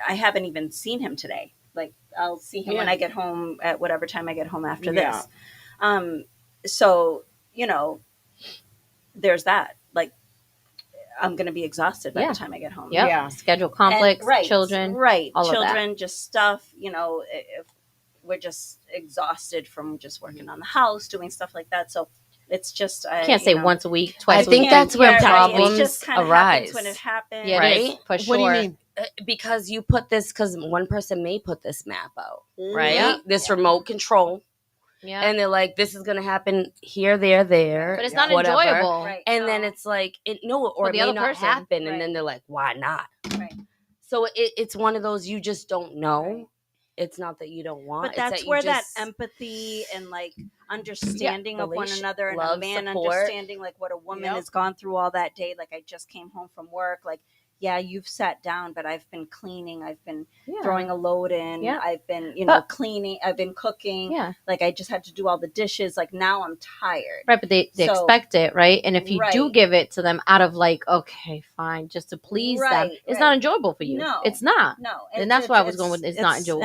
I haven't even seen him today. Like I'll see him when Yeah. I get home at whatever time I get home after Yeah. this. So, there's that. Like I'm going to be exhausted by Yeah. the time I get home. Yep. Yeah. Schedule conflicts, And- children. Right. all of that. Children, just stuff, if we're just exhausted from just working on the house, doing stuff like that. So it's just, You can't say once a week, I twice a think week. that's where right. problems It just kind of arise. happens when it happens. Yeah, it is, right? for sure. What do you mean? Because you put this, because one person may put this map out, right? Yeah. This remote control, Yeah. and they're like, "This is gonna happen here, there." But it's Yeah. not whatever. enjoyable. Right. And then No. it's like, or For it the may other not person. happen, and Right. then they're like, "Why not?" Right. So it's one of those you just don't know. Right. It's not that you don't want, But it's that's that you where just, that empathy and like understanding of one relation- another and a love, man support. understanding like what a woman Yep. has gone through all that day. Like I just came home from work. Like yeah, you've sat down, but I've been cleaning, I've been Yeah. throwing a load in, Yeah. I've been, But- cleaning, I've been cooking. Yeah. Like I just had to do all the dishes. Like now I'm tired. Right, but they So- expect it, right? And if you do Right. give it to them out of like, okay, fine, just to please them, Right, it's right. not enjoyable for you. No. It's not. No, And that's why I was going with it's not enjoyable.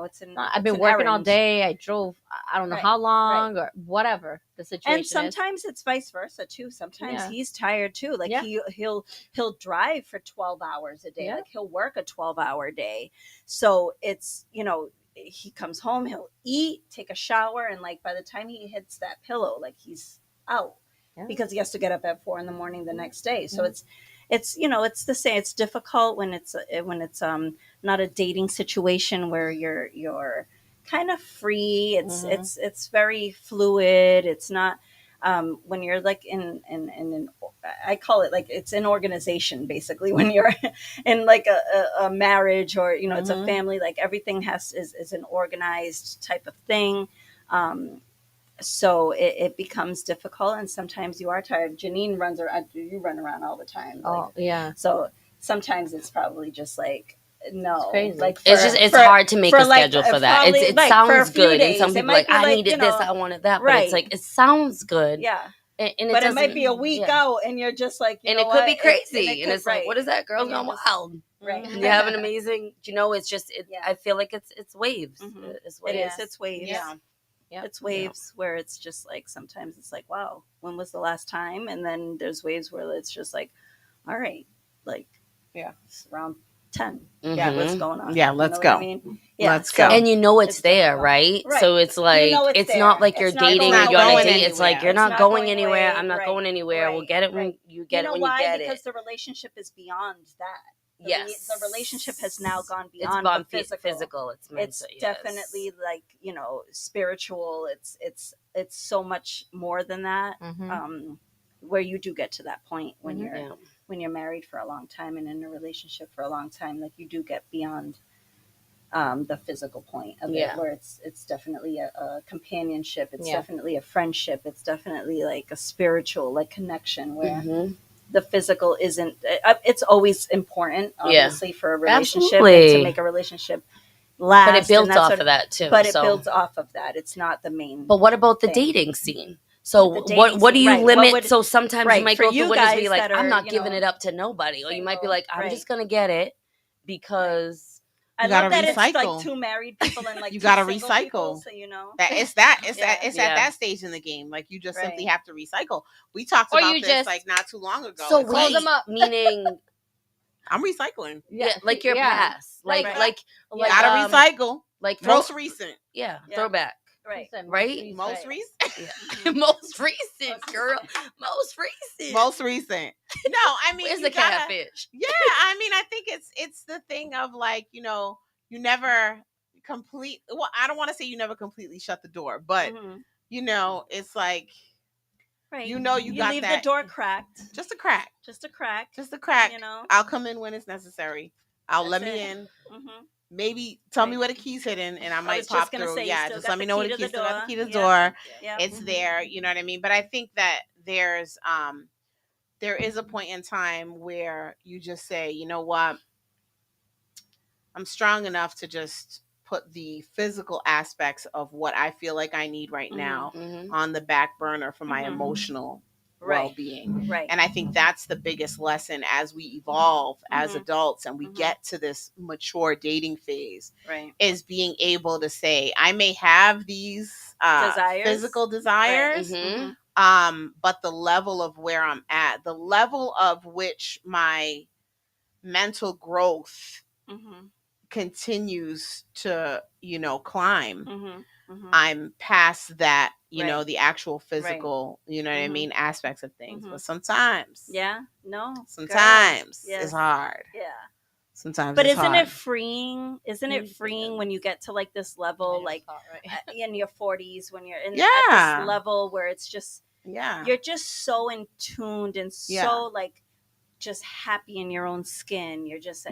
It's I've been working all day. I drove, I don't know Right, how long or whatever the situation and is. sometimes it's vice versa too. Sometimes Yeah. he's tired too. Like Yeah. he'll drive for 12 hours a day. Yeah. Like he'll work a 12-hour day. So it's, he comes home, he'll eat, take a shower, and like by the time he hits that pillow, like he's out. Yeah. Because he has to get up at 4 a.m. the next day. So Mhm. it's it's the same. It's difficult when it's not a dating situation where you're kind of free. Mhm. It's very fluid. It's not when you're like in an, I call it like it's an organization basically. When you're in like a marriage or it's a Mhm. family, like everything is an organized type of thing. So it becomes difficult, and sometimes you are tired. Janine runs around. You run around all the time. Oh, yeah. So sometimes it's probably just like no, It's crazy. like It's hard to make a like, schedule for that. probably, It like, for a sounds few good, and days. some It people might like, be I like, needed this, I wanted that, but right. it's like it sounds good, yeah. and But it doesn't- might be a week yeah. out, and you're just like, and know it could what? be crazy, it and could- it's like, right. what is that? Girl's And you're gone just- wild. Right. You have an amazing, it's just, Yeah. I feel like it's waves. Mhm. It's It waves. is. It's waves. Yeah. Yep. It's waves where it's just like sometimes it's like, wow, when was the last time? And then there's waves where it's just like, all right, like Yeah. it's around 10. Yeah, Mhm. What's going on? Yeah, You let's know what I go. mean? Let's so- go. And it's It's there, difficult. right? Right. So it's like it's it's not there. like you're It's not dating going or you're on a away. date. It's like you're It's not not going going anywhere. away. I'm not Right. going anywhere. We'll Right. get it when Right. you get you know it when why? you get Because it. the relationship is beyond that. Yes, The relationship has now gone It's beyond beyond the physical. It's mental. It's yes. definitely like spiritual. It's so much more than that. Mhm. Where you do get to that point when Mhm. you're Yeah. when you're married for a long time and in a relationship for a long time, like you do get beyond the physical point of Yeah. it, where it's definitely a companionship. It's Yeah. definitely a friendship. It's definitely like a spiritual like connection where Mhm. the physical isn't. It's always important, Yeah. obviously, for a relationship Absolutely. and to make a relationship last. But it builds and that off sort of that too. But it so. builds off of that. It's not the main. But what about the thing. dating scene? So The dating what do scene, you right. What limit? would- So sometimes right, you might for go you through windows and be guys like, that I'm are, not giving it up to nobody. Or you might be single, like, I'm right. just gonna get it because I You gotta love that it's recycle. like two married people and like You two gotta single recycle. people, so That it's Yeah. at Yeah. that stage in the game. Like you just simply Right. have to recycle. We talked Or about you this just- like not too long ago. so It's close wait, them up. meaning I'm recycling. yeah, like your Yeah. past, like Right. like Yeah. Gotta recycle. like Most recent. yeah, Yeah. throwback, right. right? Most Right. recent. most recent, girl, most recent. Most recent. No, I mean Where's you the gotta- catfish? Yeah, I mean, I think it's the thing of like, you never well, I don't want to say you never completely shut the door, but Mhm. it's like Right. you you got leave that the door cracked, just a crack. just a crack. Just a crack. You know. I'll come in when it's necessary. I'll let That's me it. in. Mhm. Maybe tell me Right. where the key's hidden and I was might just pop gonna through. say, you Yeah, still just got let me the know key where the to the key still got the door. key to the Yeah. door. Yeah. It's there, you know what I mean? But I think that there is a point in time where you just say, you know what? I'm strong enough to just put the physical aspects of what I feel like I need right Mhm. now Mhm. on the back burner for my Mhm. emotional Right. well-being. Right. And I think that's the biggest lesson as we evolve as Mhm. adults and we Mhm. get to this mature dating phase right. is being able to say, I may have these Desires. physical desires, Mhm. but the level of where I'm at, the level of which my mental growth Mm-hmm. continues to, climb. Mm-hmm. Mm-hmm. I'm past that, Right. the actual physical, what I Mhm. mean, aspects of things. Mhm. But sometimes, Yeah. No. girl. sometimes Yes. it's hard. Yeah. Sometimes But it's isn't hard. it freeing? Isn't it freeing when you get to like this level, like in your 40s, when you're at Yeah. this level where it's just Yeah. you're just so in tuned and so Yeah. like just happy in your own skin. You're just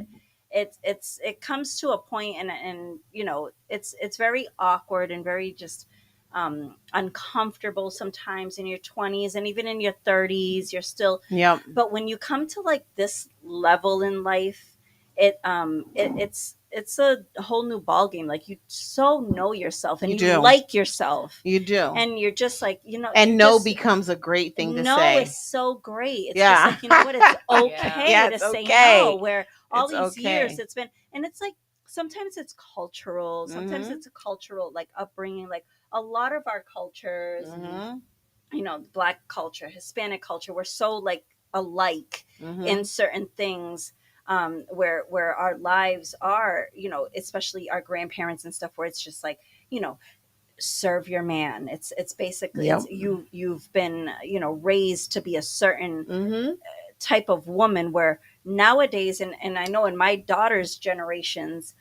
it comes to a point and it's very awkward and very just uncomfortable sometimes in your 20s and even in your 30s. You're still, Yep. but when you come to like this level in life, it's a whole new ball game. Like you so know yourself and You you do. like yourself, You do. and you're just like, And you no just, becomes a great thing to no say. is so great. It's Yeah. just like, you know what, it's okay Yeah, to it's say okay. no, where all It's these years okay. it's been, and it's like sometimes it's cultural, sometimes Mhm. it's a cultural like upbringing. Like a lot of our cultures, Mhm. Black culture, Hispanic culture, we're so like alike Mhm. in certain things, where our lives are, especially our grandparents and stuff, where it's just like, serve your man. It's basically, Yep. it's you've been, raised to be a certain Mhm. type of woman, where nowadays, and I know in my daughter's generations,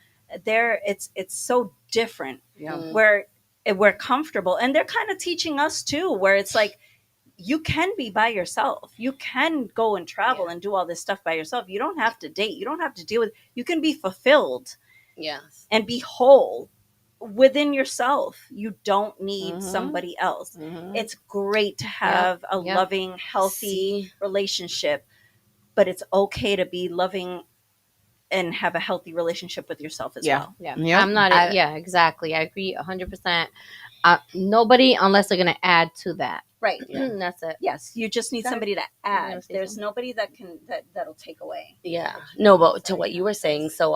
it's so different, Yeah. where we're comfortable, and they're kind of teaching us too, where it's like you can be by yourself, you can go and travel and do all this stuff by yourself, you don't have to date, you don't have to deal with, you can be fulfilled Yes. and be whole within yourself. You don't need Mhm. somebody else. Mhm. It's great to have a Yep. loving, healthy See, relationship, but it's okay to be loving and have a healthy relationship with yourself as Yeah. well. Yeah, Yep. I'm not. I- Yeah, exactly. I agree 100%. Nobody, unless they're gonna add to that. Right. That's it. Yes, you just need Go ahead. somebody to gonna add. say There's something? nobody that'll take away. yeah. No, but to Sorry, what you were saying, so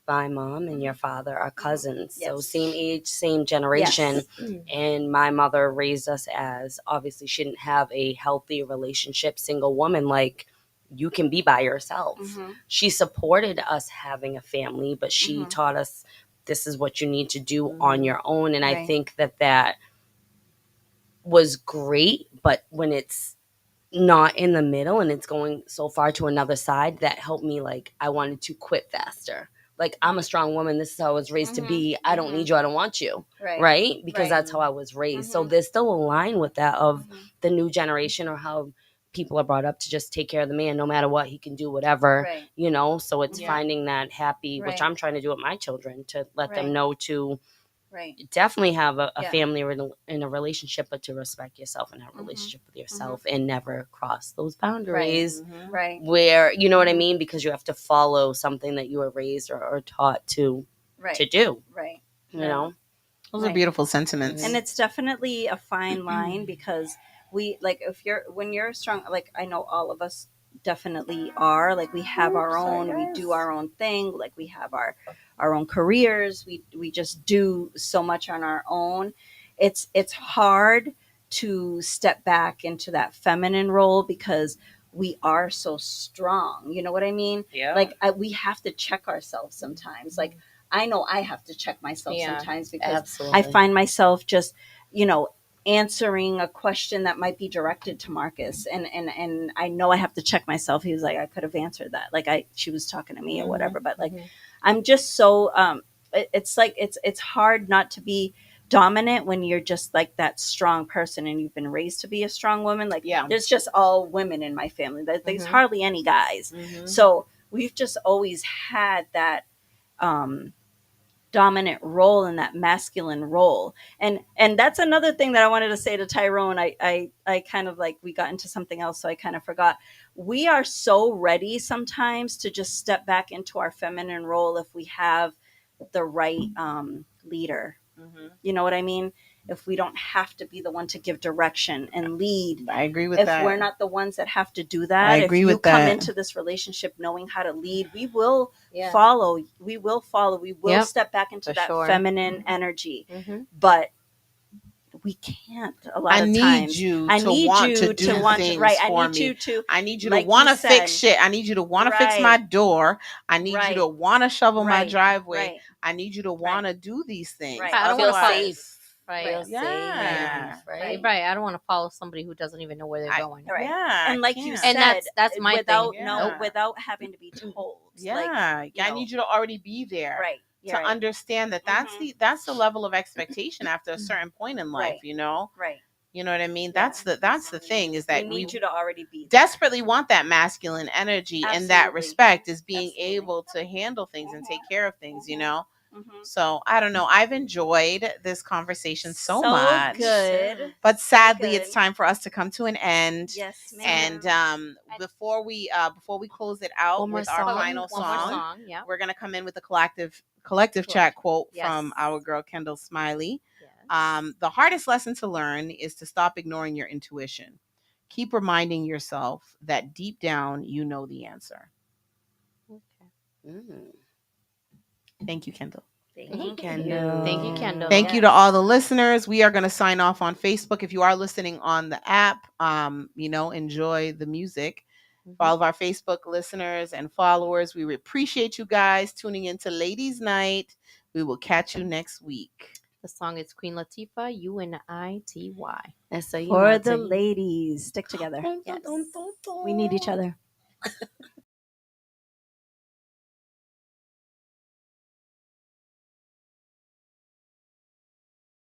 my mom and your father are cousins. So Yes. same age, same generation. Yes. And my mother raised us as, obviously she didn't have a healthy relationship, single woman, like you can be by yourself. Mhm. She supported us having a family, but she Mhm. taught us this is what you need to do on Mhm. your own. And I Right. think that was great, but when it's not in the middle and it's going so far to another side, that helped me, like I wanted to quit faster. Like, I'm a strong woman, this is how I was raised to Mhm. be, I don't Mhm. need you, I don't want you, Right. right? Because Right. that's how I was raised. So Mhm. there's still a line with that of Mhm. the new generation, or how people are brought up to just take care of the man no matter what, he can do whatever. Right. So it's Yeah. finding that happy, which Right. I'm trying to do with my children, to let Right. them know to Right. definitely have a Yeah. family in a relationship, but to respect yourself and have a Mhm. relationship with yourself and never cross those boundaries Mhm. Right. where, you know what I Mhm. mean, because you have to follow something that you were raised or taught to Right. do, Right. you Right. know. Those are Right. beautiful sentiments. And it's definitely a fine line, because we, like, when you're strong, like I know all of us definitely are, like we have our own, we do our own thing, like we have our own careers, we just do so much on our own. It's hard to step back into that feminine role, because we are so strong, you know what I mean? Yeah. Like we have to check ourselves sometimes. Like I know I have to check myself Yeah, sometimes, because Absolutely. I find myself just, answering a question that might be directed to Marcus, and I know I have to check myself. He was like, I could have answered that. Like she was talking to me or whatever, but like I'm just so it's like it's hard not to be dominant when you're just like that strong person and you've been raised to be a strong woman. Like Yeah. there's just all women in my family. There's Mhm. hardly any guys. Mhm. So we've just always had that dominant role, in that masculine role. And that's another thing that I wanted to say to Tyrone. I kind of, like, we got into something else, so I kind of forgot. We are so ready sometimes to just step back into our feminine role if we have the right leader. Mhm. You know what I mean? If we don't have to be the one to give direction and lead, I agree with if that. we're not the ones that have to do that, I agree if you with come that. into this relationship knowing how to lead, we will Yeah. follow. We will follow. We will Yep, step back into for that sure. feminine energy. Mhm. But we can't a lot I of need times. you I to need want you to do want things to, right. for I need me. you to, I need you like to want to you fix said, shit. I need you to want to fix Right. my door. I need you Right. to want to shovel my Right. driveway. Right. I need you to want to do these things. Right. I don't want to Feel follow. safe. Right. Feel Yeah. safe, right? Right. Right. I don't want to follow somebody who doesn't even know where they're I- going. Right. Yeah. And like I you can't. said, And that's my without thing. Yeah. without having to be told. Yeah. Like, I need you to already be there. right. To understand that Mhm. that's the level of expectation after a certain point in life, Right. you know? Right. You know what I mean? Yeah. That's the thing, is We that we need you to already be there. desperately want that masculine energy, and that Absolutely. respect is being Absolutely. able to handle things and take care of things, you know? Mhm. So I don't know. I've enjoyed this conversation so much. good. But sadly, it's good. time for us to come to an end. Yes, ma'am. And before we close it out One more with our song? final One more song, song. Yeah. we're gonna come in with a collective chat quote from Yes. our girl Kendall Smiley. Yes. The hardest lesson to learn is to stop ignoring your intuition. Keep reminding yourself that deep down you know the answer. Okay. Mm. Thank you, Kendall. Thank Mhm. you. Kendall. Thank you, Kendall. Thank you to all the listeners. We are going to sign off on Facebook. If you are listening on the app, enjoy the music. For all of our Facebook listeners and followers, we appreciate you guys tuning into Ladies Night. We will catch you next week. The song is Queen Latifah, UNITY. That's so For united. the ladies, stick together. Yes. We need each other.